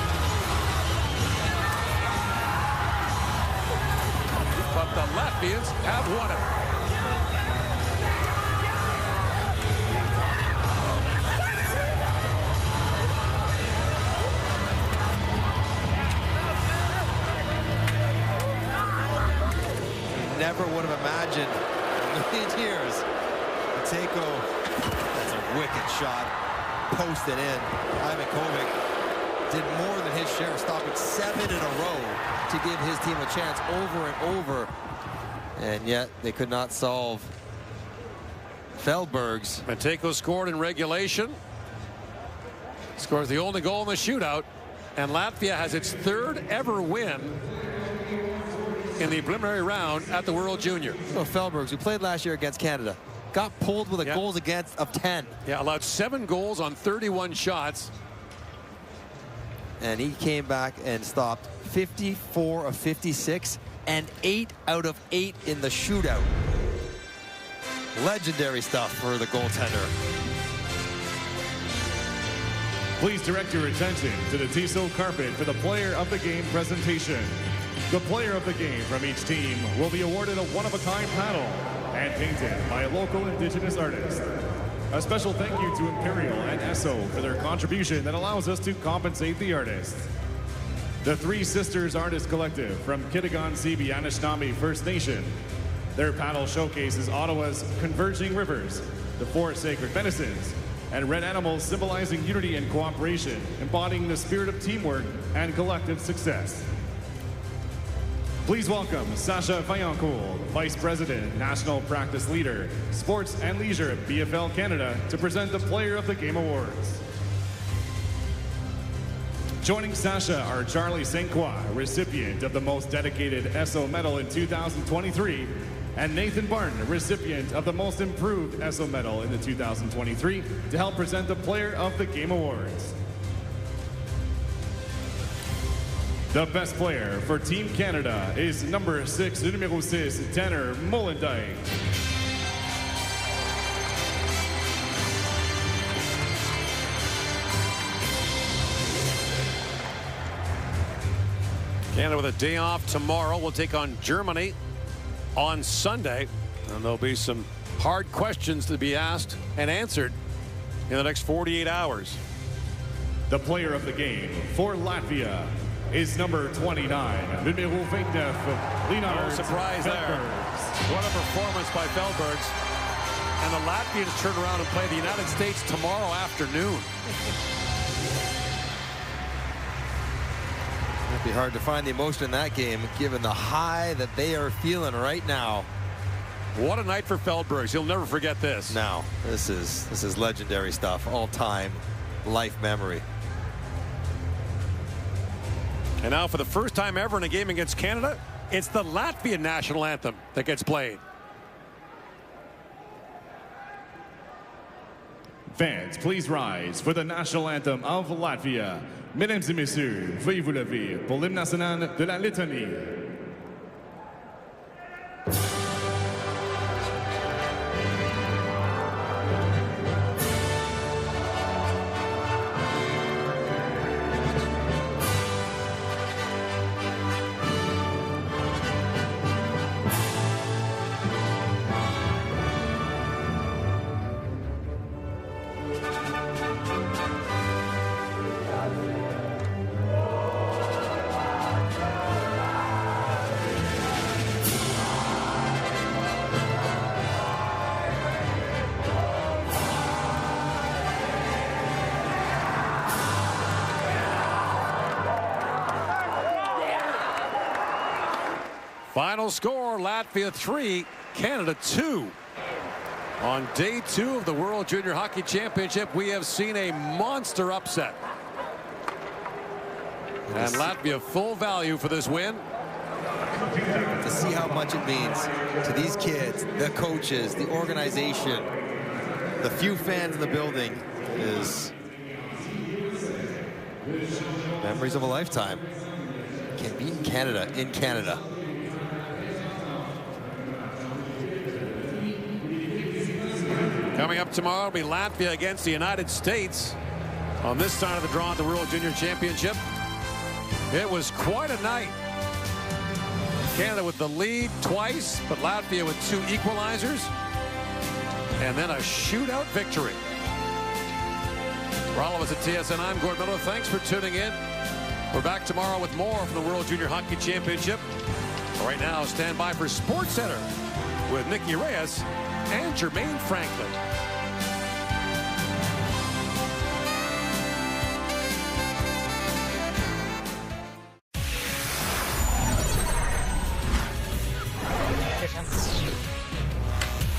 But the Latvians have won it. Never would have imagined in a million years. Matejko, that's a wicked shot. Posted in. Ivan Kovic did more than his share, stopping 7 in a row to give his team a chance over and over. And yet they could not solve Feldbergs. Matejko scored in regulation. Scores the only goal in the shootout. And Latvia has its 3rd ever win in the preliminary round at the World Junior. So Feldbergs, who played last year against Canada, got pulled with a goals against of 10. Yeah, allowed 7 goals on 31 shots. And he came back and stopped 54 of 56 and 8 out of 8 in the shootout. Legendary stuff for the goaltender. Please direct your attention to the Tissot carpet for the player of the game presentation. The player of the game from each team will be awarded a one-of-a-kind paddle and painted by a local indigenous artist. A special thank you to Imperial and Esso for their contribution that allows us to compensate the artists. The Three Sisters Artist Collective from Kitigan-Sebi Anishinaabe First Nation. Their paddle showcases Ottawa's converging rivers, the 4 sacred medicines, and red animals symbolizing unity and cooperation, embodying the spirit of teamwork and collective success. Please welcome Sasha Vaillancourt, Vice President, National Practice Leader, Sports and Leisure at BFL Canada, to present the Player of the Game Awards. Joining Sasha are Charlie St. Croix, recipient of the Most Dedicated Esso Medal in 2023, and Nathan Barton, recipient of the Most Improved ESO Medal in the 2023, to help present the Player of the Game Awards. The best player for Team Canada is number 6, numéro 6, Tanner Molendyke. Canada with a day off tomorrow. We'll take on Germany on Sunday. And there'll be some hard questions to be asked and answered in the next 48 hours. The player of the game for Latvia is number 29, numéro 29, Leonard. No surprise there. What a performance by Feldbergs. And the Latvians turn around and play the United States tomorrow afternoon. It'd be hard to find the emotion in that game, given the high that they are feeling right now. What a night for Feldbergs. He'll never forget this. Now, this is legendary stuff, all-time life memory. And now, for the first time ever in a game against Canada, it's the Latvian national anthem that gets played. Fans, please rise for the national anthem of Latvia. Mesdames et messieurs, veuillez vous lever pour l'hymne national de la Lettonie. Final score, Latvia 3, Canada 2. On day 2 of the World Junior Hockey Championship, we have seen a monster upset. And Latvia full value for this win. To see how much it means to these kids, the coaches, the organization, the few fans in the building is memories of a lifetime. Can beat Canada in Canada. Coming up tomorrow will be Latvia against the United States on this side of the draw at the World Junior Championship. It was quite a night. Canada with the lead twice, but Latvia with 2 equalizers. And then a shootout victory. For all of us at TSN, I'm Gordon Miller. Thanks for tuning in. We're back tomorrow with more from the World Junior Hockey Championship. Right now, stand by for SportsCenter with Nikki Reyes and Jermaine Franklin.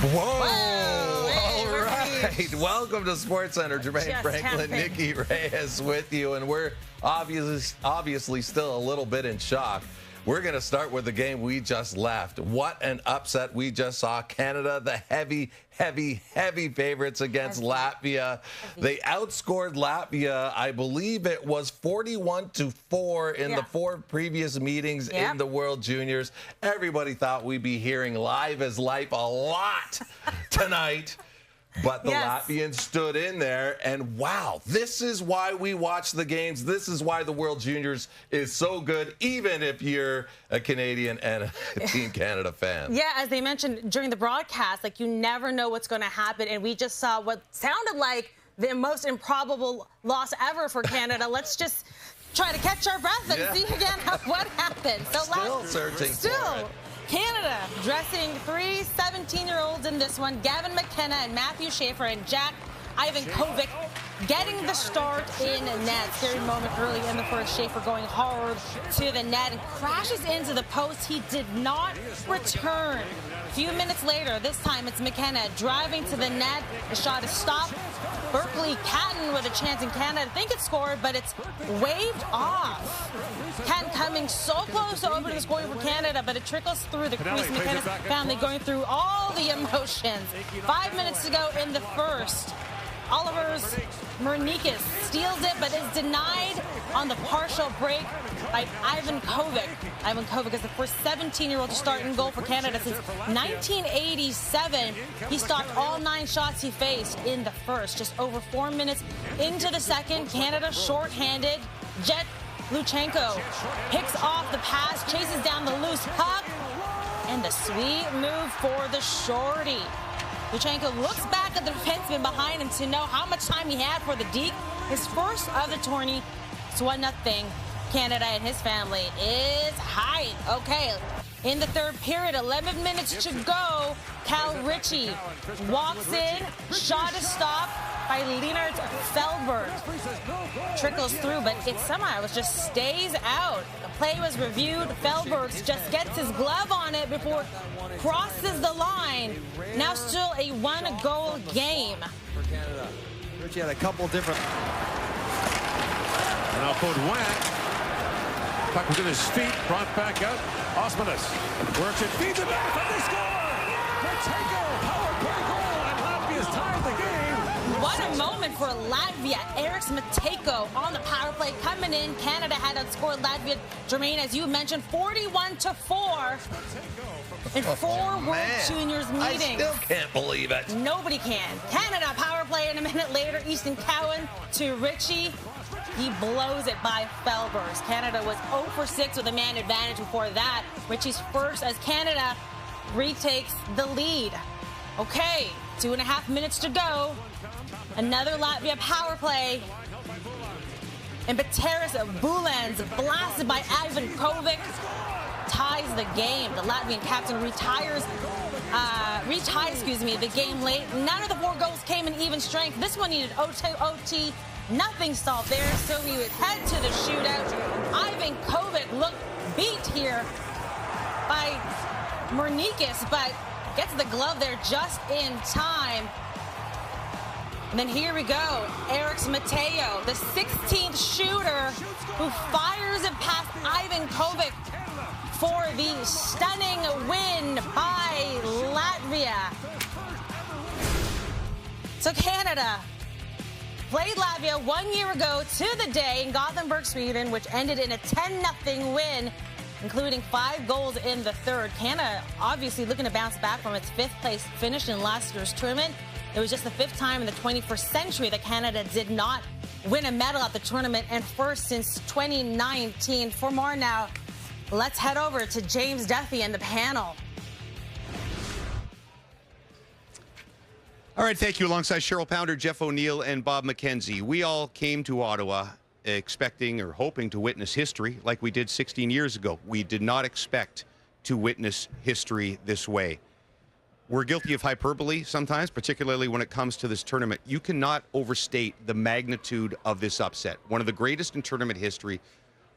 Whoa! All right. Welcome to SportsCenter. Jermaine Franklin, Nikki Reyes with you, and we're obviously still a little bit in shock. We're going to start with the game we just left. What an upset we just saw. Canada, the heavy favorites against Latvia. They outscored Latvia, I believe it was 41-4 in the 4 previous meetings in the World Juniors. Everybody thought we'd be hearing Live as Life a lot tonight. But the Latvians stood in there, and wow, this is why we watch the games. This is why the World Juniors is so good, even if you're a Canadian and a Team Canada fan. Yeah, as they mentioned during the broadcast, like, you never know what's going to happen, and we just saw what sounded like the most improbable loss ever for Canada. Let's just try to catch our breath and see again what happened. So still searching for it. Canada dressing 3 17-year-olds in this one. Gavin McKenna and Matthew Schaefer and Jack Ivankovic getting the start in net. Scary moment early in the first. Schaefer going hard to the net and crashes into the post. He did not return. A few minutes later, this time it's McKenna driving to the net. The shot is stopped. Berkeley Catton with a chance in Canada. I think it's scored, but it's waved off. Catton coming so close to opening the scoring for Canada, but it trickles through the crease. McKenna's family going through all the emotions. 5 minutes to go in the first. Oliver's Mernikis steals it, but is denied on the partial break by Ivan Kovic. Ivan Kovic is the first 17-year-old to start in goal for Canada since 1987. He stopped all 9 shots he faced in the first. Just over 4 minutes into the second, Canada shorthanded. Jet Luchenko picks off the pass, chases down the loose puck, and the sweet move for the shorty. Luchenko looks back at the defenseman behind him to know how much time he had for the deke. His first of the tourney. It's 1-0. Canada and his family is hype. Okay, in the third period, 11 minutes to go. Cal Ritchie walks in, shot is stopped by Leonard Feldberg. Trickles through, but it somehow just stays out. The play was reviewed. Feldberg just gets his glove on it before crosses the line. Now still a 1-goal game. For Canada. Ritchie had a couple different... Now Baudouin. Puck was in his feet, brought back out. Osmanis works it, feeds it back, and they score! Matejko, power play goal, and Latvia's tied the game. What a moment for Latvia. Eric Matejko on the power play coming in. Canada had outscored Latvia, Jermaine, as you mentioned, 41-4 in 4 World Juniors meetings. I still can't believe it. Nobody can. Canada power play, and a minute later, Easton Cowan to Ritchie. He blows it by Felbers. Canada was 0 for 6 with a man advantage before that. Ritchie's first as Canada retakes the lead. Okay, 2.5 minutes to go. Another Latvia power play. And Bateris Bulans blasted by Ivan Kovic ties the game. The Latvian captain reties the game late. None of the 4 goals came in even strength. This one needed OT. Nothing solved there, so we would head to the shootout. Ivan Kovic looked beat here by Mernikis, but gets the glove there just in time. And then here we go. Eric Mateo, the 16th shooter who fires it past Ivan Kovic for the stunning win by Latvia. So Canada played Latvia 1 year ago to the day in Gothenburg, Sweden, which ended in a 10-0 win, including 5 goals in the third. Canada obviously looking to bounce back from its 5th place finish in last year's tournament. It was just the 5th time in the 21st century that Canada did not win a medal at the tournament, and first since 2019. For more now, let's head over to James Duffy and the panel. All right, thank you. Alongside Cheryl Pounder, Jeff O'Neill, and Bob McKenzie. We all came to Ottawa expecting or hoping to witness history like we did 16 years ago. We did not expect to witness history this way. We're guilty of hyperbole sometimes, particularly when it comes to this tournament. You cannot overstate the magnitude of this upset. One of the greatest in tournament history,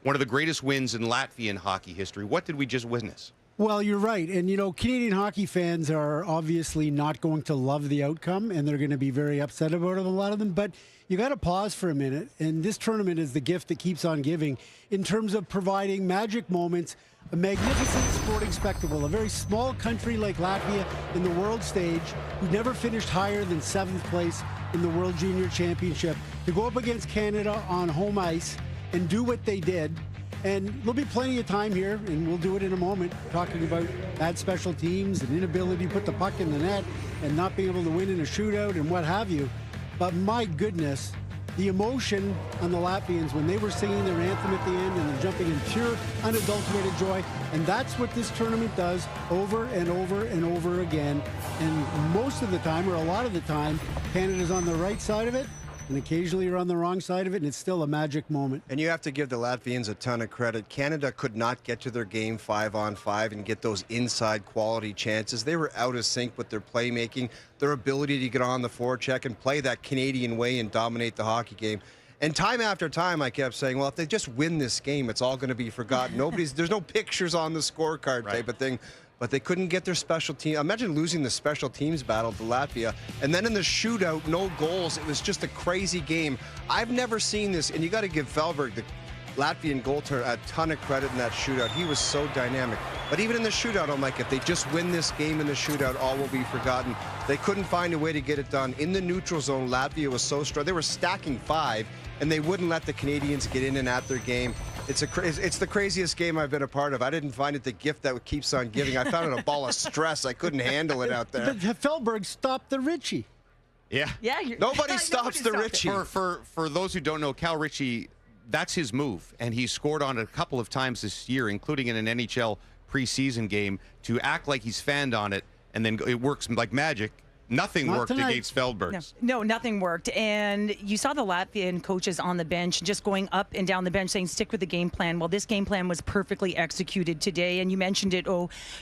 one of the greatest wins in Latvian hockey history. What did we just witness? Well, you're right. And, you know, Canadian hockey fans are obviously not going to love the outcome, and they're going to be very upset about it, a lot of them. But you got to pause for a minute. And this tournament is the gift that keeps on giving in terms of providing magic moments, a magnificent sporting spectacle. A very small country like Latvia in the world stage, who never finished higher than 7th place in the World Junior Championship, to go up against Canada on home ice and do what they did. And there'll be plenty of time here, and we'll do it in a moment, talking about bad special teams and inability to put the puck in the net and not being able to win in a shootout and what have you. But my goodness, the emotion on the Latvians when they were singing their anthem at the end and they're jumping in pure, unadulterated joy. And that's what this tournament does over and over and over again. And most of the time, or a lot of the time, Canada's on the right side of it. And occasionally you're on the wrong side of it, and it's still a magic moment. And you have to give the Latvians a ton of credit. Canada could not get to their game 5-on-5 and get those inside quality chances. They were out of sync with their playmaking, their ability to get on the forecheck and play that Canadian way and dominate the hockey game. And time after time, I kept saying, well, if they just win this game, it's all going to be forgotten. There's no pictures on the scorecard type of thing. But they couldn't get their special team. Imagine losing the special teams battle to Latvia. And then in the shootout, no goals. It was just a crazy game. I've never seen this. And you got to give Felberg Latvian goaltender a ton of credit in that shootout. He was so dynamic. But even in the shootout, I'm like, if they just win this game in the shootout, all will be forgotten. They couldn't find a way to get it done. In the neutral zone, Latvia was so strong. They were stacking 5, and they wouldn't let the Canadians get in and at their game. It's the craziest game I've been a part of. I didn't find it the gift that keeps on giving. I found it a ball of stress. I couldn't handle it out there. But Feldberg stopped the Ritchie. Yeah. Yeah. Nobody stops the Ritchie. For those who don't know, Cal Ritchie, that's his move, and he scored on it a couple of times this year, including in an NHL preseason game, to act like he's fanned on it, and then it works like magic. Nothing Not worked tonight. against Feldbergs. No, nothing worked. And you saw the Latvian coaches on the bench just going up and down the bench saying, stick with the game plan. Well, this game plan was perfectly executed today. And you mentioned it,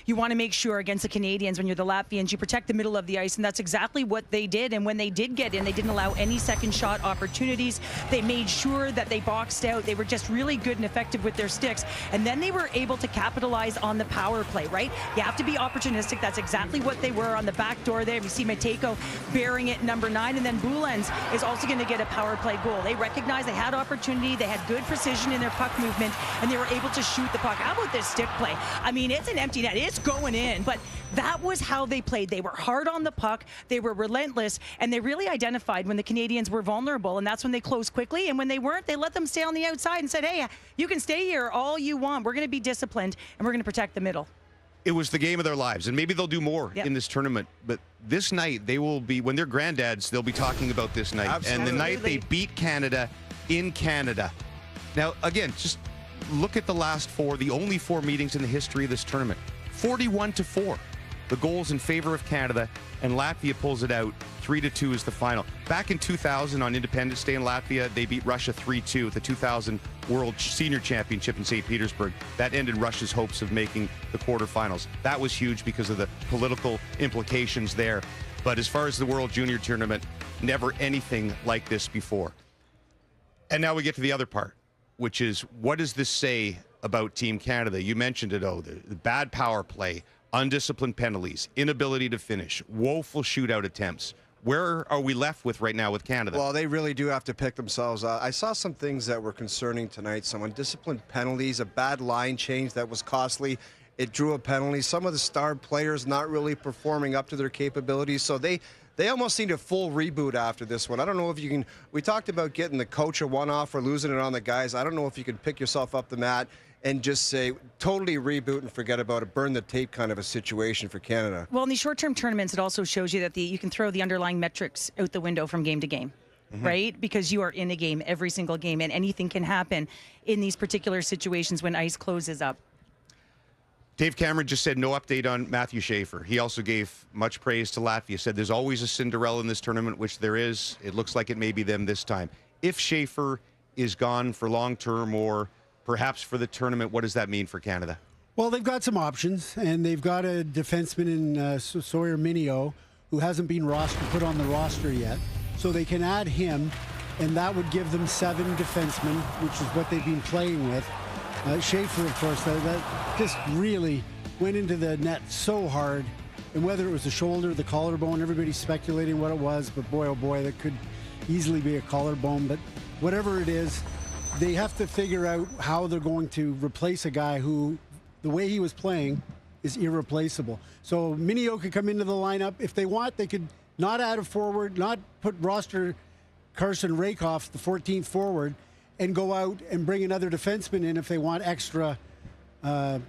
you want to make sure against the Canadians, when you're the Latvians, you protect the middle of the ice. And that's exactly what they did. And when they did get in, they didn't allow any second shot opportunities. They made sure that they boxed out. They were just really good and effective with their sticks. And then they were able to capitalize on the power play, right? You have to be opportunistic. That's exactly what they were on the back door there. We see Matejko bearing it number 9, and then Bulens is also going to get a power play goal. They recognized they had opportunity, they had good precision in their puck movement, and they were able to shoot the puck. How about this stick play? I mean, it's an empty net, it's going in, but that was how they played. They were hard on the puck, they were relentless, and they really identified when the Canadians were vulnerable, and that's when they closed quickly, and when they weren't, they let them stay on the outside and said, hey, you can stay here all you want. We're going to be disciplined, and we're going to protect the middle. It was the game of their lives, and maybe they'll do more in this tournament. But this night, they will be, when they're granddads, they'll be talking about this night. Absolutely. And the night they beat Canada in Canada. Now, again, just look at the last 4, the only 4 meetings in the history of this tournament. 41-4. The goals in favor of Canada, and Latvia pulls it out. 3-2 is the final. Back in 2000 on Independence Day in Latvia, they beat Russia 3-2 at the 2000 World Senior Championship in St. Petersburg. That ended Russia's hopes of making the quarterfinals. That was huge because of the political implications there. But as far as the World Junior Tournament, never anything like this before. And now we get to the other part, which is, what does this say about Team Canada? You mentioned it, the bad power play, undisciplined penalties, inability to finish, woeful shootout attempts. Where are we left with right now with Canada? Well, they really do have to pick themselves up. I saw some things that were concerning tonight. Some undisciplined penalties, a bad line change that was costly. It drew a penalty. Some of the star players not really performing up to their capabilities. So they almost need a full reboot after this one. I don't know if you can. We talked about getting the coach a one-off or losing it on the guys. I don't know if you can pick yourself up the mat and just say, totally reboot and forget about it, burn the tape kind of a situation for Canada. Well, in these short-term tournaments, it also shows you that you can throw the underlying metrics out the window from game to game, right? Because you are in a game every single game, and anything can happen in these particular situations when ice closes up. Dave Cameron just said no update on Matthew Schaefer. He also gave much praise to Latvia, said there's always a Cinderella in this tournament, which there is. It looks like it may be them this time. If Schaefer is gone for long-term or perhaps for the tournament, what does that mean for Canada? Well, they've got some options, and they've got a defenseman in Sawyer Mineo who hasn't been put on the roster yet. So they can add him, and that would give them 7 defensemen, which is what they've been playing with. Schaefer, of course, that just really went into the net so hard. And whether it was the shoulder, the collarbone, everybody's speculating what it was, but boy, oh boy, that could easily be a collarbone. But whatever it is, they have to figure out how they're going to replace a guy who, the way he was playing, is irreplaceable. So Mineo could come into the lineup. If they want, they could not add a forward, not put roster Carson Rakoff, the 14th forward, and go out and bring another defenseman in if they want extra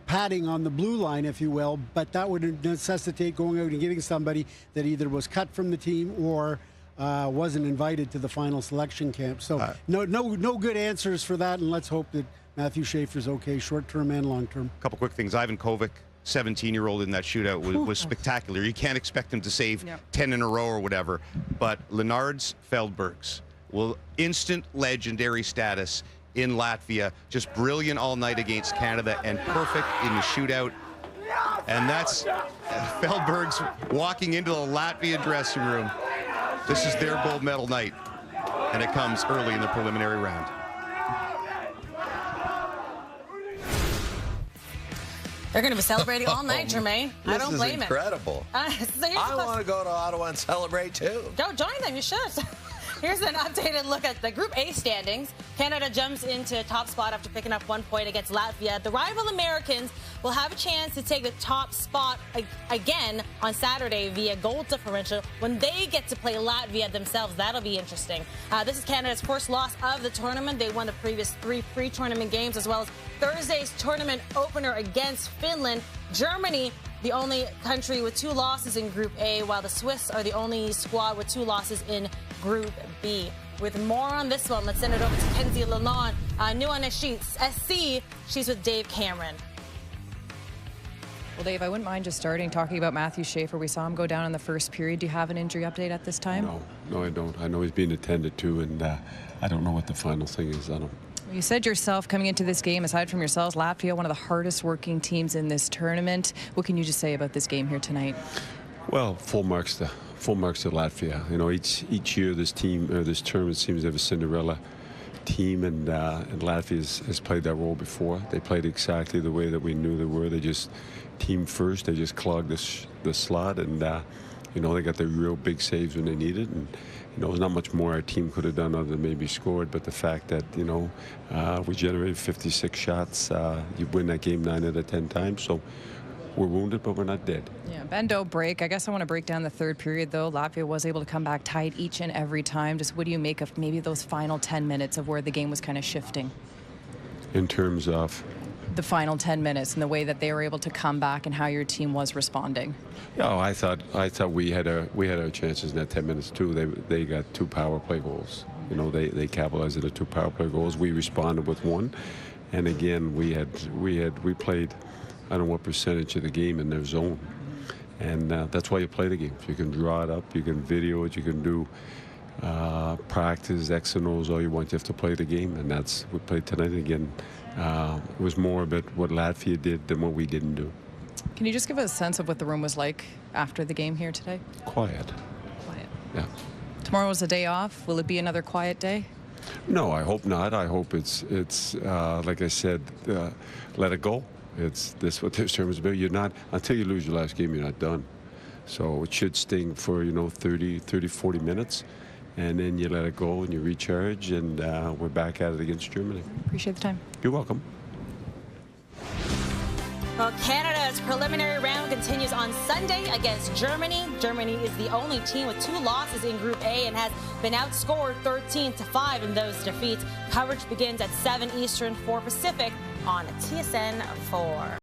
padding on the blue line, if you will. But that would necessitate going out and getting somebody that either was cut from the team or wasn't invited to the final selection camp. So no good answers for that, and let's hope that Matthew Schaefer's okay, short-term and long-term. A couple quick things. Ivan Kovic, 17-year-old in that shootout, was spectacular. You can't expect him to save 10 in a row or whatever. But Leonard's Feldbergs will instant legendary status in Latvia. Just brilliant all night against Canada and perfect in the shootout. And that's Feldbergs walking into the Latvian dressing room. This is their gold medal night, and it comes early in the preliminary round. They're going to be celebrating all night, Jermaine. I don't blame it. This is incredible. I want to go to Ottawa and celebrate, too. Go join them. You should. Here's an updated look at the Group A standings. Canada jumps into top spot after picking up 1 point against Latvia. The rival Americans will have a chance to take the top spot again on Saturday via goal differential when they get to play Latvia themselves. That'll be interesting. This is Canada's first loss of the tournament. They won the previous 3 pre-tournament games, as well as Thursday's tournament opener against Finland. Germany, the only country with 2 losses in Group A, while the Swiss are the only squad with 2 losses in Group B. With more on this one, let's send it over to Kenzie Lalonde, new on SC. She's with Dave Cameron. Well, Dave, I wouldn't mind just talking about Matthew Schaefer. We saw him go down in the first period. Do you have an injury update at this time? No, I don't. I know he's being attended to, and I don't know what the final thing is on him. You said yourself coming into this game, aside from yourselves, Latvia, one of the hardest working teams in this tournament. What can you just say about this game here tonight? Well, full marks to Latvia. You know, each year this tournament seems to have a Cinderella team, and Latvia has played that role before. They played exactly the way that we knew they were. They just team first. They just clogged the slot, and you know, they got the real big saves when they needed. And you know, there's not much more our team could have done other than maybe scored. But the fact that, you know, we generated 56 shots, you win that game 9 out of 10 times. So we're wounded, but we're not dead. Yeah, bend, don't break. I guess I want to break down the third period, though. Latvia was able to come back tight each and every time. Just what do you make of maybe those final 10 minutes of where the game was kind of shifting? In terms of? The final 10 minutes and the way that they were able to come back and how your team was responding. Yeah, I thought we had our chances in that 10 minutes too. They got 2 power play goals. You know, they capitalized on the 2 power play goals. We responded with 1, and again we played, I don't know what percentage of the game in their zone, and that's why you play the game. You can draw it up, you can video it, you can do practice X and O's all you want. You have to play the game, and that's we played tonight again. It was more about what Latvia did than what we didn't do. Can you just give us a sense of what the room was like after the game here today? Quiet. Yeah. Tomorrow is a day off. Will it be another quiet day? No, I hope not. I hope it's like I said, let it go. It's what this term is about. You're not, until you lose your last game, you're not done. So it should sting for, you know, 30, 40 minutes. And then you let it go and you recharge, and we're back at it against Germany. Appreciate the time. You're welcome. Well, Canada's preliminary round continues on Sunday against Germany. Germany is the only team with 2 losses in Group A and has been outscored 13-5 in those defeats. Coverage begins at 7 Eastern, 4 Pacific on TSN 4.